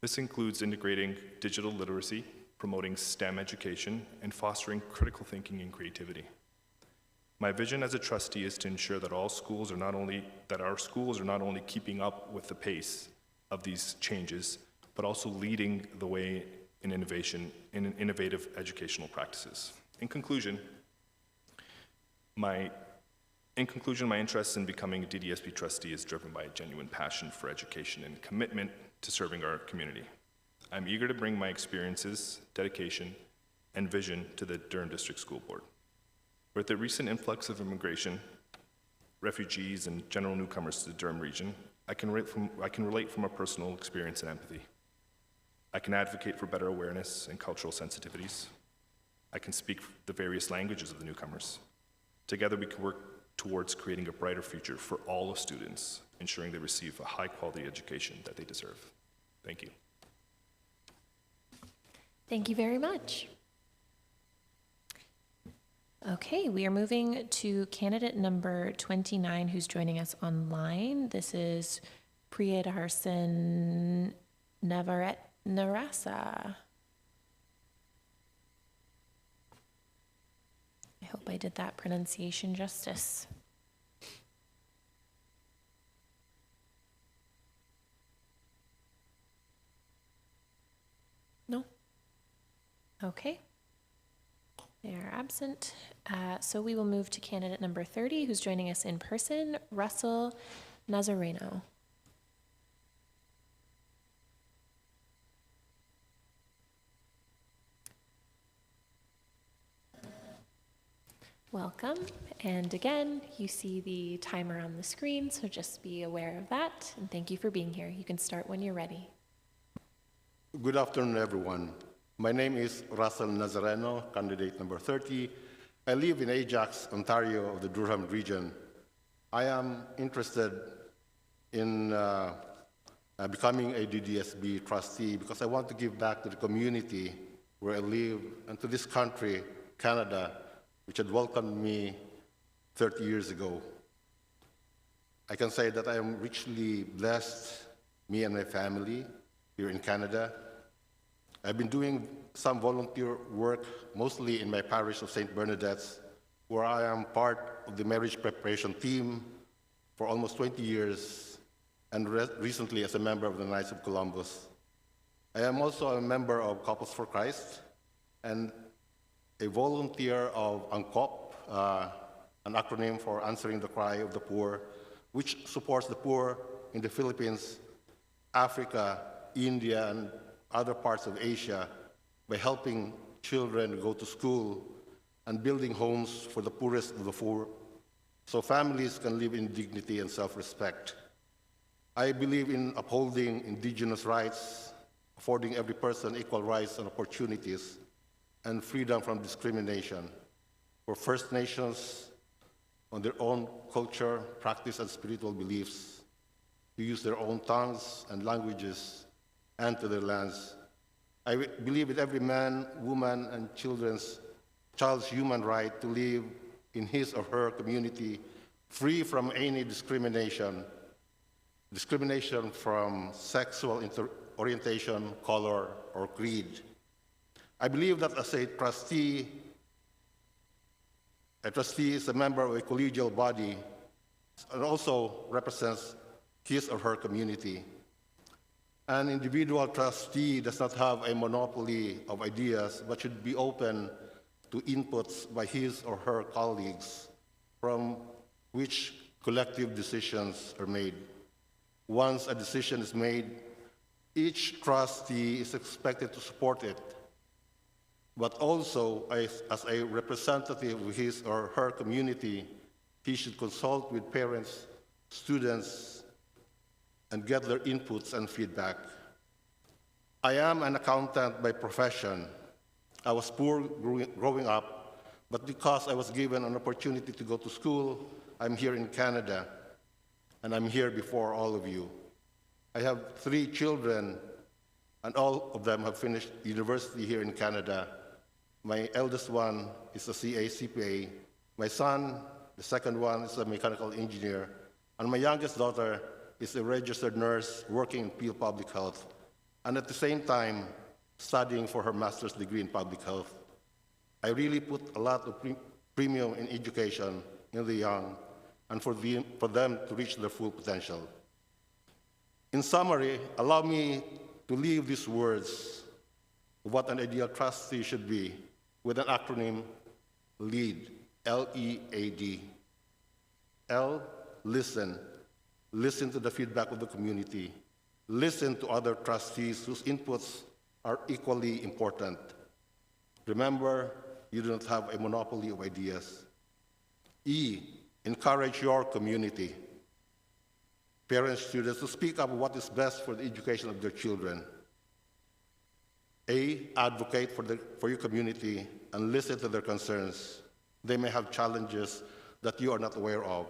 This includes integrating digital literacy, promoting STEM education, and fostering critical thinking and creativity. My vision as a trustee is to ensure that our schools are not only keeping up with the pace of these changes, but also leading the way in innovative educational practices. In conclusion, my interest in becoming a DDSB trustee is driven by a genuine passion for education and commitment to serving our community. I'm eager to bring my experiences, dedication, and vision to the Durham District School Board. With the recent influx of immigration, refugees, and general newcomers to the Durham region, I can relate from a personal experience and empathy. I can advocate for better awareness and cultural sensitivities. I can speak the various languages of the newcomers. Together we can work towards creating a brighter future for all of students, ensuring they receive a high-quality education that they deserve. Thank you. Thank you very much. Okay, we are moving to candidate number 29 who's joining us online. This is Priyadarsan Narasa. I hope I did that pronunciation justice. No? Okay. They are absent. So we will move to candidate number 30, who's joining us in person, Russell Nazareno. Welcome. And again, you see the timer on the screen, so just be aware of that. And thank you for being here. You can start when you're ready. Good afternoon, everyone. My name is Russell Nazareno, candidate number 30. I live in Ajax, Ontario of the Durham region. I am interested in becoming a DDSB trustee because I want to give back to the community where I live and to this country, Canada, which had welcomed me 30 years ago. I can say that I am richly blessed, me and my family, here in Canada. I've been doing some volunteer work, mostly in my parish of St. Bernadette's, where I am part of the marriage preparation team for almost 20 years, and recently as a member of the Knights of Columbus. I am also a member of Couples for Christ and a volunteer of ANCOP, an acronym for Answering the Cry of the Poor, which supports the poor in the Philippines, Africa, India, and other parts of Asia by helping children go to school and building homes for the poorest of the poor so families can live in dignity and self-respect. I believe in upholding indigenous rights, affording every person equal rights and opportunities, and freedom from discrimination for First Nations on their own culture, practice, and spiritual beliefs, to use their own tongues and languages and to their lands. I believe in every man, woman, and child's human right to live in his or her community free from any discrimination from sexual orientation, color, or creed. I believe that as a trustee is a member of a collegial body and also represents his or her community. An individual trustee does not have a monopoly of ideas, but should be open to inputs by his or her colleagues from which collective decisions are made. Once a decision is made, each trustee is expected to support it, but also as a representative of his or her community, he should consult with parents, students, and get their inputs and feedback. I am an accountant by profession. I was poor growing up, but because I was given an opportunity to go to school, I'm here in Canada, and I'm here before all of you. I have 3 children, and all of them have finished university here in Canada. My eldest one is a CPA. My son, the second one, is a mechanical engineer, and my youngest daughter is a registered nurse working in field public health, and at the same time, studying for her master's degree in public health. I really put a lot of premium in education in the young and for them to reach their full potential. In summary, allow me to leave these words of what an ideal trustee should be with an acronym LEAD, L-E-A-D. L, listen. Listen to the feedback of the community. Listen to other trustees whose inputs are equally important. Remember, you do not have a monopoly of ideas. E, encourage your community. Parents, students to speak up what is best for the education of their children. A, advocate for your community and listen to their concerns. They may have challenges that you are not aware of.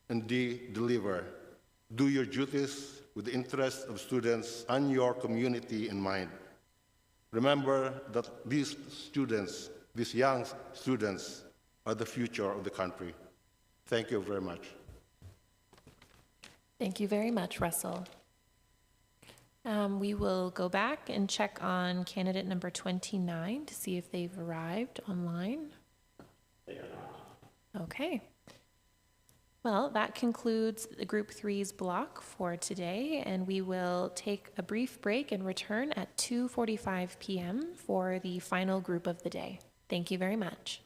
And D, deliver. Do your duties with the interests of students and your community in mind. Remember that these students, these young students, are the future of the country. Thank you very much. Thank you very much, Russell. We will go back and check on candidate number 29 to see if they've arrived online. They are not. Okay. Well, that concludes the Group 3's block for today, and we will take a brief break and return at 2:45 p.m. for the final group of the day. Thank you very much.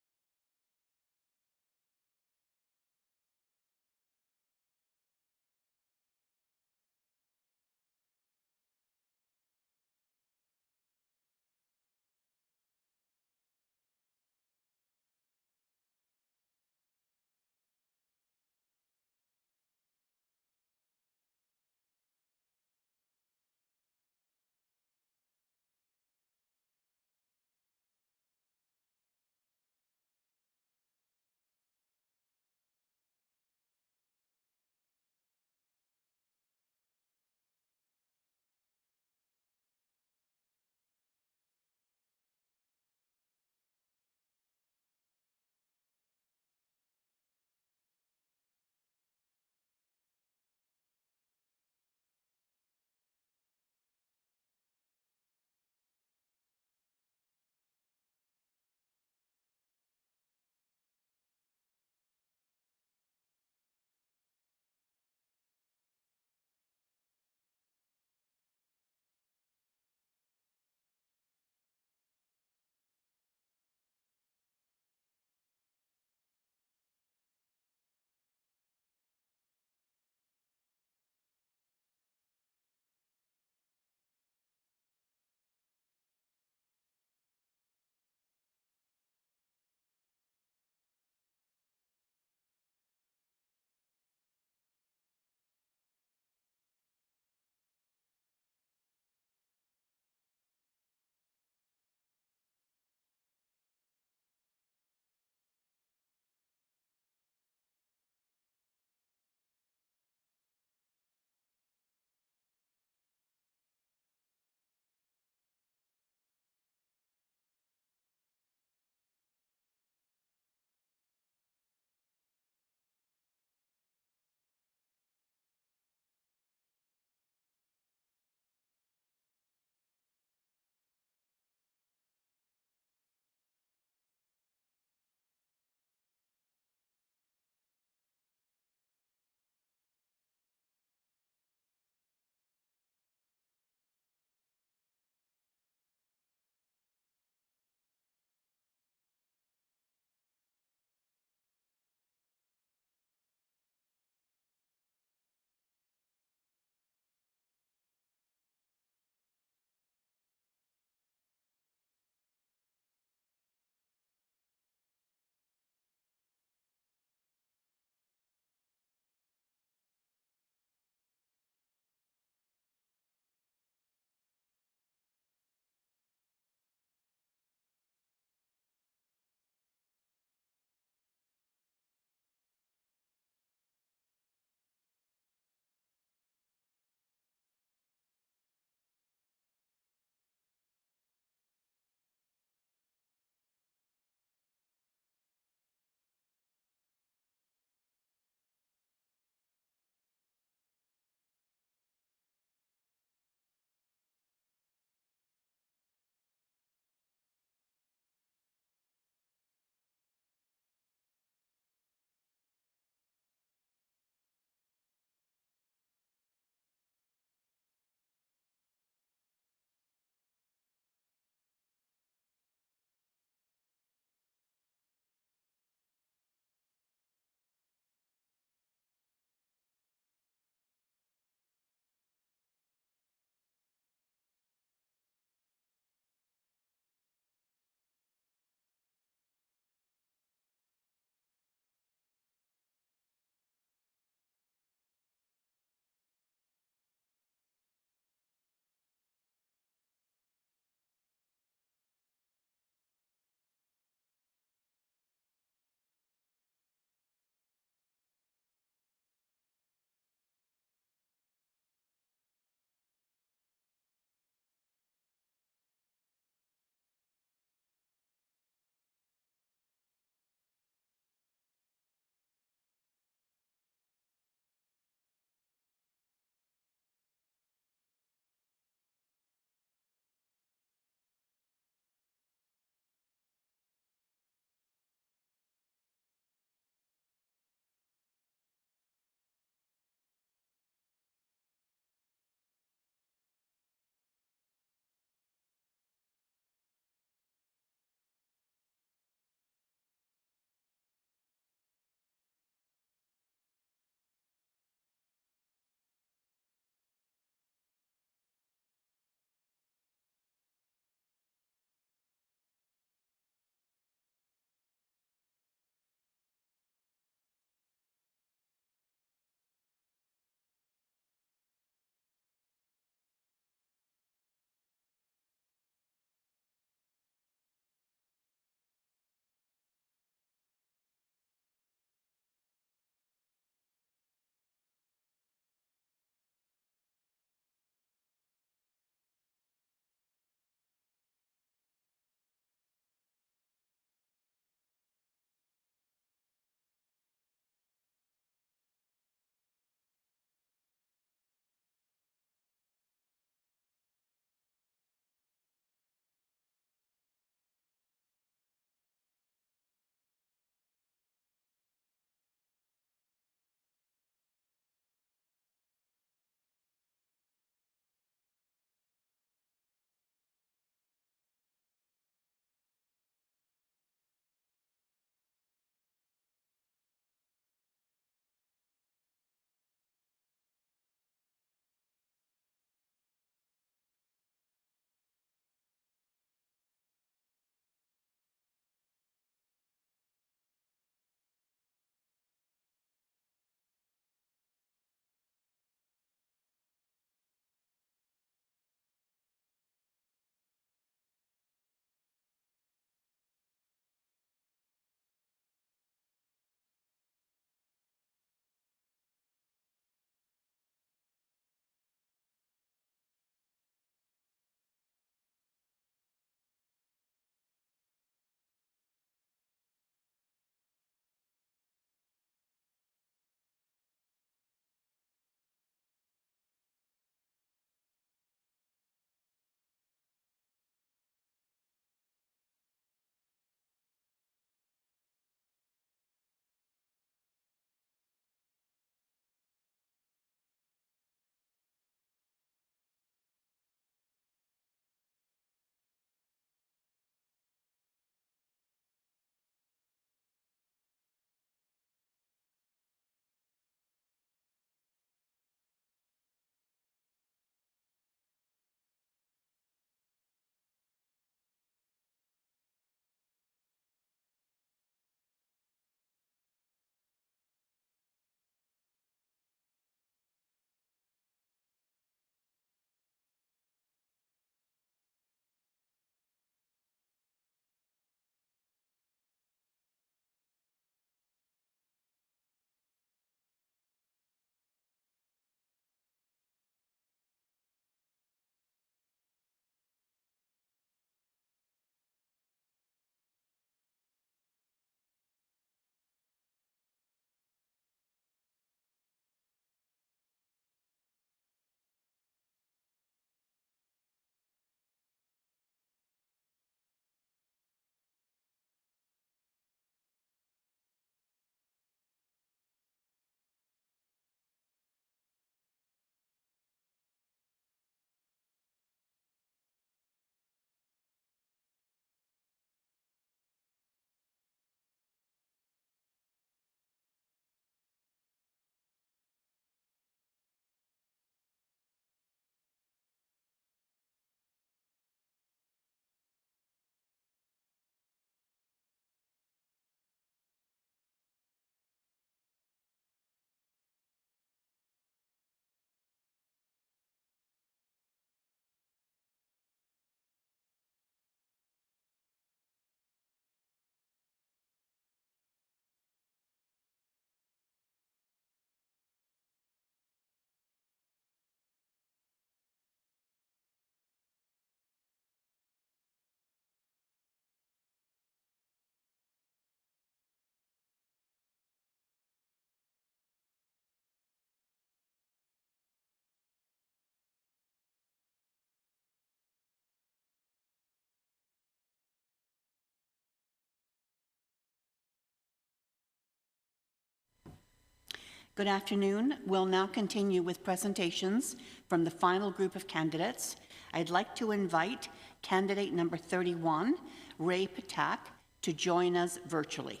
Good afternoon. We'll now continue with presentations from the final group of candidates. I'd like to invite candidate number 31, Ray Patak, to join us virtually.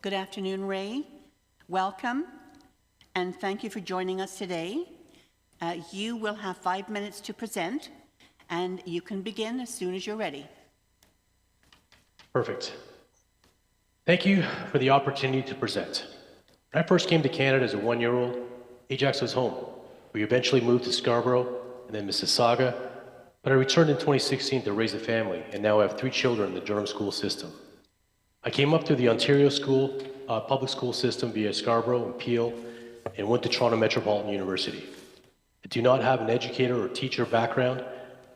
Good afternoon, Ray. Welcome, and thank you for joining us today. You will have 5 minutes to present, and you can begin as soon as you're ready. Perfect. Thank you for the opportunity to present. When I first came to Canada as a 1-year-old, Ajax was home. We eventually moved to Scarborough and then Mississauga, but I returned in 2016 to raise a family, and now I have 3 children in the Durham school system. I came up through the Ontario school, public school system via Scarborough and Peel, and went to Toronto Metropolitan University. I do not have an educator or teacher background.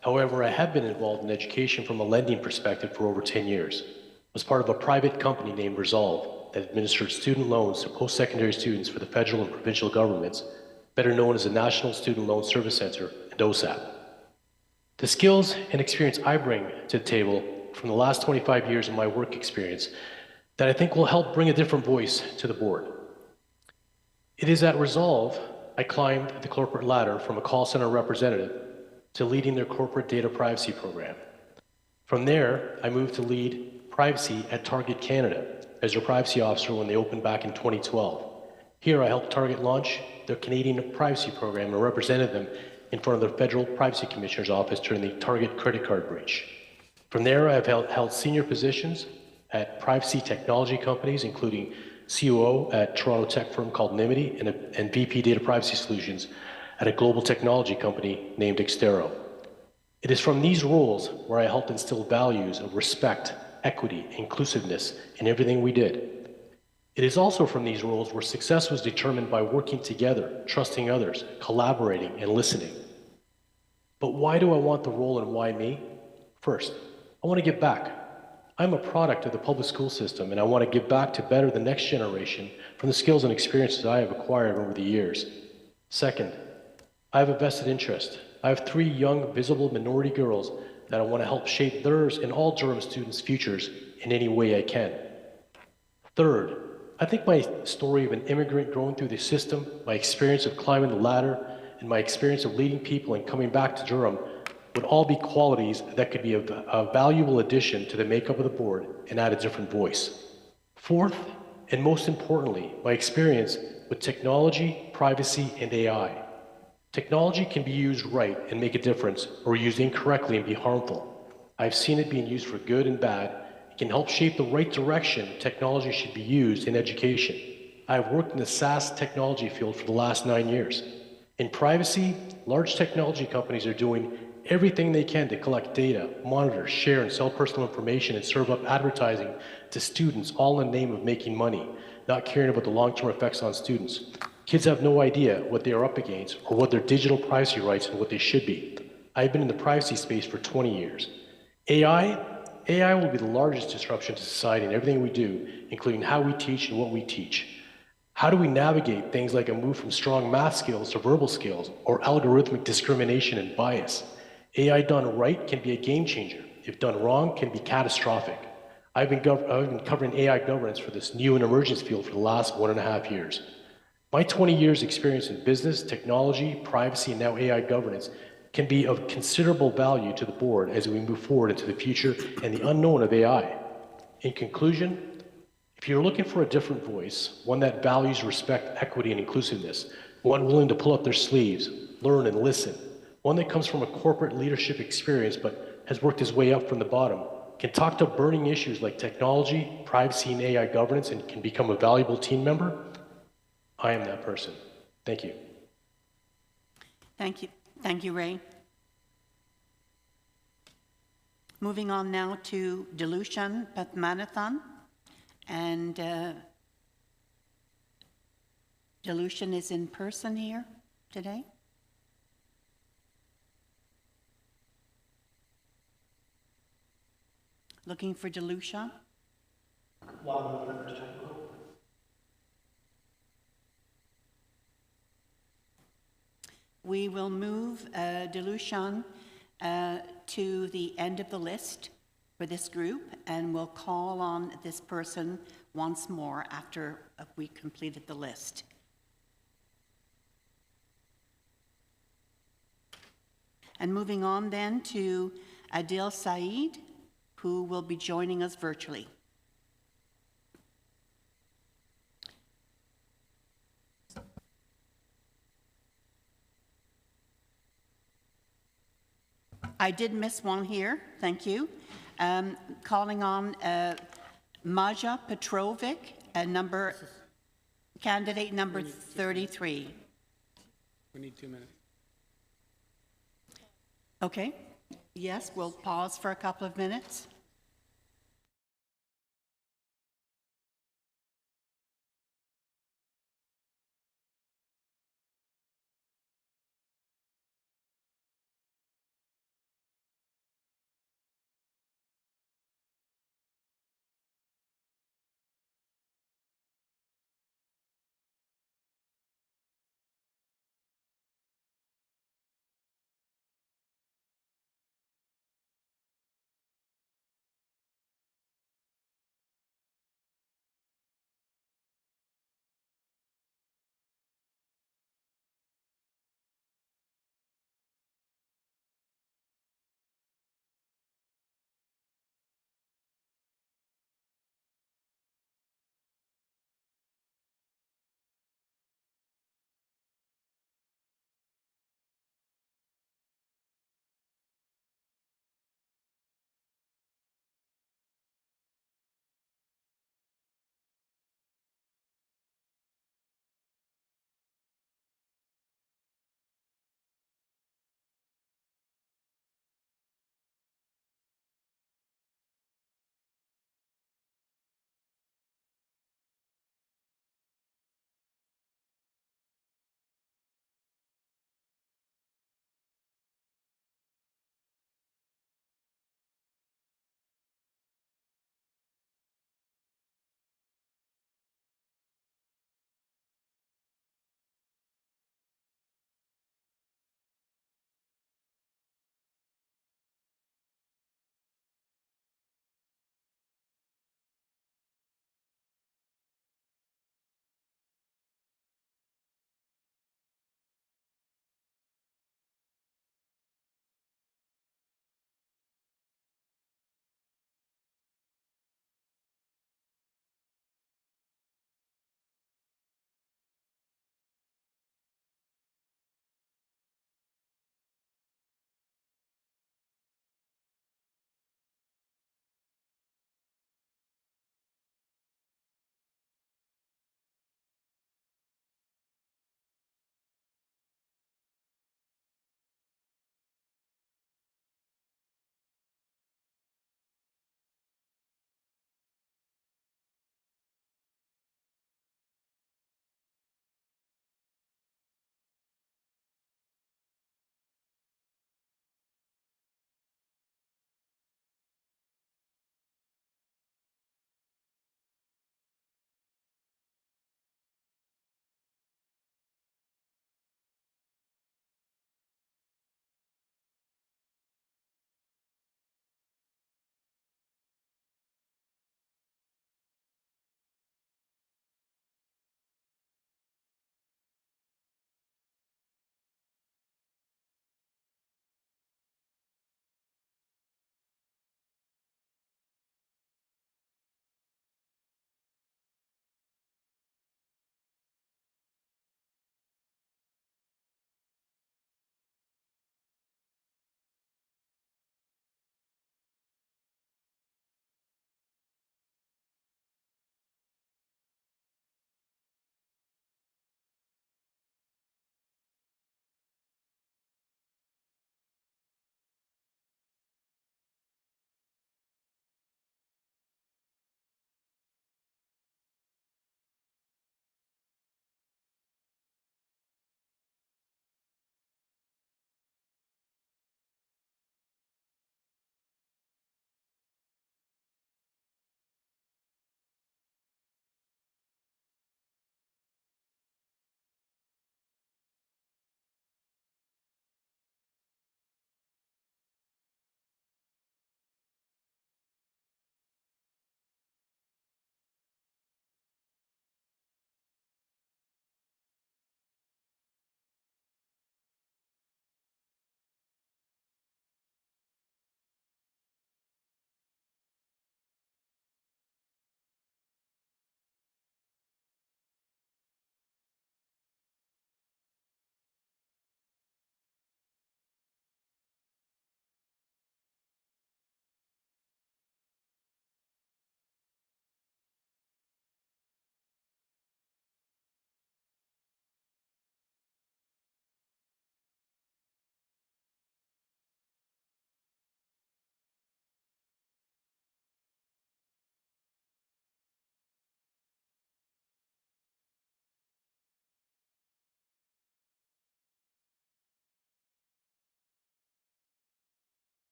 However, I have been involved in education from a lending perspective for over 10 years. I was part of a private company named Resolve that administered student loans to post-secondary students for the federal and provincial governments, better known as the National Student Loan Service Centre and OSAP. The skills and experience I bring to the table from the last 25 years of my work experience that I think will help bring a different voice to the board. It is at Resolve I climbed the corporate ladder from a call center representative to leading their corporate data privacy program. From there, I moved to lead privacy at Target Canada as their privacy officer when they opened back in 2012. Here, I helped Target launch their Canadian privacy program and represented them in front of the Federal Privacy Commissioner's office during the Target credit card breach. From there, I have held senior positions at privacy technology companies, including COO at Toronto tech firm called Nimity and VP Data Privacy Solutions at a global technology company named Xtero. It is from these roles where I helped instill values of respect, equity, inclusiveness in everything we did. It is also from these roles where success was determined by working together, trusting others, collaborating, and listening. But why do I want the role and why me? First, I want to give back. I'm a product of the public school system, and I want to give back to better the next generation from the skills and experiences I have acquired over the years. Second, I have a vested interest. I have 3 young, visible minority girls that I want to help shape theirs and all Durham students' futures in any way I can. Third, I think my story of an immigrant growing through the system, my experience of climbing the ladder, and my experience of leading people and coming back to Durham would all be qualities that could be a valuable addition to the makeup of the board and add a different voice. Fourth, and most importantly, my experience with technology, privacy, and AI. Technology can be used right and make a difference, or used incorrectly and be harmful. I've seen it being used for good and bad. It can help shape the right direction technology should be used in education. I've worked in the SaaS technology field for the last 9 years. In privacy, large technology companies are doing everything they can to collect data, monitor, share, and sell personal information and serve up advertising to students, all in the name of making money, not caring about the long-term effects on students. Kids have no idea what they are up against or what their digital privacy rights and what they should be. I've been in the privacy space for 20 years. AI will be the largest disruption to society in everything we do, including how we teach and what we teach. How do we navigate things like a move from strong math skills to verbal skills or algorithmic discrimination and bias? AI done right can be a game changer. If done wrong, can be catastrophic. I've been covering AI governance for this new and emergence field for the last 1.5 years. My 20 years experience in business, technology, privacy, and now AI governance can be of considerable value to the board as we move forward into the future and the unknown of AI. In conclusion, if you're looking for a different voice, one that values respect, equity, and inclusiveness, one willing to pull up their sleeves, learn and listen, one that comes from a corporate leadership experience but has worked his way up from the bottom, can talk to burning issues like technology, privacy, and AI governance, and can become a valuable team member, I am that person. Thank you. Thank you. Thank you, Ray. Moving on now to Dilushan Padmanathan. And Dilushan is in person here today. Looking for Dilushan. we will move Delushan to the end of the list for this group, and we'll call on this person once more after we completed the list. And moving on then to Adil Saeed, who will be joining us virtually. I did miss one here, thank you. Calling on Maja Petrovic, candidate number 33. We need 2 minutes. Okay, yes, we'll pause for a couple of minutes.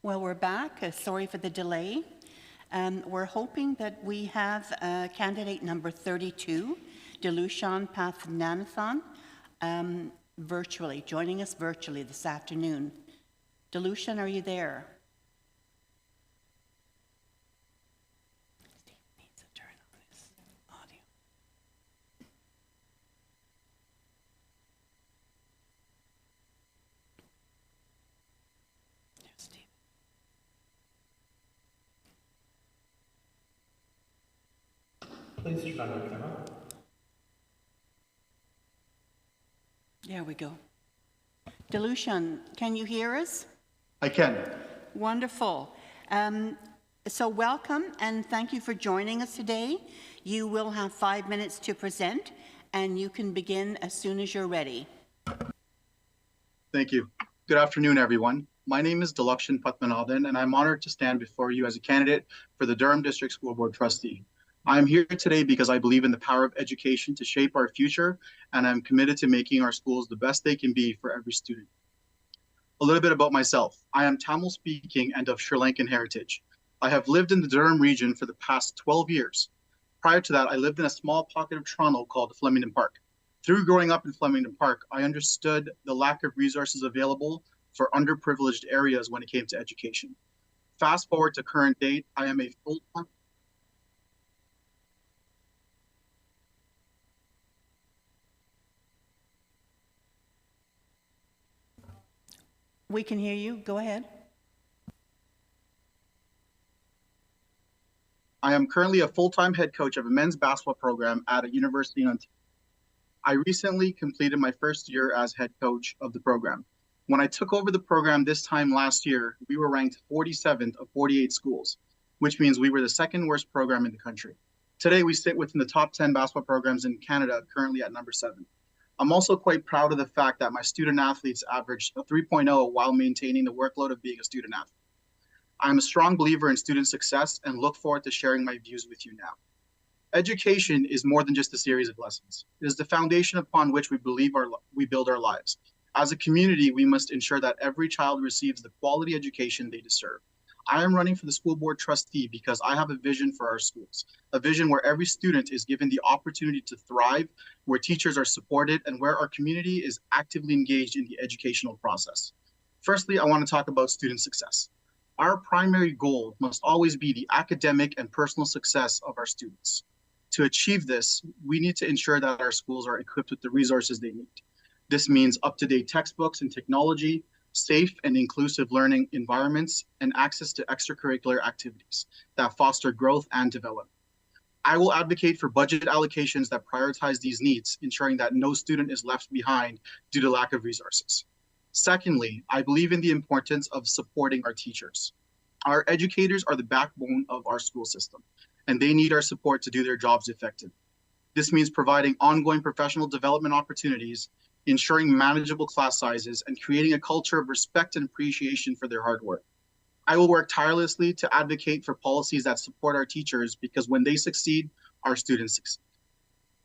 Well, we're back. Sorry for the delay. We're hoping that we have candidate number 32, Delushan Pathnanathan, joining us virtually this afternoon. Delushan, are you there? Steve needs to turn on his audio. There's Steve. Please turn on your camera. There we go. Delushan, can you hear us? I can. Wonderful. So welcome and thank you for joining us today. You will have 5 minutes to present and you can begin as soon as you're ready. Thank you. Good afternoon, everyone. My name is Delushan Pathnanathan, and I'm honored to stand before you as a candidate for the Durham District School Board Trustee. I'm here today because I believe in the power of education to shape our future, and I'm committed to making our schools the best they can be for every student. A little bit about myself. I am Tamil speaking and of Sri Lankan heritage. I have lived in the Durham region for the past 12 years. Prior to that, I lived in a small pocket of Toronto called Flemington Park. Through growing up in Flemington Park, I understood the lack of resources available for underprivileged areas when it came to education. Fast forward to current date, I am a full-time We can hear you. Go ahead. I am currently a full-time head coach of a men's basketball program at a university in Ontario. I recently completed my first year as head coach of the program. When I took over the program this time last year, we were ranked 47th of 48 schools, which means we were the second worst program in the country. Today, we sit within the top 10 basketball programs in Canada, currently at number 7. I'm also quite proud of the fact that my student athletes averaged a 3.0 while maintaining the workload of being a student athlete. I'm a strong believer in student success and look forward to sharing my views with you now. Education is more than just a series of lessons. It is the foundation upon which we build our lives. As a community, we must ensure that every child receives the quality education they deserve. I am running for the school board trustee because I have a vision for our schools, a vision where every student is given the opportunity to thrive, where teachers are supported, and where our community is actively engaged in the educational process. Firstly, I want to talk about student success. Our primary goal must always be the academic and personal success of our students. To achieve this, we need to ensure that our schools are equipped with the resources they need. This means up-to-date textbooks and technology, safe and inclusive learning environments, and access to extracurricular activities that foster growth and development. I will advocate for budget allocations that prioritize these needs, ensuring that no student is left behind due to lack of resources. Secondly, I believe in the importance of supporting our teachers. Our educators are the backbone of our school system, and they need our support to do their jobs effectively. This means providing ongoing professional development opportunities, ensuring manageable class sizes, and creating a culture of respect and appreciation for their hard work. I will work tirelessly to advocate for policies that support our teachers because when they succeed, our students succeed.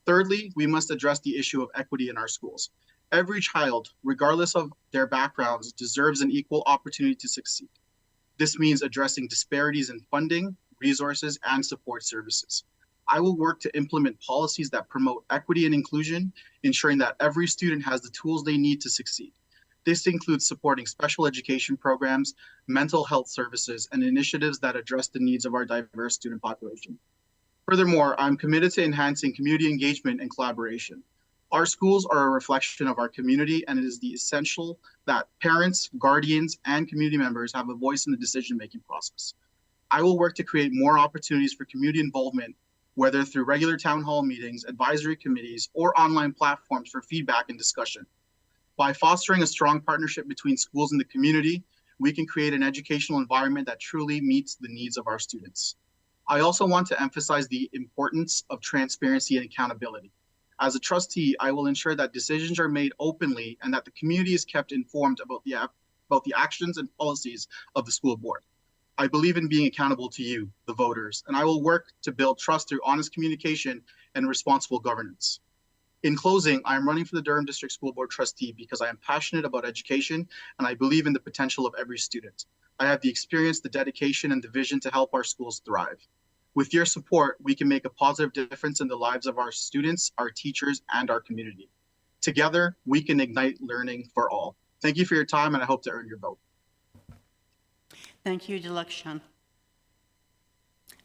Thirdly, we must address the issue of equity in our schools. Every child, regardless of their backgrounds, deserves an equal opportunity to succeed. This means addressing disparities in funding, resources, and support services. I will work to implement policies that promote equity and inclusion, ensuring that every student has the tools they need to succeed. This includes supporting special education programs, mental health services, and initiatives that address the needs of our diverse student population. Furthermore, I'm committed to enhancing community engagement and collaboration. Our schools are a reflection of our community, and it is essential that parents, guardians, and community members have a voice in the decision-making process. I will work to create more opportunities for community involvement, whether through regular town hall meetings, advisory committees, or online platforms for feedback and discussion. By fostering a strong partnership between schools and the community, we can create an educational environment that truly meets the needs of our students. I also want to emphasize the importance of transparency and accountability. As a trustee, I will ensure that decisions are made openly and that the community is kept informed about the actions and policies of the school board. I believe in being accountable to you, the voters, and I will work to build trust through honest communication and responsible governance. In closing, I am running for the Durham District School Board Trustee because I am passionate about education and I believe in the potential of every student. I have the experience, the dedication, and the vision to help our schools thrive. With your support, we can make a positive difference in the lives of our students, our teachers, and our community. Together, we can ignite learning for all. Thank you for your time, and I hope to earn your vote. Thank you, Dilekshan.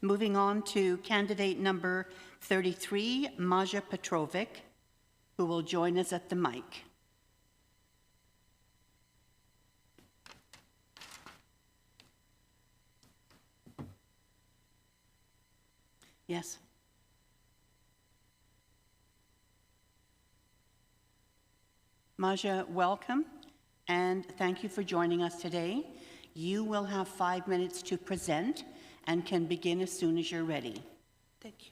Moving on to candidate number 33, Maja Petrovic, who will join us at the mic. Yes. Maja, welcome, and thank you for joining us today. You will have 5 minutes to present and can begin as soon as you're ready. Thank you.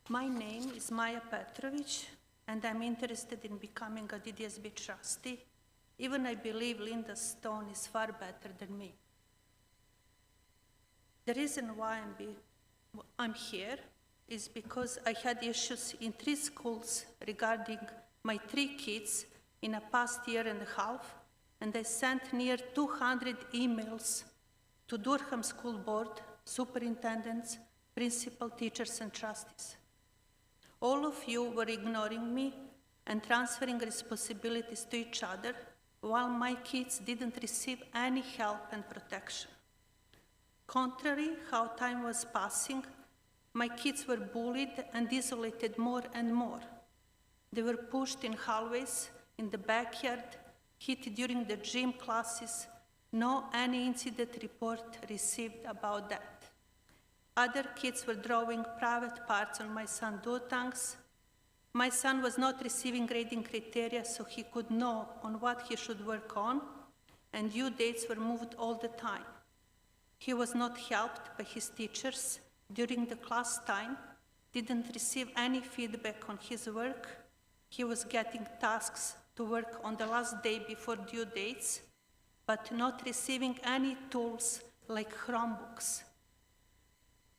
My name is Maja Petrovic, and I'm interested in becoming a DDSB trustee. Even I believe Linda Stone is far better than me. The reason why I'm here is because I had issues in 3 schools regarding my 3 kids in a past year and a half, and I sent near 200 emails to Durham School Board, superintendents, principal, teachers, and trustees. All of you were ignoring me and transferring responsibilities to each other, while my kids didn't receive any help and protection. Contrary how time was passing, my kids were bullied and isolated more and more. They were pushed in hallways, in the backyard, hit during the gym classes. No any incident report received about that. Other kids were drawing private parts on my son Dutangs. My son was not receiving grading criteria so he could know on what he should work on, and due dates were moved all the time. He was not helped by his teachers during the class time, didn't receive any feedback on his work. He was getting tasks to work on the last day before due dates, but not receiving any tools like Chromebooks.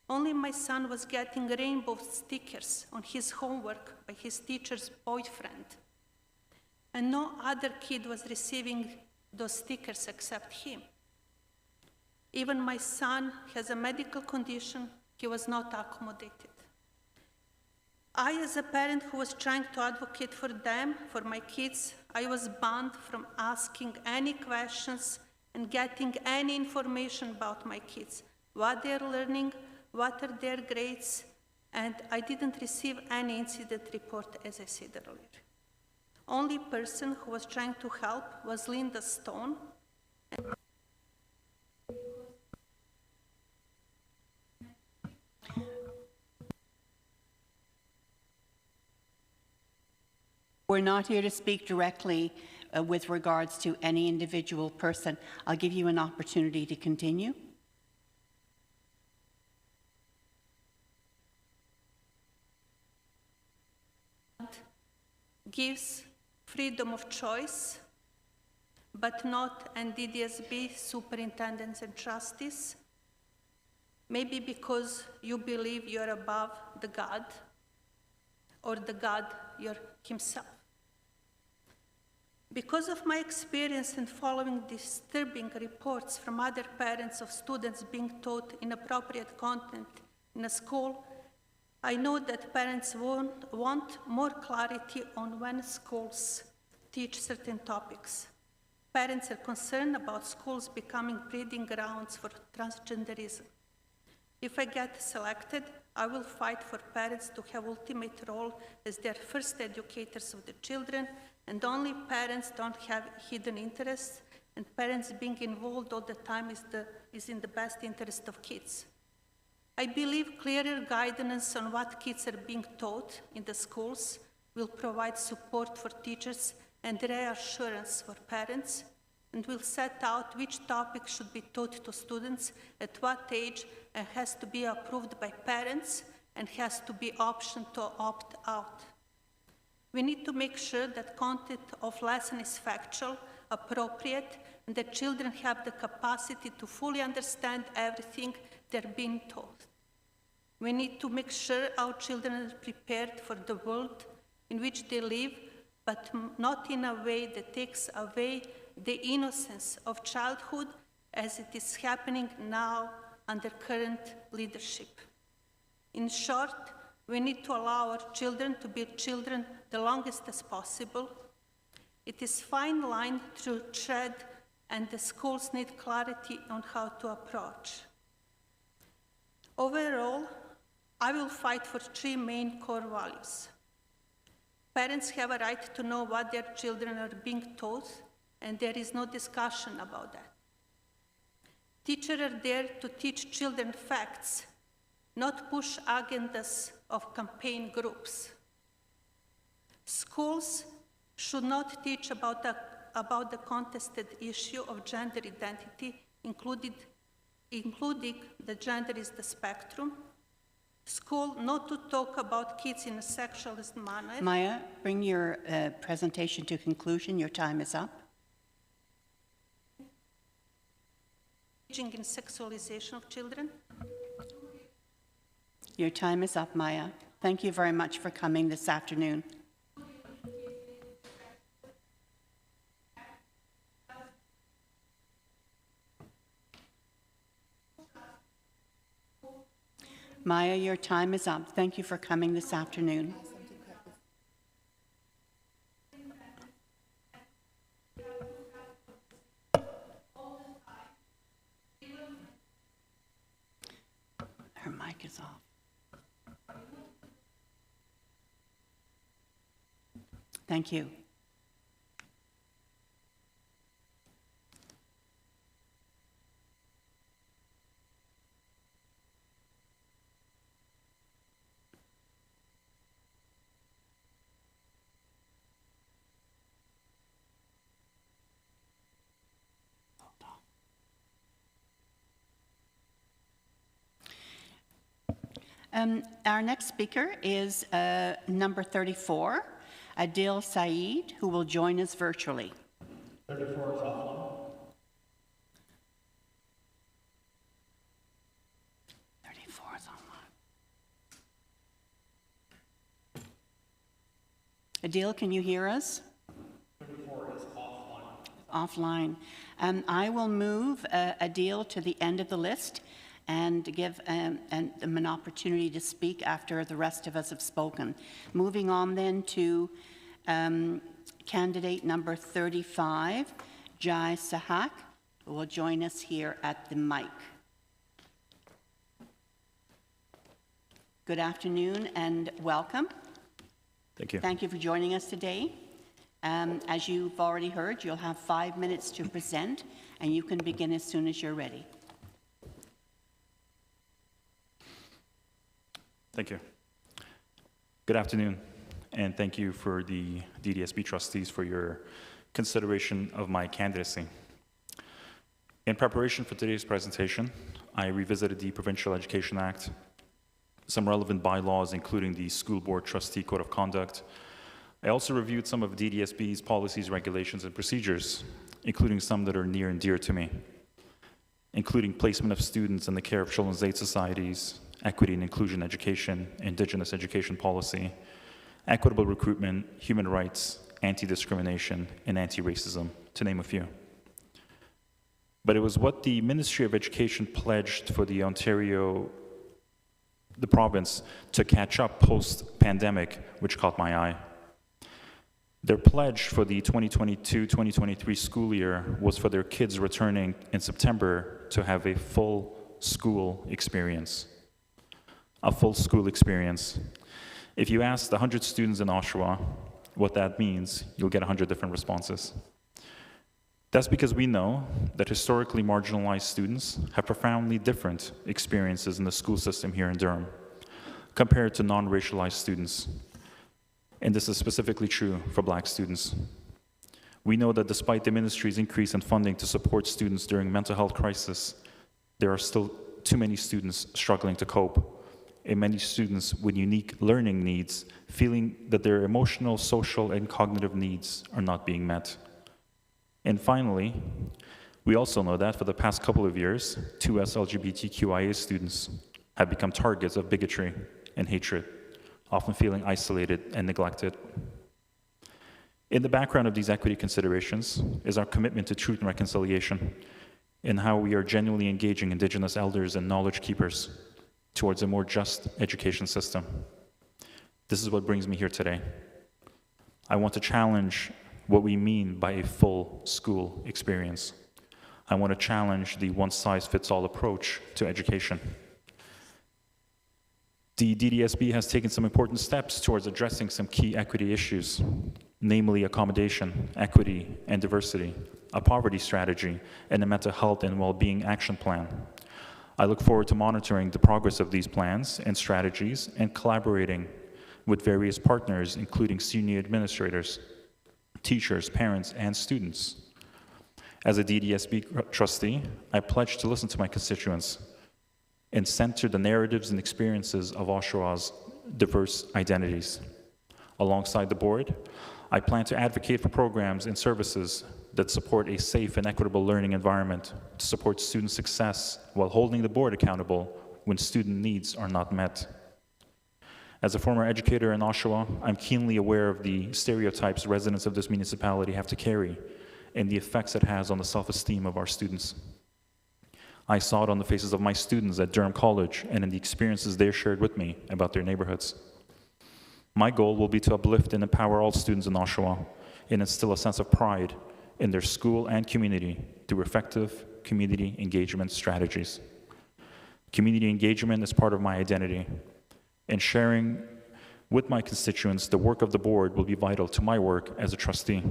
Only my son was getting rainbow stickers on his homework by his teacher's boyfriend. And no other kid was receiving those stickers except him. Even my son has a medical condition, he was not accommodated. I, as a parent who was trying to advocate for them, for my kids, I was banned from asking any questions and getting any information about my kids, what they're learning, what are their grades, and I didn't receive any incident report, as I said earlier. Only person who was trying to help was Linda Stone. We're not here to speak directly with regards to any individual person. I'll give you an opportunity to continue. Gives freedom of choice, but not DDSB superintendents and trustees. Maybe because you believe you're above the God, or the God himself. Because of my experience in following disturbing reports from other parents of students being taught inappropriate content in a school, I know that parents want more clarity on when schools teach certain topics. Parents are concerned about schools becoming breeding grounds for transgenderism. If I get selected, I will fight for parents to have ultimate role as their first educators of the children, and only parents don't have hidden interests, and parents being involved all the time is in the best interest of kids. I believe clearer guidance on what kids are being taught in the schools will provide support for teachers and reassurance for parents, and will set out which topics should be taught to students at what age, and has to be approved by parents and has to be option to opt out. We need to make sure that content of lesson is factual, appropriate, and that children have the capacity to fully understand everything they're being taught. We need to make sure our children are prepared for the world in which they live, but not in a way that takes away the innocence of childhood as it is happening now under current leadership. In short, we need to allow our children to be children the longest as possible. It is fine line to tread, and the schools need clarity on how to approach. Overall, I will fight for three main core values. Parents have a right to know what their children are being taught, and there is no discussion about that. Teachers are there to teach children facts, not push agendas of campaign groups. Schools should not teach about the contested issue of gender identity, including the gender is the spectrum. School not to talk about kids in a sexualist manner. Maya, bring your presentation to conclusion. Your time is up. Engaging in sexualization of children. Your time is up, Maya. Thank you very much for coming this afternoon. Maya, your time is up. Thank you for coming this afternoon. Her mic is off. Thank you. Our next speaker is number 34, Adil Saeed, who will join us virtually. 34 is offline. 34 is online. Adil, can you hear us? 34 is offline. Offline. I will move Adil to the end of the list and give them an opportunity to speak after the rest of us have spoken. Moving on then to candidate number 35, Jai Sahak, who will join us here at the mic. Good afternoon and welcome. Thank you. Thank you for joining us today. As you've already heard, you'll have 5 minutes to present, and you can begin as soon as you're ready. Thank you. Good afternoon, and thank you for the DDSB trustees for your consideration of my candidacy. In preparation for today's presentation, I revisited the Provincial Education Act, some relevant bylaws, including the School Board Trustee Code of Conduct. I also reviewed some of DDSB's policies, regulations, and procedures, including some that are near and dear to me, including placement of students in the care of children's aid societies, equity and inclusion education, Indigenous education policy, equitable recruitment, human rights, anti-discrimination, and anti-racism, to name a few. But it was what the Ministry of Education pledged for the province, to catch up post-pandemic, which caught my eye. Their pledge for the 2022-2023 school year was for their kids returning in September to have a full school experience. A full school experience. If you ask 100 students in Oshawa what that means, you'll get 100 different responses. That's because we know that historically marginalized students have profoundly different experiences in the school system here in Durham compared to non-racialized students. And this is specifically true for Black students. We know that despite the ministry's increase in funding to support students during mental health crisis, there are still too many students struggling to cope, and many students with unique learning needs feeling that their emotional, social, and cognitive needs are not being met. And finally, we also know that for the past couple of years, 2S LGBTQIA students have become targets of bigotry and hatred often feeling isolated and neglected. In the background of these equity considerations is our commitment to truth and reconciliation, and how we are genuinely engaging Indigenous elders and knowledge keepers towards a more just education system. This is what brings me here today. I want to challenge what we mean by a full school experience. I want to challenge the one-size-fits-all approach to education. The DDSB has taken some important steps towards addressing some key equity issues, namely accommodation, equity, and diversity, a poverty strategy, and a mental health and well-being action plan. I look forward to monitoring the progress of these plans and strategies and collaborating with various partners, including senior administrators, teachers, parents, and students. As a DDSB trustee, I pledge to listen to my constituents and center the narratives and experiences of Oshawa's diverse identities. Alongside the board, I plan to advocate for programs and services that support a safe and equitable learning environment to support student success while holding the board accountable when student needs are not met. As a former educator in Oshawa, I'm keenly aware of the stereotypes residents of this municipality have to carry and the effects it has on the self-esteem of our students. I saw it on the faces of my students at Durham College and in the experiences they shared with me about their neighborhoods. My goal will be to uplift and empower all students in Oshawa and instill a sense of pride in their school and community through effective community engagement strategies. Community engagement is part of my identity, and sharing with my constituents the work of the board will be vital to my work as a trustee.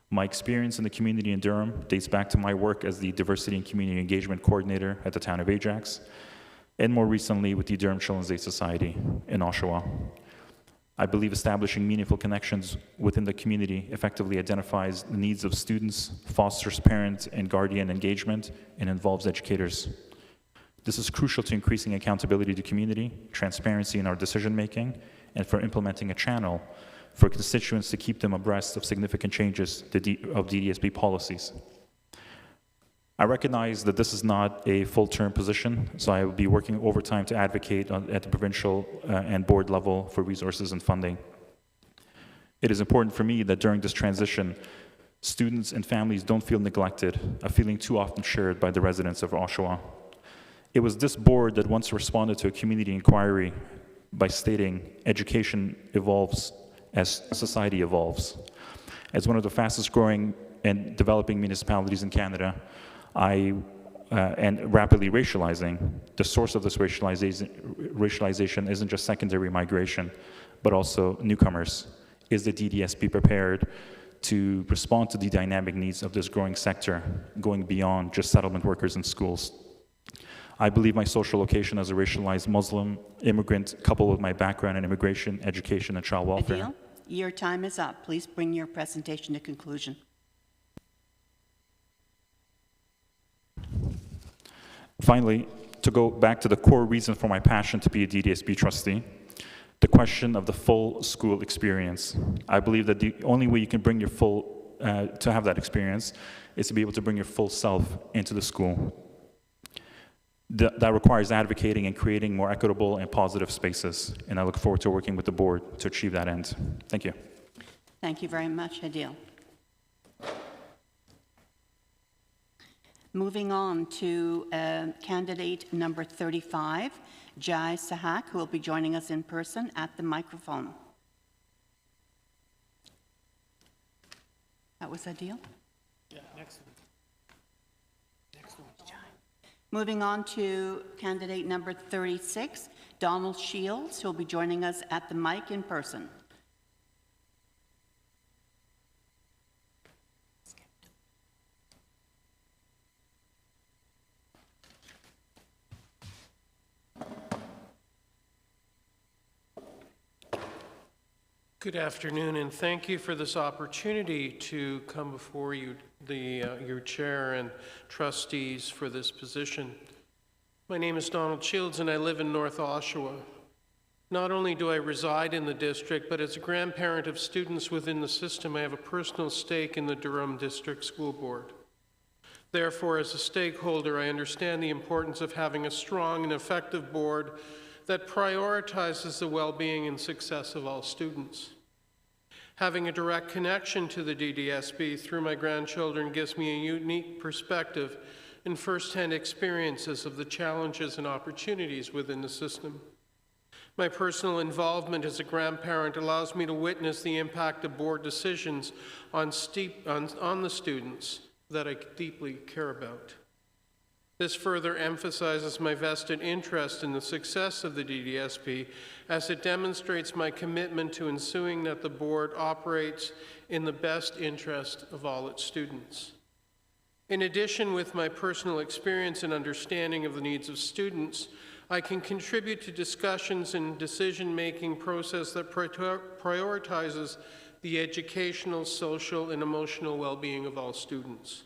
My experience in the community in Durham dates back to my work as the Diversity and Community Engagement Coordinator at the town of Ajax, and more recently with the Durham Children's Aid Society in Oshawa. I believe establishing meaningful connections within the community effectively identifies the needs of students, fosters parent and guardian engagement, and involves educators. This is crucial to increasing accountability to community, transparency in our decision-making, and for implementing a channel for constituents to keep them abreast of significant changes of DDSB policies. I recognize that this is not a full-term position, so I will be working overtime to advocate at the provincial and board level for resources and funding. It is important for me that during this transition, students and families don't feel neglected, a feeling too often shared by the residents of Oshawa. It was this board that once responded to a community inquiry by stating, "Education evolves as society evolves." As one of the fastest growing and developing municipalities in Canada, and rapidly racializing, the source of this racialization isn't just secondary migration, but also newcomers. Is the DDSB prepared to respond to the dynamic needs of this growing sector, going beyond just settlement workers in schools? I believe my social location as a racialized Muslim immigrant, coupled with my background in immigration, education, and child welfare. Adil, your time is up. Please bring your presentation to conclusion. Finally, to go back to the core reason for my passion to be a DDSB trustee, the question of the full school experience. I believe that the only way you can bring your to have that experience is to be able to bring your full self into the school. That requires advocating and creating more equitable and positive spaces, and I look forward to working with the board to achieve that end. Thank you. Thank you very much, Adil. Moving on to candidate number 35, Jai Sahak, who will be joining us in person at the microphone. That was Adil? Yeah, next one. Next one. Moving on to candidate number 36, Donald Shields, who will be joining us at the mic in person. Good afternoon, and thank you for this opportunity to come before you, your chair and trustees for this position. My name is Donald Shields, and I live in North Oshawa. Not only do I reside in the district, but as a grandparent of students within the system, I have a personal stake in the Durham District School Board. Therefore, as a stakeholder, I understand the importance of having a strong and effective board that prioritizes the well-being and success of all students. Having a direct connection to the DDSB through my grandchildren gives me a unique perspective and firsthand experiences of the challenges and opportunities within the system. My personal involvement as a grandparent allows me to witness the impact of board decisions on the students that I deeply care about. This further emphasizes my vested interest in the success of the DDSB, as it demonstrates my commitment to ensuring that the board operates in the best interest of all its students. In addition, with my personal experience and understanding of the needs of students, I can contribute to discussions and decision-making process that prioritizes the educational, social, and emotional well-being of all students.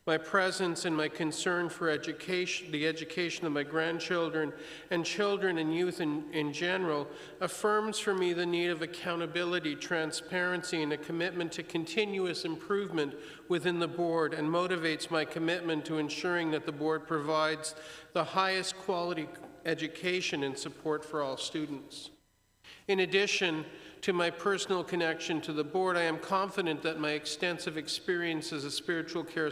My presence and my concern for education, the education of my grandchildren and children and youth in general, affirms for me the need of accountability, transparency, and a commitment to continuous improvement within the board, and motivates my commitment to ensuring that the board provides the highest quality education and support for all students. In addition to my personal connection to the board, I am confident that my extensive experience as a spiritual care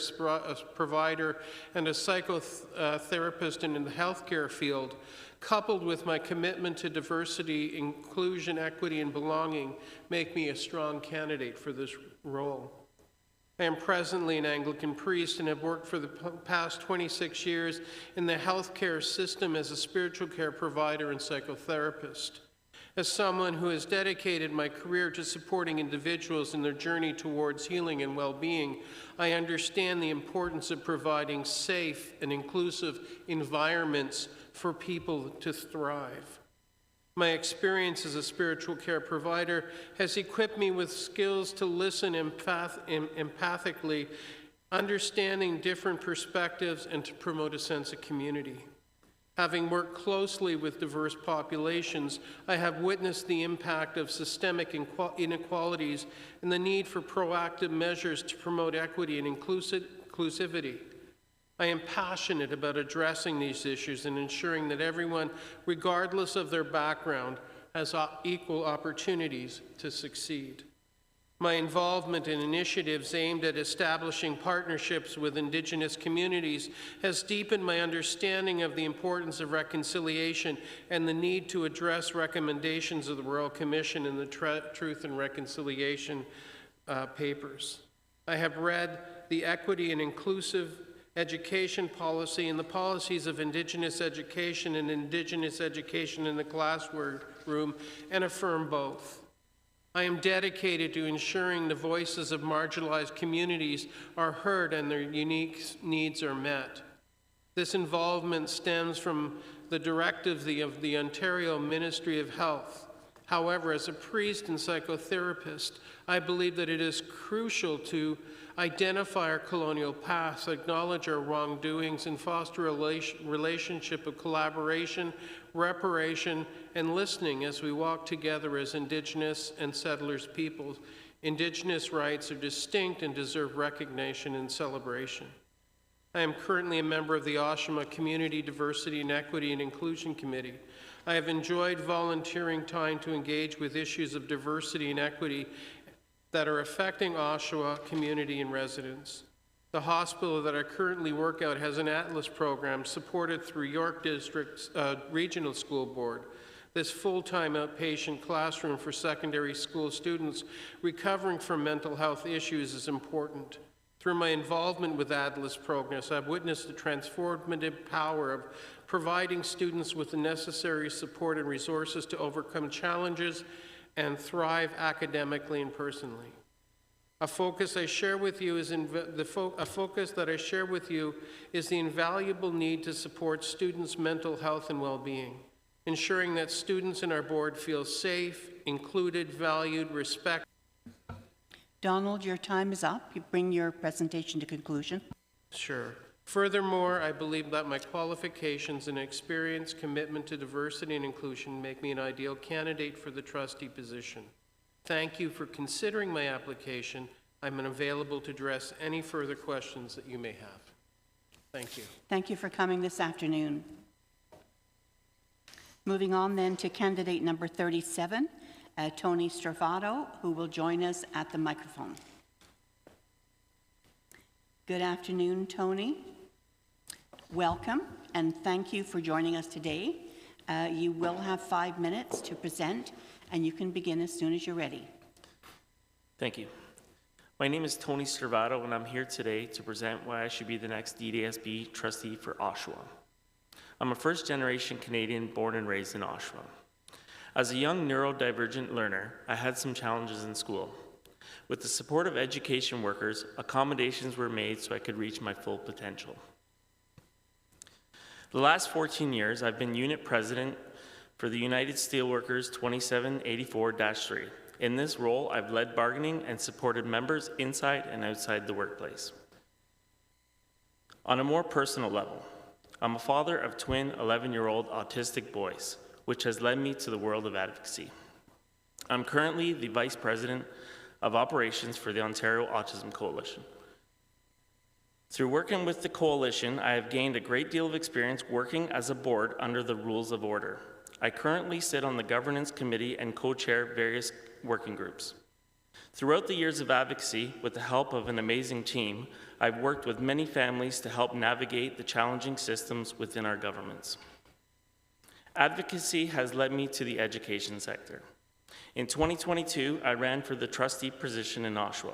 provider and a psychotherapist in the healthcare field, coupled with my commitment to diversity, inclusion, equity, and belonging, make me a strong candidate for this role. I am presently an Anglican priest and have worked for the past 26 years in the healthcare system as a spiritual care provider and psychotherapist. As someone who has dedicated my career to supporting individuals in their journey towards healing and well-being, I understand the importance of providing safe and inclusive environments for people to thrive. My experience as a spiritual care provider has equipped me with skills to listen empathically, understanding different perspectives, and to promote a sense of community. Having worked closely with diverse populations, I have witnessed the impact of systemic inequalities and the need for proactive measures to promote equity and inclusivity. I am passionate about addressing these issues and ensuring that everyone, regardless of their background, has equal opportunities to succeed. My involvement in initiatives aimed at establishing partnerships with Indigenous communities has deepened my understanding of the importance of reconciliation and the need to address recommendations of the Royal Commission in the Truth and Reconciliation papers. I have read the Equity and Inclusive Education Policy and the Policies of Indigenous Education and Indigenous Education in the Classroom, and affirm both. I am dedicated to ensuring the voices of marginalized communities are heard and their unique needs are met. This involvement stems from the directive of the Ontario Ministry of Health. However, as a priest and psychotherapist, I believe that it is crucial to identify our colonial past, acknowledge our wrongdoings, and foster a relationship of collaboration, reparation, and listening as we walk together as Indigenous and settlers peoples. Indigenous rights are distinct and deserve recognition and celebration. I am currently a member of the Oshawa Community Diversity and Equity and Inclusion Committee. I have enjoyed volunteering time to engage with issues of diversity and equity that are affecting Oshawa community and residents. The hospital that I currently work at has an Atlas program supported through York District's Regional School Board. This full-time outpatient classroom for secondary school students recovering from mental health issues is important. Through my involvement with Atlas programs, I've witnessed the transformative power of providing students with the necessary support and resources to overcome challenges and thrive academically and personally. A focus that I share with you is the invaluable need to support students' mental health and well-being, ensuring that students in our board feel safe, included, valued, respected. Donald, your time is up. You bring your presentation to conclusion. Sure. Furthermore, I believe that my qualifications and experience, commitment to diversity and inclusion make me an ideal candidate for the trustee position. Thank you for considering my application. I'm available to address any further questions that you may have. Thank you. Thank you for coming this afternoon. Moving on then to candidate number 37, Tony Stravato, who will join us at the microphone. Good afternoon, Tony. Welcome, and thank you for joining us today. You will have 5 minutes to present, and you can begin as soon as you're ready. Thank you. My name is Tony Stravato, and I'm here today to present why I should be the next DDSB trustee for Oshawa. I'm a first-generation Canadian born and raised in Oshawa. As a young neurodivergent learner, I had some challenges in school. With the support of education workers, accommodations were made so I could reach my full potential. The last 14 years, I've been unit president for the United Steelworkers 2784-3. In this role, I've led bargaining and supported members inside and outside the workplace. On a more personal level, I'm a father of twin 11-year-old autistic boys, which has led me to the world of advocacy. I'm currently the Vice President of Operations for the Ontario Autism Coalition. Through working with the Coalition, I have gained a great deal of experience working as a board under the rules of order. I currently sit on the Governance Committee and co-chair various working groups. Throughout the years of advocacy, with the help of an amazing team, I've worked with many families to help navigate the challenging systems within our governments. Advocacy has led me to the education sector. In 2022, I ran for the trustee position in Oshawa.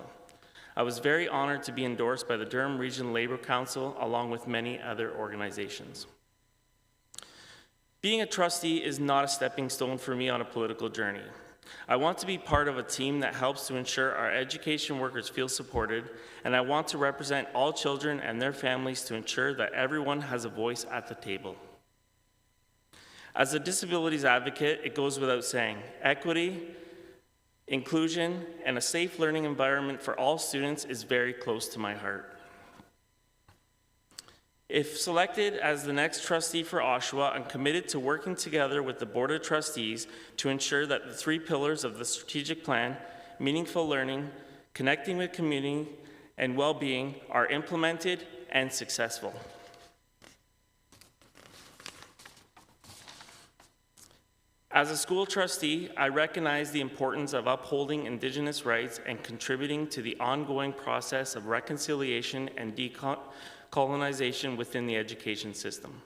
I was very honored to be endorsed by the Durham Region Labour Council along with many other organizations. Being a trustee is not a stepping stone for me on a political journey. I want to be part of a team that helps to ensure our education workers feel supported, and I want to represent all children and their families to ensure that everyone has a voice at the table. As a disabilities advocate, it goes without saying, equity, inclusion, and a safe learning environment for all students is very close to my heart. If selected as the next trustee for Oshawa, I'm committed to working together with the Board of Trustees to ensure that the 3 pillars of the strategic plan, meaningful learning, connecting with community, and well-being, are implemented and successful. As a school trustee, I recognize the importance of upholding Indigenous rights and contributing to the ongoing process of reconciliation and decolonization within the education system.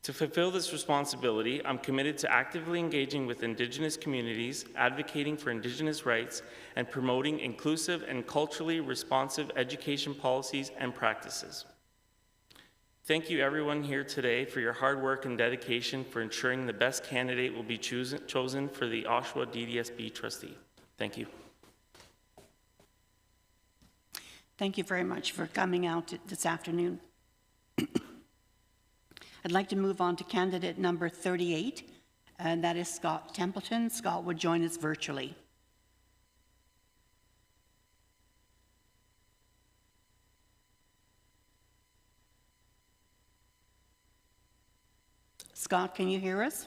To fulfill this responsibility, I'm committed to actively engaging with Indigenous communities, advocating for Indigenous rights, and promoting inclusive and culturally responsive education policies and practices. Thank you everyone here today for your hard work and dedication for ensuring the best candidate will be chosen for the Oshawa DDSB trustee. Thank you. Thank you very much for coming out this afternoon. I'd like to move on to candidate number 38, and that is Scott Templeton. Scott would join us virtually. Scott, can you hear us?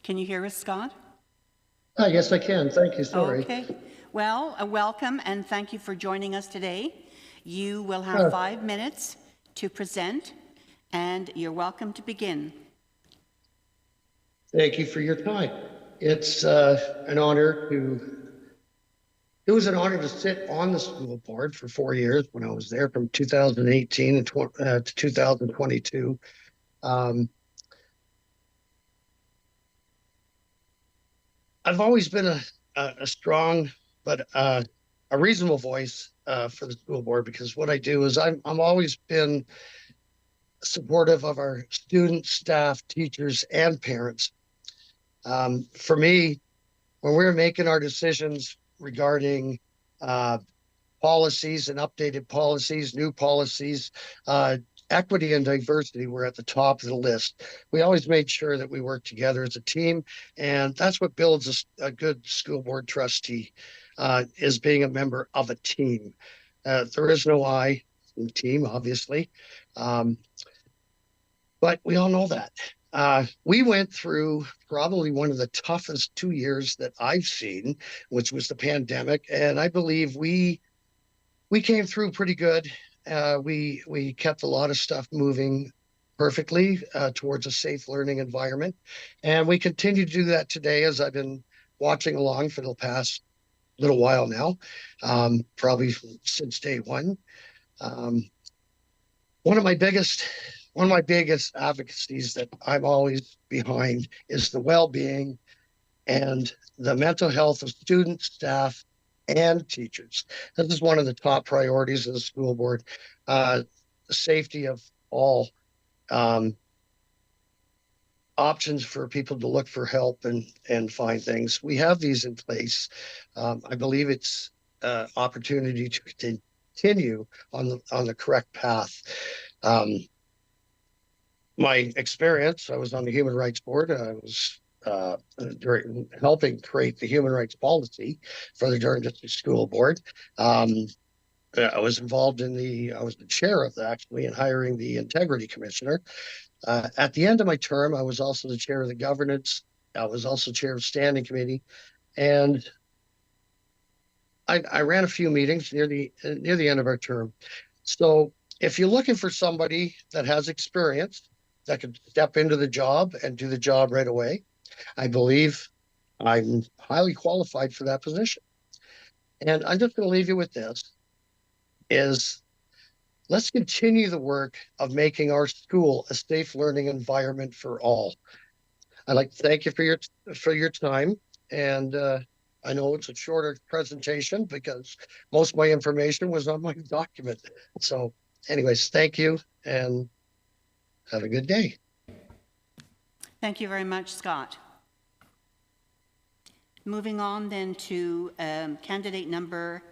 Can you hear us, Scott? Yes, I can. Thank you. Sorry. Okay. Well, welcome and thank you for joining us today. You will have 5 minutes to present, and you're welcome to begin. Thank you for your time. It's an honor to. It was an honor to sit on the school board for 4 years when I was there, from 2018 to 2022. I've always been a strong but a reasonable voice for the school board, because what I do is I'm always been supportive of our students, staff, teachers, and parents. For me, when we're making our decisions regarding policies and updated policies, new policies, equity and diversity were at the top of the list. We always made sure that we worked together as a team, and that's what builds a good school board trustee, is being a member of a team. There is no I in the team, obviously, but we all know that. We went through probably one of the toughest 2 years that I've seen, which was the pandemic, and I believe we we came through pretty good. We kept a lot of stuff moving perfectly towards a safe learning environment. And we continue to do that today, as I've been watching along for the past little while now, probably since day one. One of my biggest advocacies that I'm always behind is the well-being and the mental health of students, staff, and teachers. This is one of the top priorities of the school board. The safety of all options for people to look for help and find things. We have these in place. I believe it's opportunity to continue on the correct path. My experience, I was on the Human Rights Board. I was helping create the human rights policy for the Durham District School Board. I was involved I was the chair of that, actually, in hiring the integrity commissioner. At the end of my term, I was also the chair of the governance. I was also chair of standing committee, and I ran a few meetings near the end of our term. So if you're looking for somebody that has experience that can step into the job and do the job right away, I believe I'm highly qualified for that position. And I'm just going to leave you with this, is let's continue the work of making our school a safe learning environment for all. I'd like to thank you for your time. And I know it's a shorter presentation because most of my information was on my document. So anyways, thank you and have a good day. Thank you very much, Scott. Moving on then to candidate number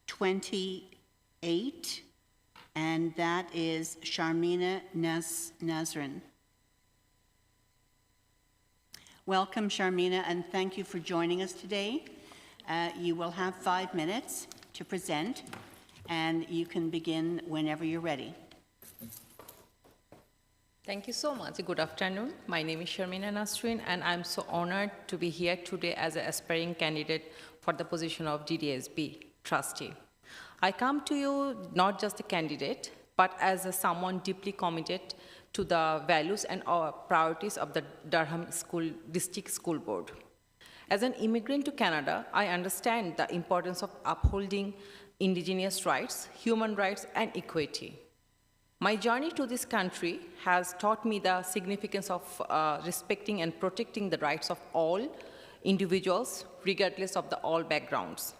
28, and that is Sharmina Nazrin. Welcome, Sharmina, and thank you for joining us today. You will have 5 minutes to present, and you can begin whenever you're ready. Thank you so much. Good afternoon. My name is Sharmina Nazrin, and I'm so honored to be here today as an aspiring candidate for the position of DDSB trustee. I come to you not just a candidate, but as someone deeply committed to the values and priorities of the Durham District School Board. As an immigrant to Canada, I understand the importance of upholding Indigenous rights, human rights, and equity. My journey to this country has taught me the significance of respecting and protecting the rights of all individuals, regardless of all backgrounds.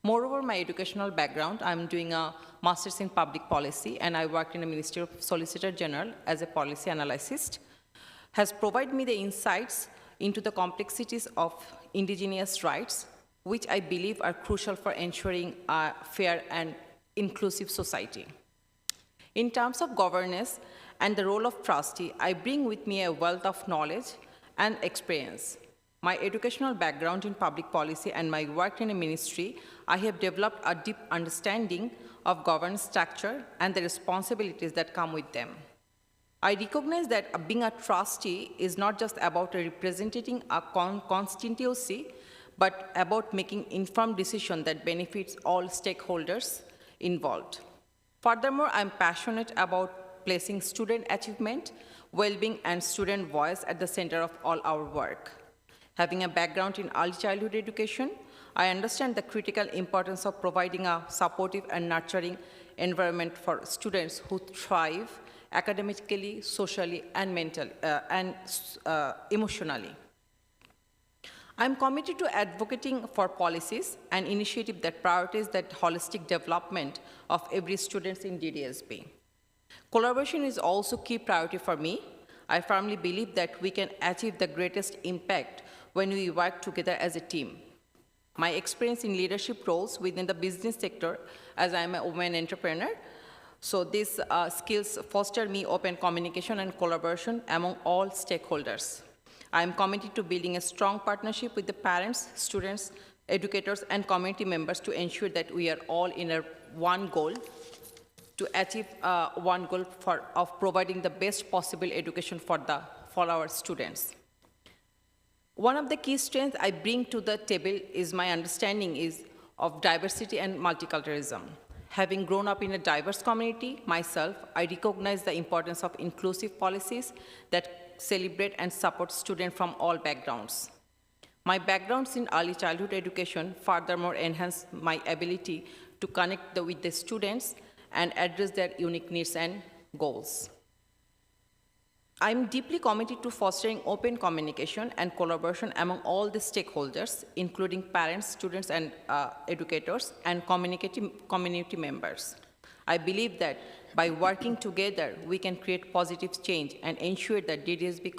Moreover, my educational background, I'm doing a master's in public policy, and I worked in the Ministry of Solicitor General as a policy analyst, has provided me the insights into the complexities of Indigenous rights, which I believe are crucial for ensuring a fair and inclusive society. In terms of governance and the role of trustee, I bring with me a wealth of knowledge and experience. My educational background in public policy and my work in a ministry, I have developed a deep understanding of governance structure and the responsibilities that come with them. I recognize that being a trustee is not just about representing a constituency, but about making informed decisions that benefits all stakeholders involved. Furthermore, I'm passionate about placing student achievement, well-being, and student voice at the center of all our work. Having a background in early childhood education, I understand the critical importance of providing a supportive and nurturing environment for students who thrive academically, socially, and emotionally. I'm committed to advocating for policies and initiatives that prioritize that holistic development of every student in DDSB. Collaboration is also a key priority for me. I firmly believe that we can achieve the greatest impact when we work together as a team. My experience in leadership roles within the business sector, as I'm a woman entrepreneur, so these skills foster me open communication and collaboration among all stakeholders. I am committed to building a strong partnership with the parents, students, educators, and community members to ensure that we are all in one goal to achieve one goal of providing the best possible education for our students. One of the key strengths I bring to the table is my understanding is of diversity and multiculturalism. Having grown up in a diverse community myself, I recognize the importance of inclusive policies that celebrate and support students from all backgrounds. My backgrounds in early childhood education furthermore enhance my ability to connect with the students and address their unique needs and goals. I'm deeply committed to fostering open communication and collaboration among all the stakeholders, including parents, students, and educators, and community members. I believe that by working together, we can create positive change and ensure that DDSB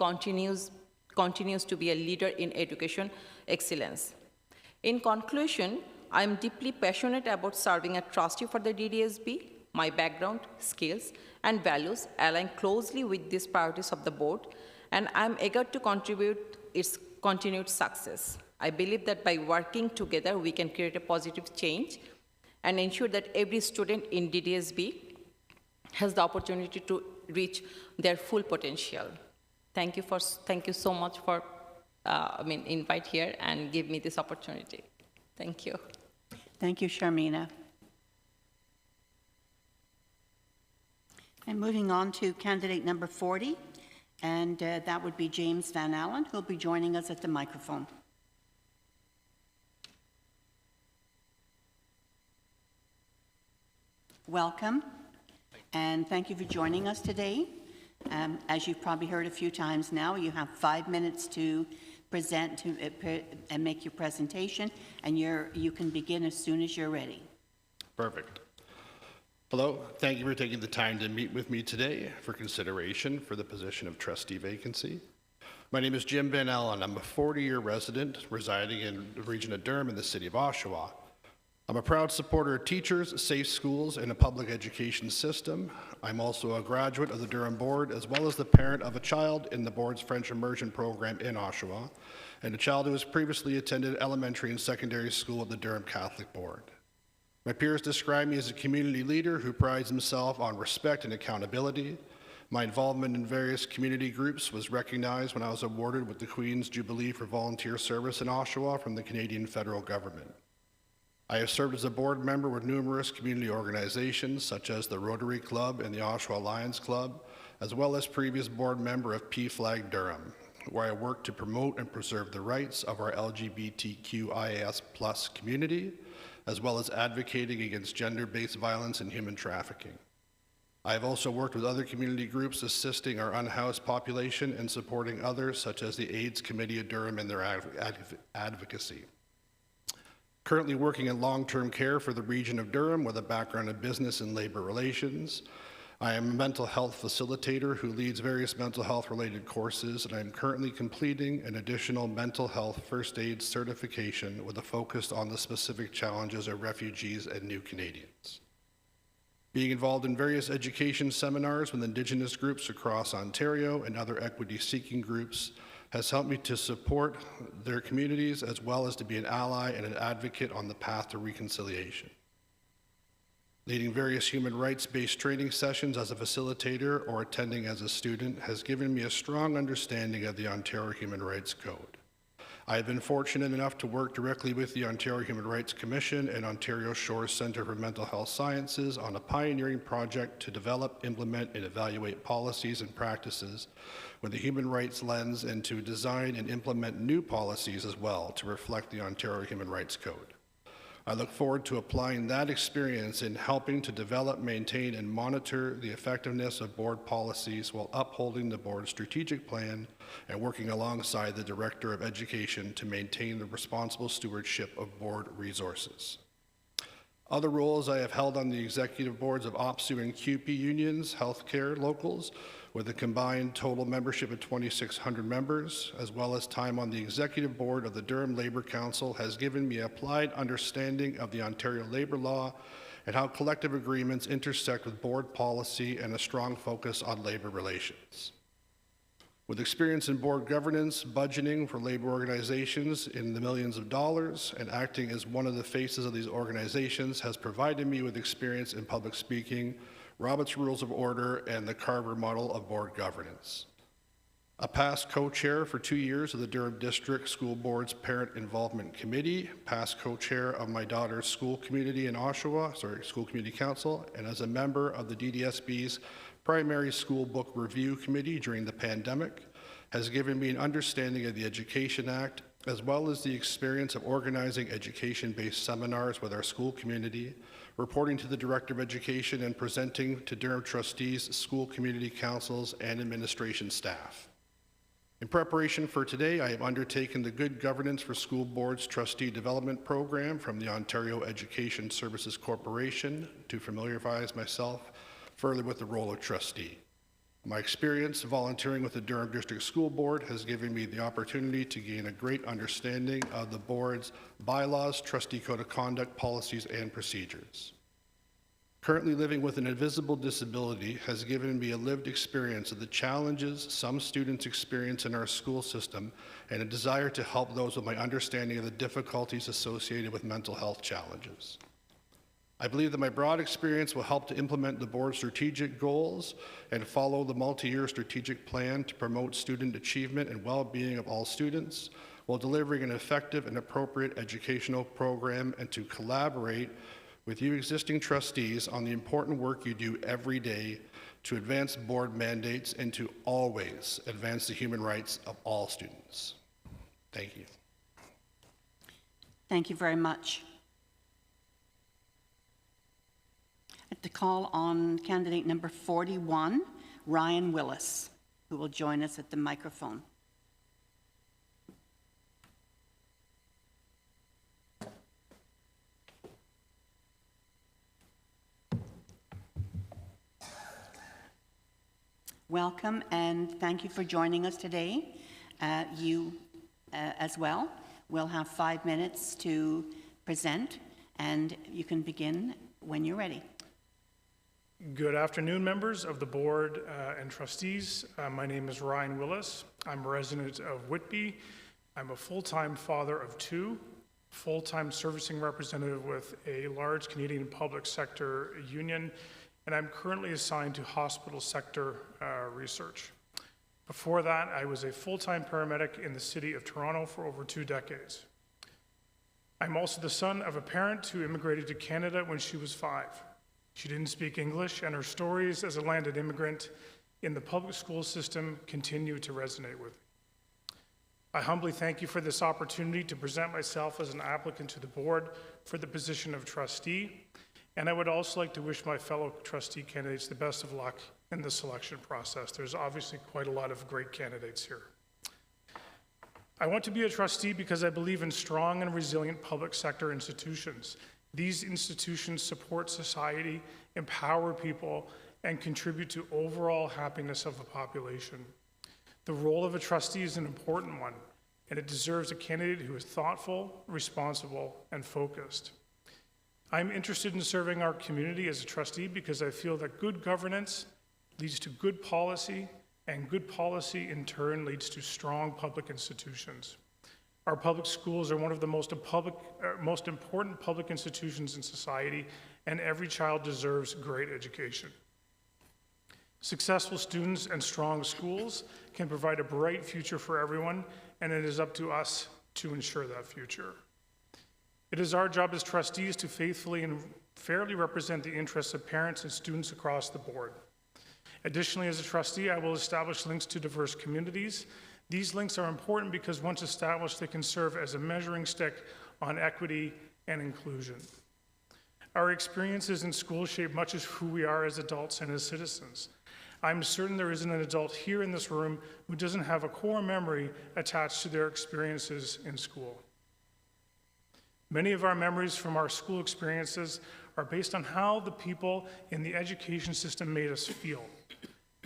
continues to be a leader in education excellence. In conclusion, I am deeply passionate about serving as trustee for the DDSB. My background, skills, and values align closely with these priorities of the board, and I'm eager to contribute its continued success. I believe that by working together, we can create a positive change and ensure that every student in DDSB has the opportunity to reach their full potential. Thank you so much for invite here and give me this opportunity. Thank you. Thank you, Sharmina. And moving on to candidate number 40, and that would be James Van Allen, who'll be joining us at the microphone. Welcome, and thank you for joining us today. As you've probably heard a few times now, you have 5 minutes to present and make your presentation, and you can begin as soon as you're ready. Perfect. Hello, thank you for taking the time to meet with me today for consideration for the position of trustee vacancy. My name is Jim Van Allen. I'm a 40-year resident residing in the region of Durham in the city of Oshawa. I'm a proud supporter of teachers, safe schools, and a public education system. I'm also a graduate of the Durham Board, as well as the parent of a child in the board's French immersion program in Oshawa, and a child who has previously attended elementary and secondary school at the Durham Catholic Board. My peers describe me as a community leader who prides himself on respect and accountability. My involvement in various community groups was recognized when I was awarded with the Queen's Jubilee for Volunteer Service in Oshawa from the Canadian federal government. I have served as a board member with numerous community organizations such as the Rotary Club and the Oshawa Lions Club, as well as previous board member of PFLAG Durham, where I worked to promote and preserve the rights of our LGBTQIAS+ community, as well as advocating against gender-based violence and human trafficking. I have also worked with other community groups assisting our unhoused population and supporting others, such as the AIDS Committee of Durham and their advocacy. Currently working in long-term care for the region of Durham with a background in business and labor relations. I am a mental health facilitator who leads various mental health related courses, and I am currently completing an additional mental health first aid certification with a focus on the specific challenges of refugees and new Canadians. Being involved in various education seminars with Indigenous groups across Ontario and other equity-seeking groups has helped me to support their communities as well as to be an ally and an advocate on the path to reconciliation. Leading various human rights-based training sessions as a facilitator or attending as a student has given me a strong understanding of the Ontario Human Rights Code. I have been fortunate enough to work directly with the Ontario Human Rights Commission and Ontario Shores Centre for Mental Health Sciences on a pioneering project to develop, implement, and evaluate policies and practices with a human rights lens, and to design and implement new policies as well to reflect the Ontario Human Rights Code. I look forward to applying that experience in helping to develop, maintain, and monitor the effectiveness of board policies while upholding the board's strategic plan and working alongside the Director of Education to maintain the responsible stewardship of board resources. Other roles I have held on the executive boards of OPSU and CUPE unions, healthcare locals, with a combined total membership of 2,600 members, as well as time on the executive board of the Durham Labour Council, has given me applied understanding of the Ontario labour law and how collective agreements intersect with board policy and a strong focus on labour relations. With experience in board governance, budgeting for labor organizations in the millions of dollars, and acting as one of the faces of these organizations has provided me with experience in public speaking, Robert's Rules of Order, and the Carver model of board governance. a past co-chair for 2 years of the Durham District School Board's Parent Involvement Committee, past co-chair of my daughter's school community in Oshawa, School Community Council, and as a member of the DDSB's Primary School Book Review Committee during the pandemic, has given me an understanding of the Education Act, as well as the experience of organizing education-based seminars with our school community, reporting to the Director of Education, and presenting to Durham trustees, school community councils, and administration staff. In preparation for today, I have undertaken the Good Governance for School Boards Trustee Development Program from the Ontario Education Services Corporation to familiarize myself further with the role of trustee. My experience volunteering with the Durham District School Board has given me the opportunity to gain a great understanding of the board's bylaws, trustee code of conduct, policies, and procedures. Currently living with an invisible disability has given me a lived experience of the challenges some students experience in our school system and a desire to help those with my understanding of the difficulties associated with mental health challenges. I believe that my broad experience will help to implement the board's strategic goals and follow the multi-year strategic plan to promote student achievement and well-being of all students while delivering an effective and appropriate educational program, and to collaborate with you existing trustees on the important work you do every day to advance board mandates and to always advance the human rights of all students. Thank you. Thank you very much. At the call on candidate number 41, Ryan Willis, who will join us at the microphone. Welcome and thank you for joining us today. You as well will have 5 minutes to present, and you can begin when you're ready. Good afternoon, members of the board and trustees. My name is Ryan Willis. I'm a resident of Whitby. I'm a full-time father of 2, full-time servicing representative with a large Canadian public sector union, and I'm currently assigned to hospital sector research. Before that, I was a full-time paramedic in the city of Toronto for over 2 decades. I'm also the son of a parent who immigrated to Canada when she was 5. She didn't speak English, and her stories as a landed immigrant in the public school system continue to resonate with me. I humbly thank you for this opportunity to present myself as an applicant to the board for the position of trustee, and I would also like to wish my fellow trustee candidates the best of luck in the selection process. There's obviously quite a lot of great candidates here. I want to be a trustee because I believe in strong and resilient public sector institutions. These institutions support society, empower people, and contribute to overall happiness of the population. The role of a trustee is an important one, and it deserves a candidate who is thoughtful, responsible, and focused. I'm interested in serving our community as a trustee because I feel that good governance leads to good policy, and good policy in turn leads to strong public institutions. Our public schools are one of the most important public institutions in society, and every child deserves great education. Successful students and strong schools can provide a bright future for everyone, and it is up to us to ensure that future. It is our job as trustees to faithfully and fairly represent the interests of parents and students across the board. Additionally, as a trustee, I will establish links to diverse communities. These links are important because once established, they can serve as a measuring stick on equity and inclusion. Our experiences in school shape much of who we are as adults and as citizens. I'm certain there isn't an adult here in this room who doesn't have a core memory attached to their experiences in school. Many of our memories from our school experiences are based on how the people in the education system made us feel.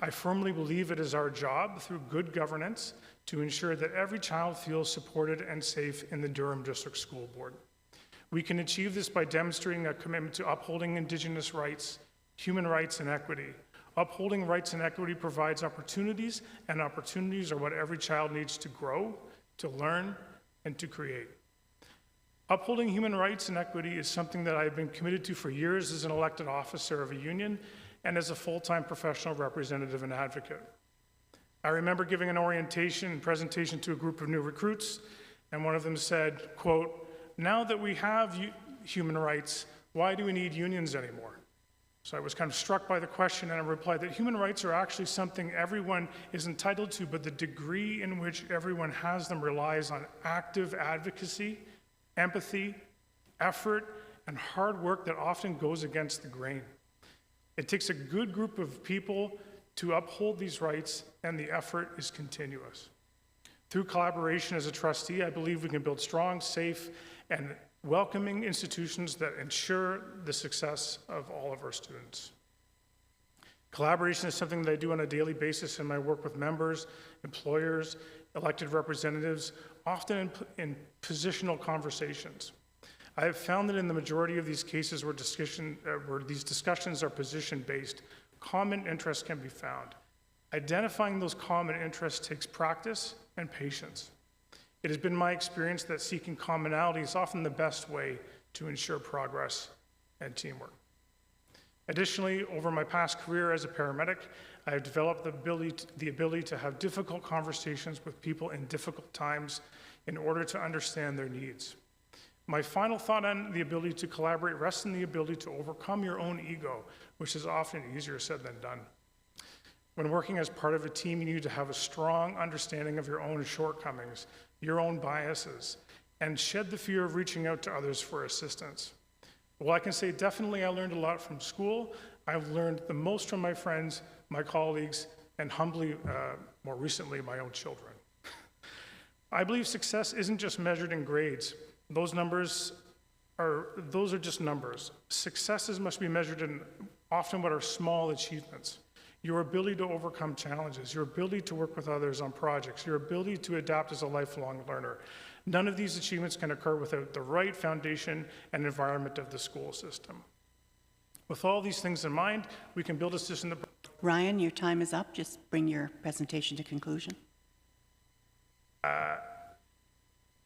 I firmly believe it is our job, through good governance, to ensure that every child feels supported and safe in the Durham District School Board. We can achieve this by demonstrating a commitment to upholding Indigenous rights, human rights, and equity. Upholding rights and equity provides opportunities, and opportunities are what every child needs to grow, to learn, and to create. Upholding human rights and equity is something that I've been committed to for years as an elected officer of a union and as a full-time professional representative and advocate. I remember giving an orientation and presentation to a group of new recruits, and one of them said, quote, "Now that we have human rights, why do we need unions anymore?" So I was kind of struck by the question, and I replied that human rights are actually something everyone is entitled to, but the degree in which everyone has them relies on active advocacy, empathy, effort, and hard work that often goes against the grain. It takes a good group of people to uphold these rights, and the effort is continuous. Through collaboration as a trustee, I believe we can build strong, safe, and welcoming institutions that ensure the success of all of our students. Collaboration is something that I do on a daily basis in my work with members, employers, elected representatives, often in positional conversations. I have found that in the majority of these cases where these discussions are position-based, common interests can be found. Identifying those common interests takes practice and patience. It has been my experience that seeking commonality is often the best way to ensure progress and teamwork. Additionally, over my past career as a paramedic, I have developed the ability to have difficult conversations with people in difficult times in order to understand their needs. My final thought on the ability to collaborate rests in the ability to overcome your own ego, which is often easier said than done. When working as part of a team, you need to have a strong understanding of your own shortcomings, your own biases, and shed the fear of reaching out to others for assistance. Well, I can say definitely I learned a lot from school. I've learned the most from my friends, my colleagues, and humbly, more recently, my own children. I believe success isn't just measured in grades. Those are just numbers. Successes must be measured in often what are small achievements. Your ability to overcome challenges, your ability to work with others on projects, your ability to adapt as a lifelong learner. None of these achievements can occur without the right foundation and environment of the school system. With all these things in mind, we can build a system that... Ryan, your time is up. Just bring your presentation to conclusion.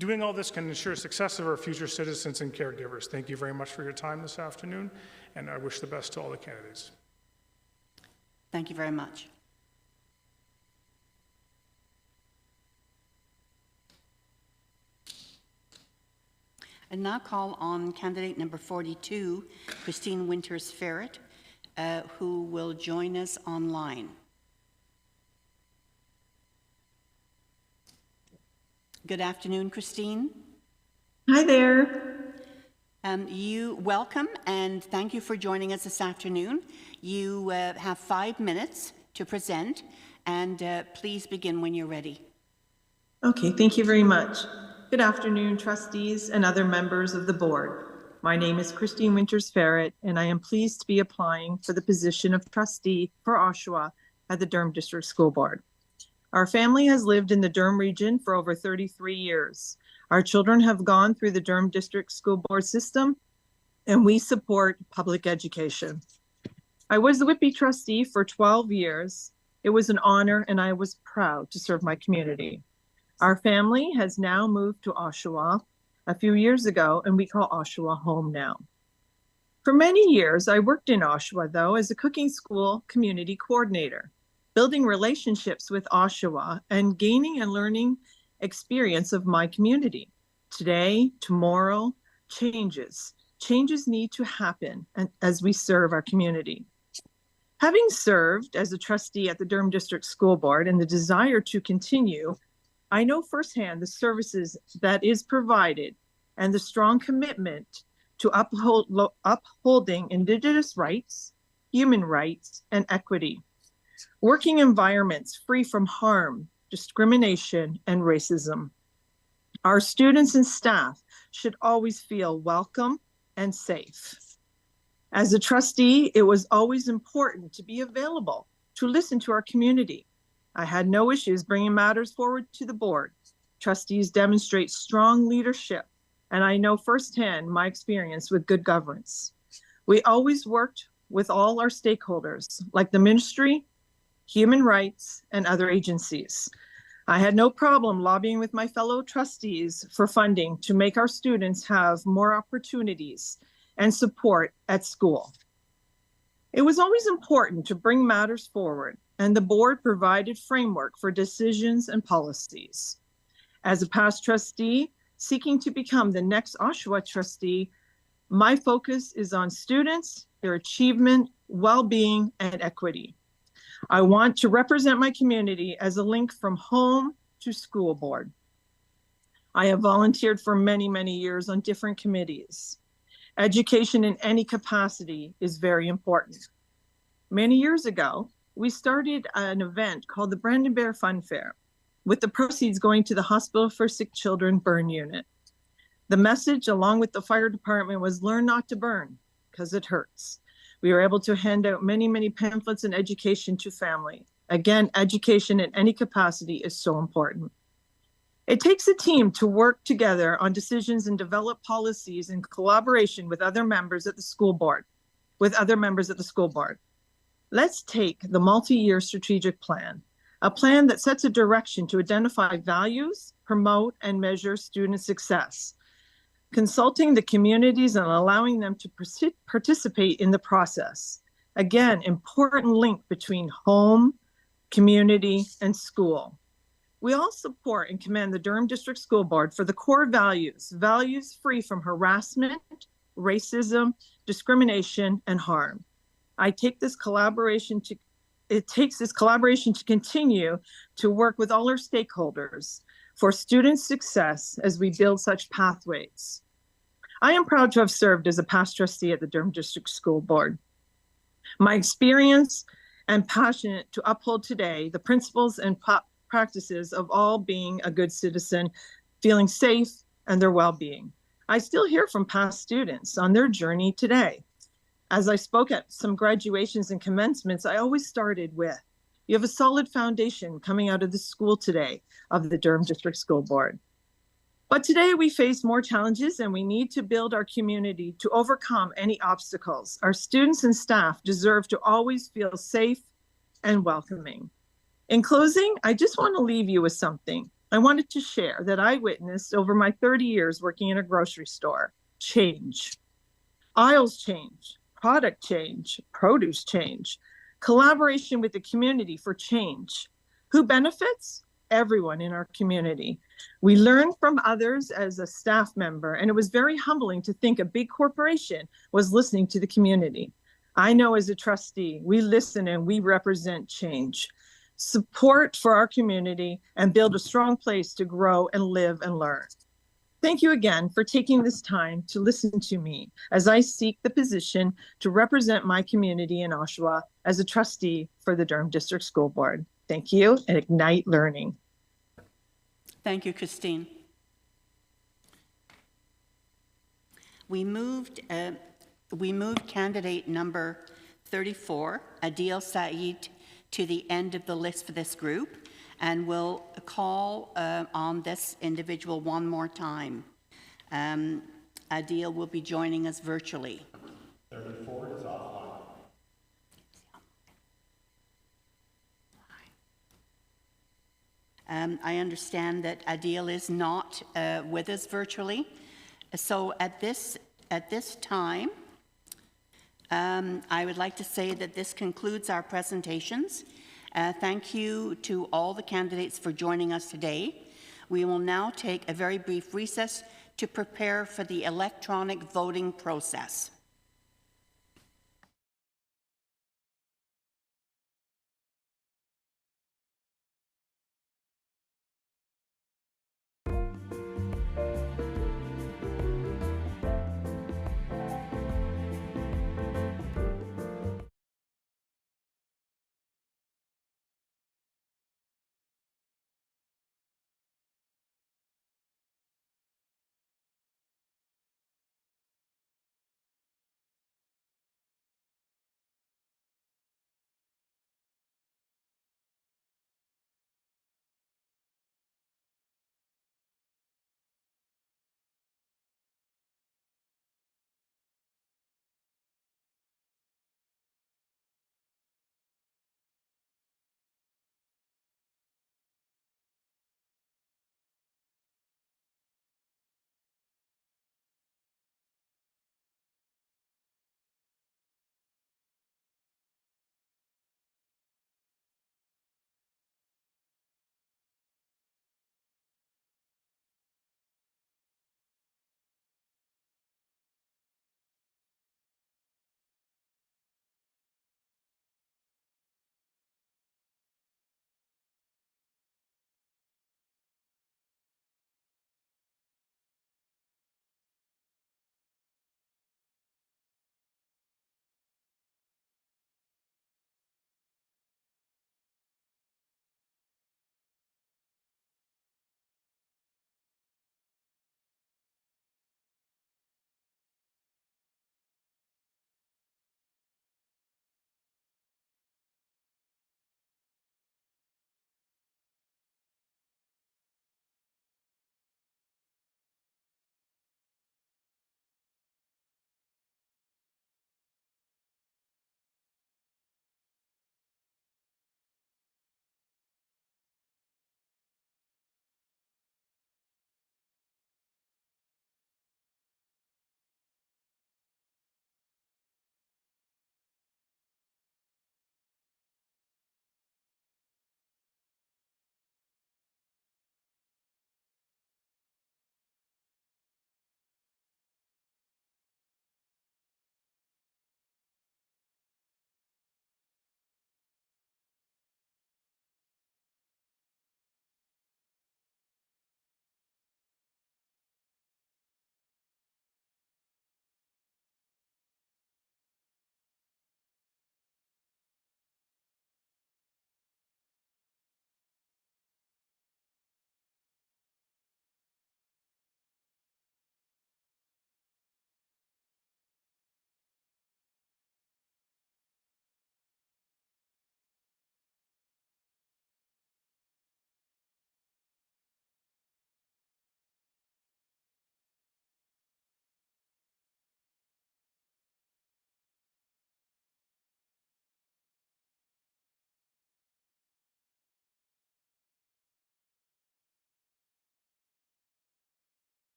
Doing all this can ensure success of our future citizens and caregivers. Thank you very much for your time this afternoon, and I wish the best to all the candidates. Thank you very much. I now call on candidate number 42, Christine Winters-Ferret, who will join us online. Good afternoon, Christine. Hi there. Welcome and thank you for joining us this afternoon. You have 5 minutes to present, and please begin when you're ready. Okay, thank you very much. Good afternoon, trustees and other members of the board. My name is Christine Winters-Ferret, and I am pleased to be applying for the position of trustee for Oshawa at the Durham District School Board. Our family has lived in the Durham region for over 33 years. Our children have gone through the Durham District School Board system, and we support public education. I was the Whitby trustee for 12 years. It was an honor, and I was proud to serve my community. Our family has now moved to Oshawa a few years ago, and we call Oshawa home now. For many years, I worked in Oshawa, though, as a cooking school community coordinator, building relationships with Oshawa and gaining and learning experience of my community. Today, tomorrow, changes need to happen as we serve our community. Having served as a trustee at the Durham District School Board and the desire to continue, I know firsthand the services that is provided and the strong commitment to upholding Indigenous rights, human rights, and equity. Working environments free from harm, discrimination, and racism. Our students and staff should always feel welcome and safe. As a trustee, it was always important to be available to listen to our community. I had no issues bringing matters forward to the board. Trustees demonstrate strong leadership, and I know firsthand my experience with good governance. We always worked with all our stakeholders, like the ministry, human rights, and other agencies. I had no problem lobbying with my fellow trustees for funding to make our students have more opportunities and support at school. It was always important to bring matters forward and the board provided framework for decisions and policies. As a past trustee seeking to become the next Oshawa trustee, my focus is on students, their achievement, well-being, and equity. I want to represent my community as a link from home to school board. I have volunteered for many, many years on different committees. Education in any capacity is very important. Many years ago, we started an event called the Brandon Bear Fun Fair, with the proceeds going to the Hospital for Sick Children Burn Unit. The message, along with the fire department, was learn not to burn, because it hurts. We were able to hand out many, many pamphlets and education to family. Again, education in any capacity is so important. It takes a team to work together on decisions and develop policies in collaboration with other members at the school board, Let's take the multi-year strategic plan, a plan that sets a direction to identify values, promote, and measure student success, consulting the communities and allowing them to participate in the process. Again, important link between home, community, and school. We all support and commend the Durham District School Board for the core values free from harassment, racism, discrimination, and harm. It takes this collaboration to continue to work with all our stakeholders for student success as we build such pathways. I am proud to have served as a past trustee at the Durham District School Board. My experience and passion to uphold today the principles and practices of all being a good citizen, feeling safe, and their well-being. I still hear from past students on their journey today. As I spoke at some graduations and commencements, I always started with, you have a solid foundation coming out of the school today of the Durham District School Board. But today we face more challenges and we need to build our community to overcome any obstacles. Our students and staff deserve to always feel safe and welcoming. In closing, I just want to leave you with something I wanted to share that I witnessed over my 30 years working in a grocery store. Change. Aisles change, product change, produce change, collaboration with the community for change. Who benefits? Everyone in our community. We learn from others as a staff member, and it was very humbling to think a big corporation was listening to the community. I know as a trustee, we listen and we represent change, support for our community, and build a strong place to grow and live and learn. Thank you again for taking this time to listen to me as I seek the position to represent my community in Oshawa as a trustee for the Durham District School Board. Thank you, and ignite learning. Thank you, Christine. We moved candidate number 34, Adil Saeed, to the end of the list for this group, and we'll call on this individual one more time. Adil will be joining us virtually. 34 is offline. I understand that Adil is not with us virtually. So at this time, I would like to say that this concludes our presentations. Thank you to all the candidates for joining us today. We will now take a very brief recess to prepare for the electronic voting process.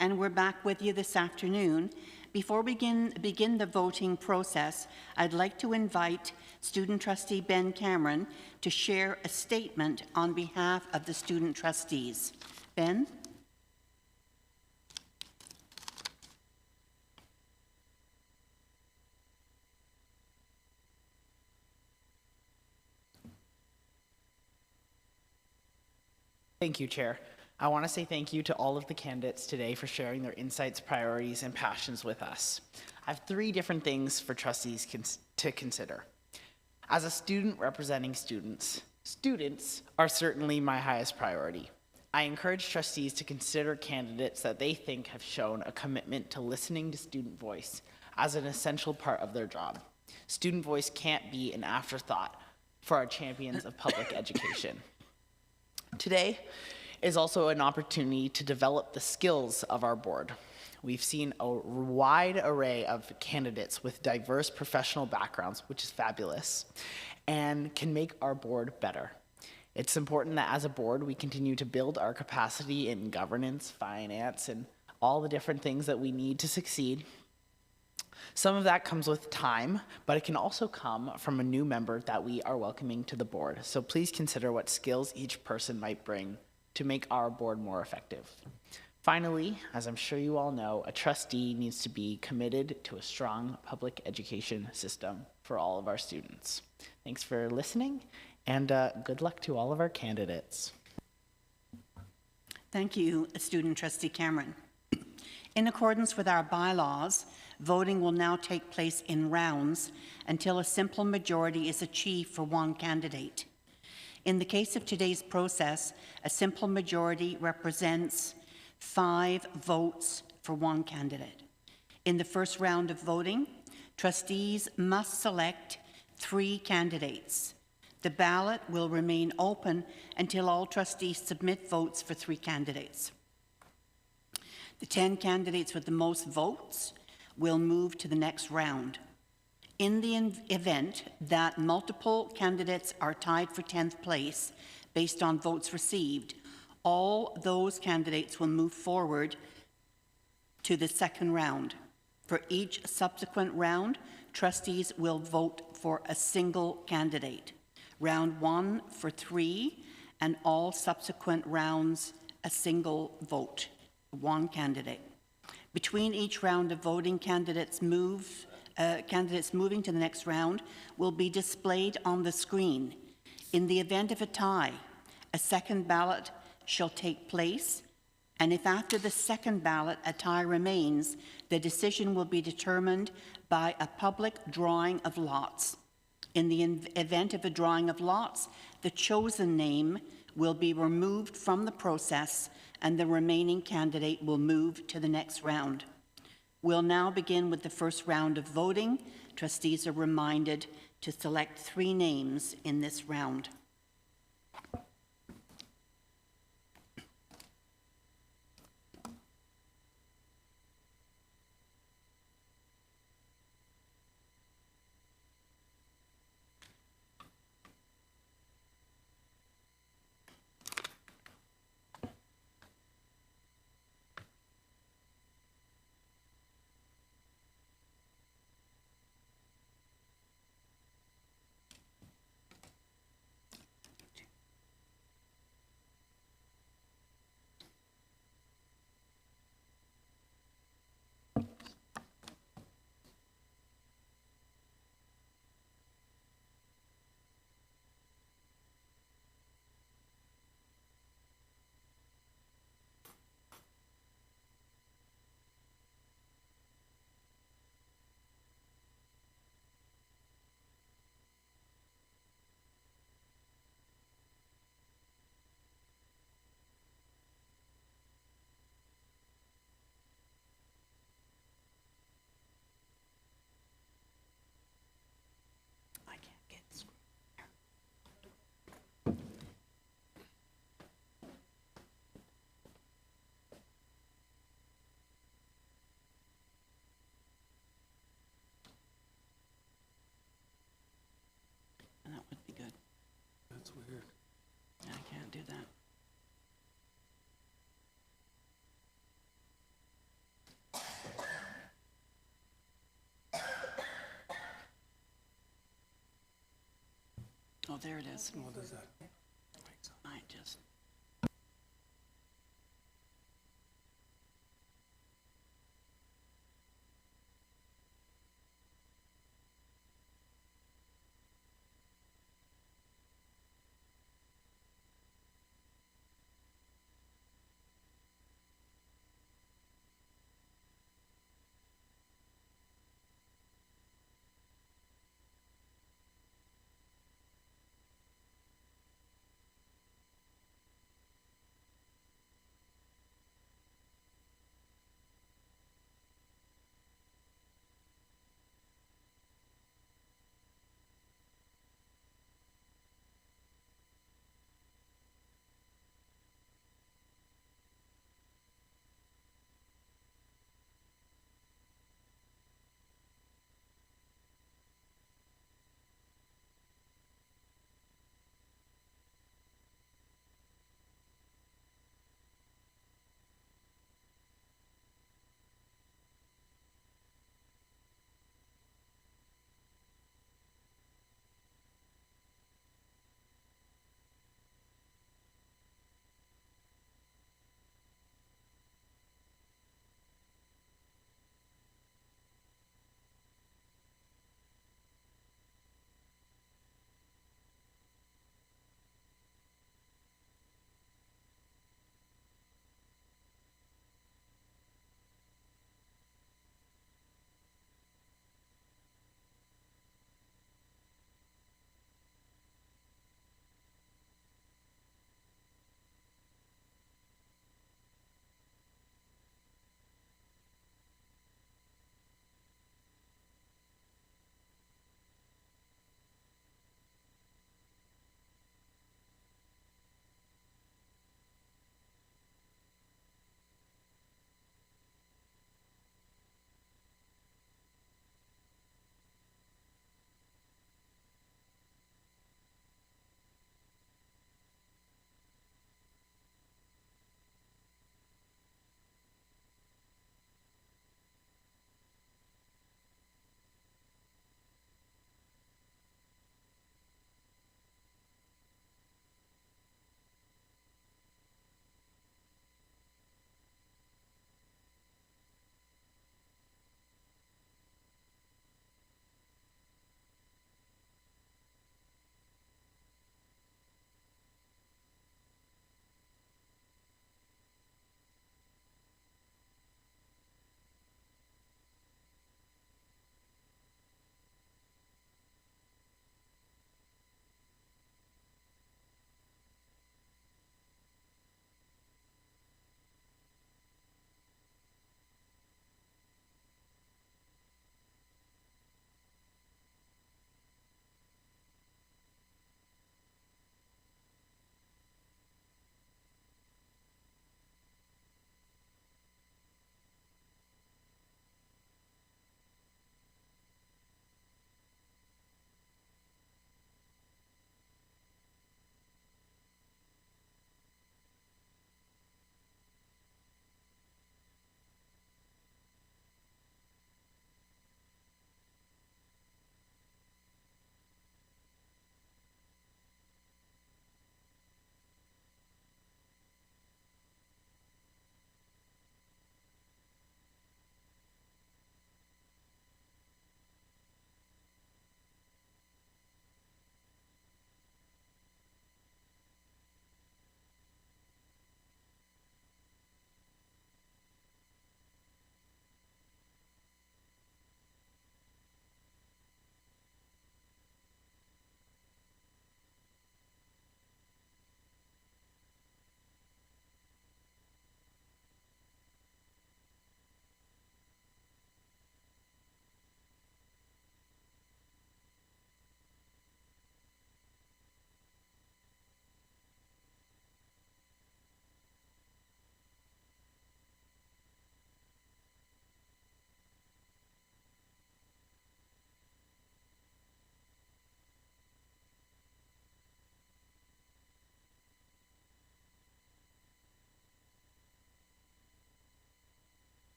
and we're back with you this afternoon. Before we begin the voting process, I'd like to invite Student Trustee Ben Cameron to share a statement on behalf of the student trustees. Ben? Thank you, Chair. I want to say thank you to all of the candidates today for sharing their insights, priorities, and passions with us. I have 3 different things for trustees to consider. As a student representing students, students are certainly my highest priority. I encourage trustees to consider candidates that they think have shown a commitment to listening to student voice as an essential part of their job. Student voice can't be an afterthought for our champions of public education. Today is also an opportunity to develop the skills of our board. We've seen a wide array of candidates with diverse professional backgrounds, which is fabulous, and can make our board better. It's important that as a board, we continue to build our capacity in governance, finance, and all the different things that we need to succeed. Some of that comes with time, but it can also come from a new member that we are welcoming to the board. So please consider what skills each person might bring to make our board more effective. Finally, as I'm sure you all know, a trustee needs to be committed to a strong public education system for all of our students. Thanks for listening, and good luck to all of our candidates. Thank you, Student Trustee Cameron. In accordance with our bylaws, voting will now take place in rounds until a simple majority is achieved for one candidate. In the case of today's process, a simple majority represents 5 votes for one candidate. In the first round of voting, trustees must select 3 candidates. The ballot will remain open until all trustees submit votes for 3 candidates. The 10 candidates with the most votes will move to the next round. In the event that multiple candidates are tied for 10th place based on votes received, all those candidates will move forward to the second round. For each subsequent round, trustees will vote for a single candidate. Round 1 for 3, and all subsequent rounds, a single vote, 1 candidate. Between each round of voting, candidates moving to the next round will be displayed on the screen. In the event of a tie, a second ballot shall take place, and if after the second ballot a tie remains, the decision will be determined by a public drawing of lots. In the event of a drawing of lots, the chosen name will be removed from the process and the remaining candidate will move to the next round. We'll now begin with the first round of voting. Trustees are reminded to select 3 names in this round. Oh, there it is. What is that? I just.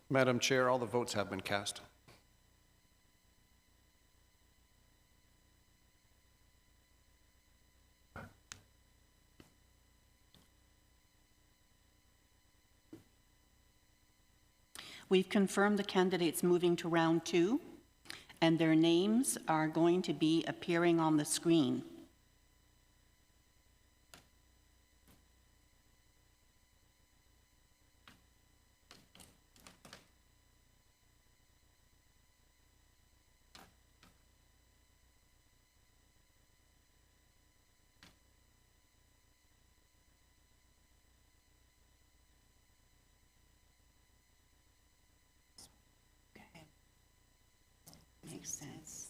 Madam Chair, all the votes have been cast. We've confirmed the candidates moving to round 2, and their names are going to be appearing on the screen. Makes sense.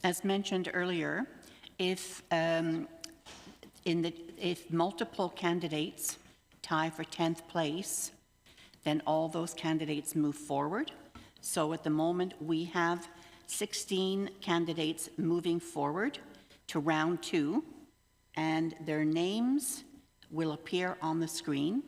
As mentioned earlier, if if multiple candidates tie for 10th place, then all those candidates move forward. So at the moment, we have 16 candidates moving forward to round 2, and their names will appear on the screen.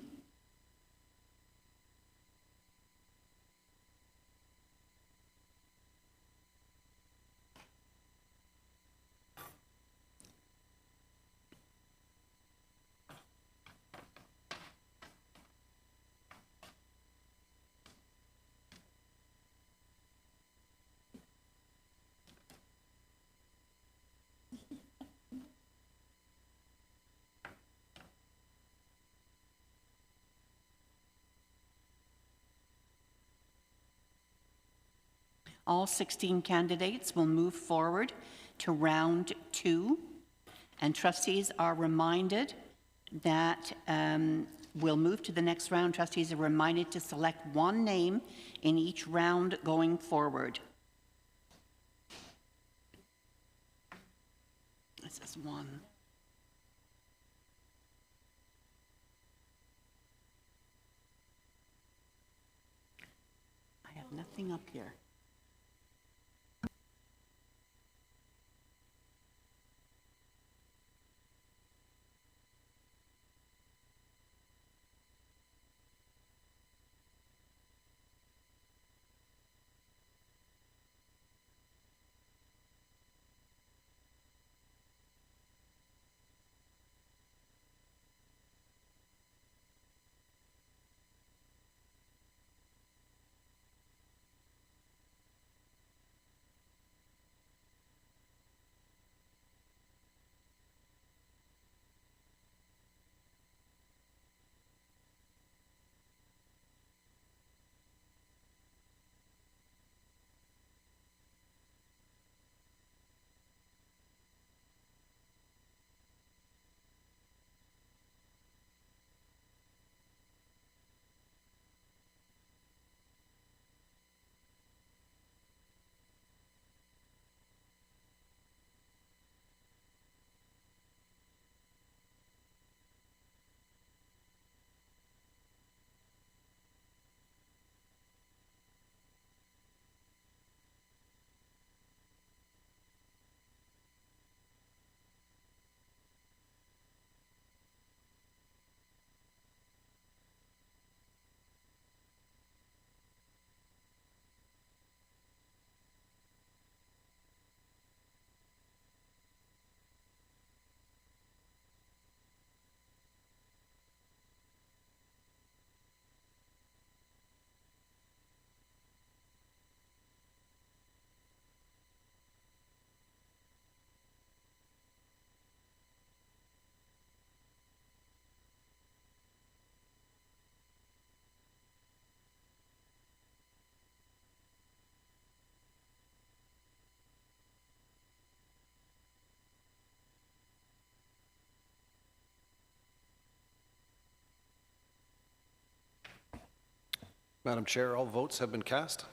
All 16 candidates will move forward to round 2, and trustees are reminded that we'll move to the next round. Trustees are reminded to select one name in each round going forward. This is one. I have nothing up here. Madam Chair, all votes have been cast.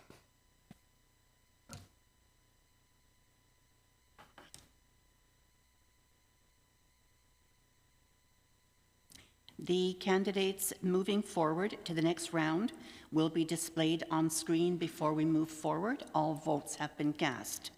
The candidates moving forward to the next round will be displayed on screen before we move forward. All votes have been cast.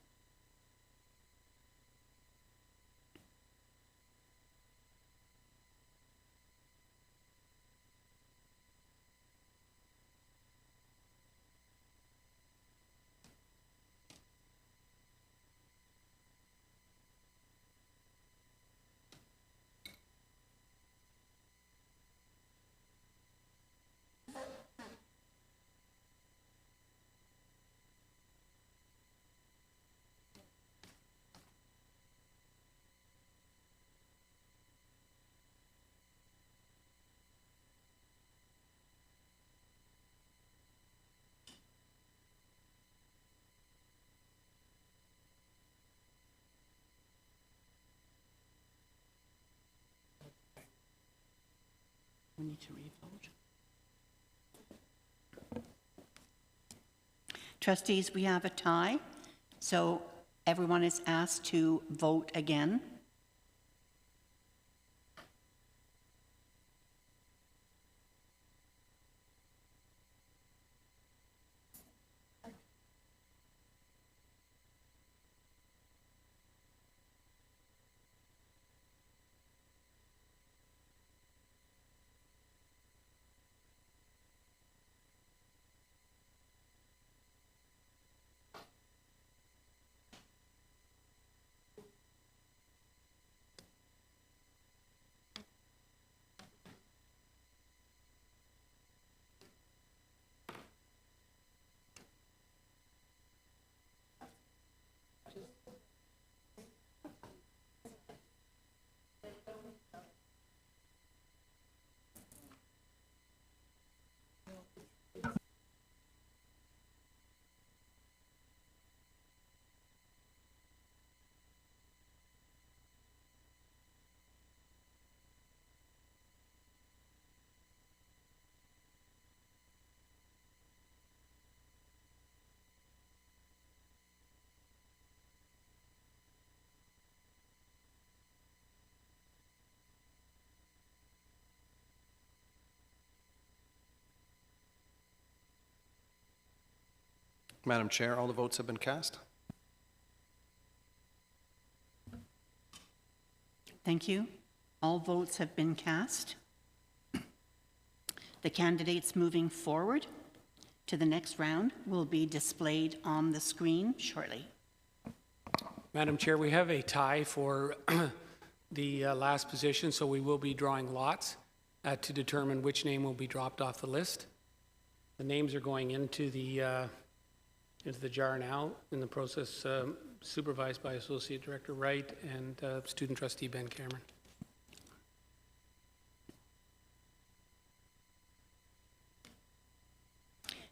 We need to re-vote. Trustees, we have a tie. So Everyone is asked to vote again. Madam Chair, all the votes have been cast. Thank you. All votes have been cast. The candidates moving forward to the next round will be displayed on the screen shortly. Madam Chair, we have a tie for the last position, so we will be drawing lots to determine which name will be dropped off the list. The names are going into the jar now in the process supervised by Associate Director Wright and Student Trustee Ben Cameron.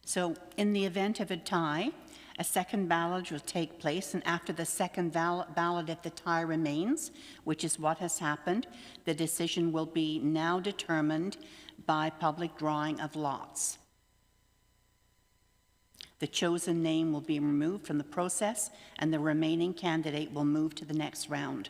So in the event of a tie, a second ballot will take place, and after the second ballot, if the tie remains, which is what has happened, the decision will be now determined by public drawing of lots. The chosen name will be removed from the process, and the remaining candidate will move to the next round.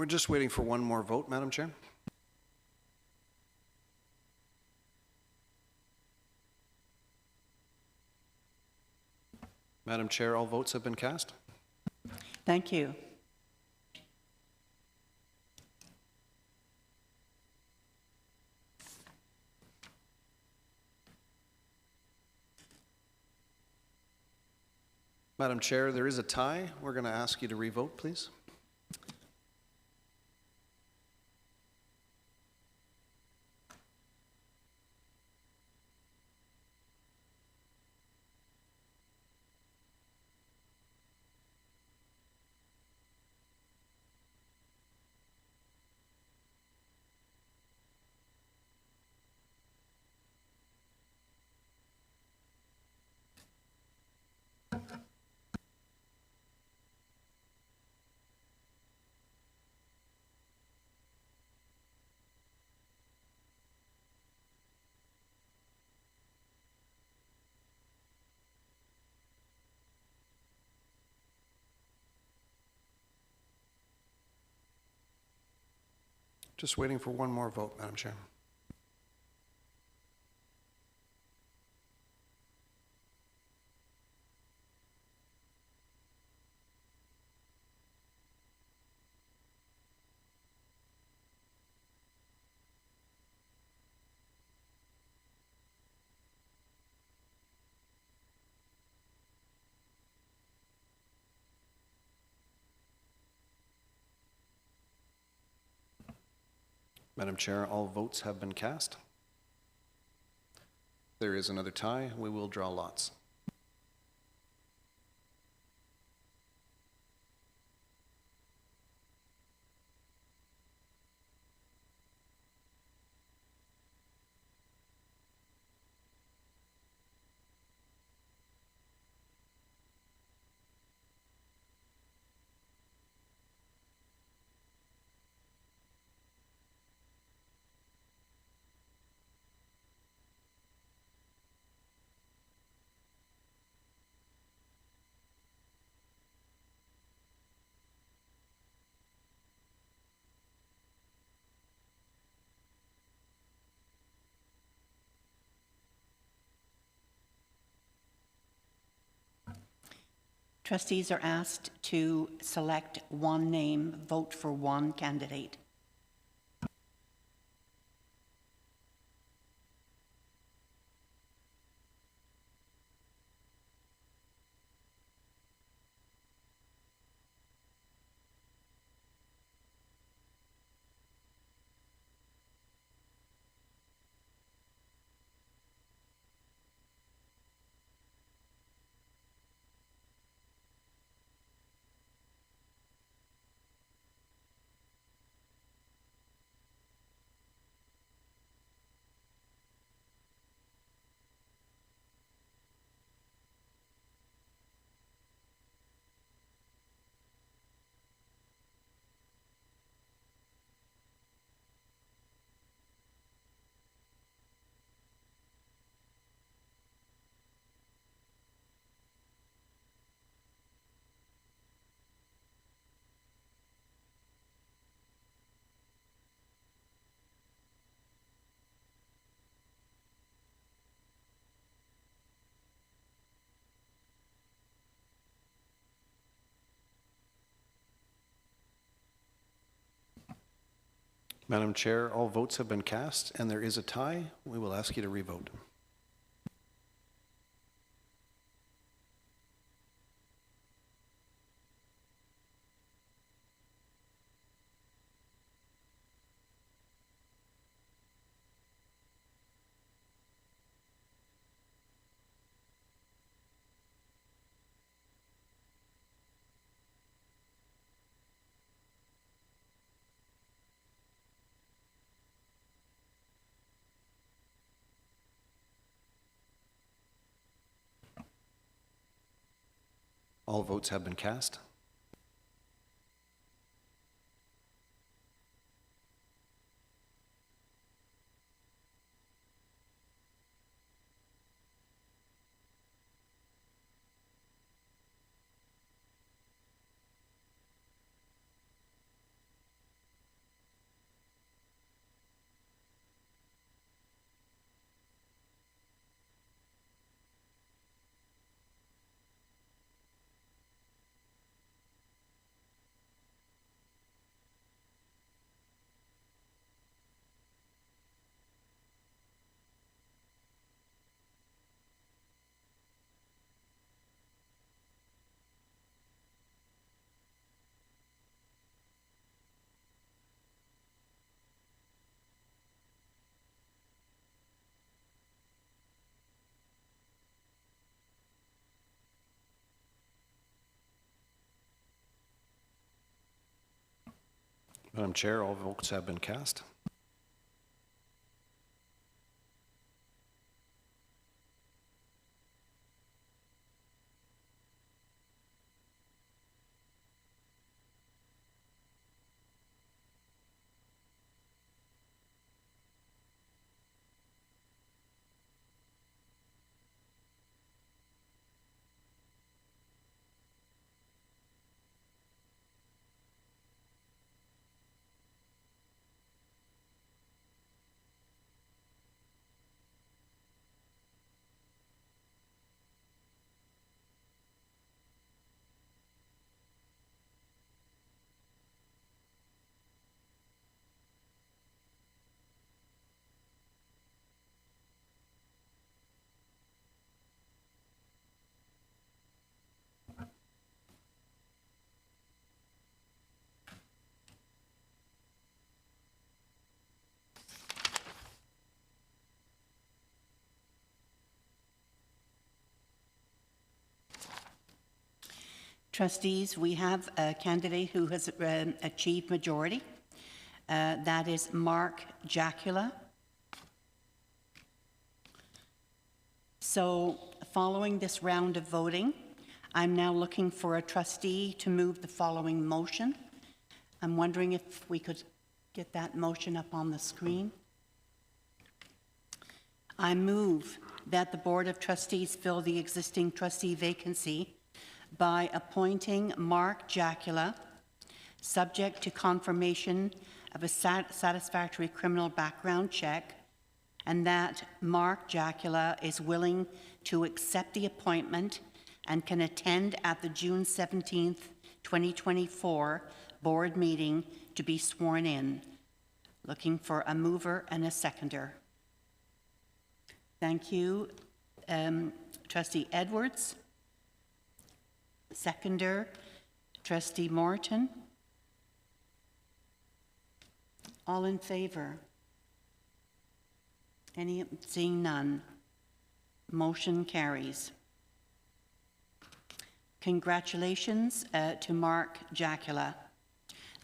We're just waiting for one more vote, Madam Chair. Madam Chair, all votes have been cast. Thank you. Madam Chair, there is a tie. We're going to ask you to revote, please. Just waiting for one more vote, Madam Chair. Madam Chair, all votes have been cast. There is another tie. We will draw lots. Trustees are asked to select one name, vote for one candidate. Madam Chair, all votes have been cast, and there is a tie. We will ask you to revote. All votes have been cast. Madam Chair, all votes have been cast. Trustees, we have a candidate who has achieved majority. That is Mark Jacula. So following this round of voting, I'm now looking for a trustee to move the following motion. I'm wondering if we could get that motion up on the screen. I move that the Board of Trustees fill the existing trustee vacancy by appointing Mark Jacula, subject to confirmation of a satisfactory criminal background check, and that Mark Jacula is willing to accept the appointment and can attend at the June 17th, 2024 board meeting to be sworn in. Looking for a mover and a seconder. Thank you. Trustee Edwards. Seconder, Trustee Morton. All in favor? Any? Seeing none. Motion carries. Congratulations to Mark Jacula.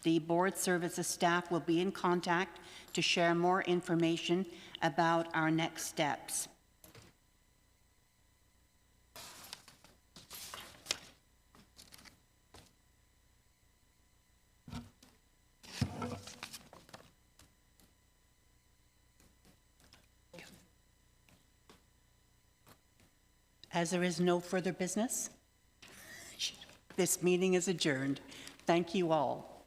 The board services staff will be in contact to share more information about our next steps. As there is no further business, this meeting is adjourned. Thank you all.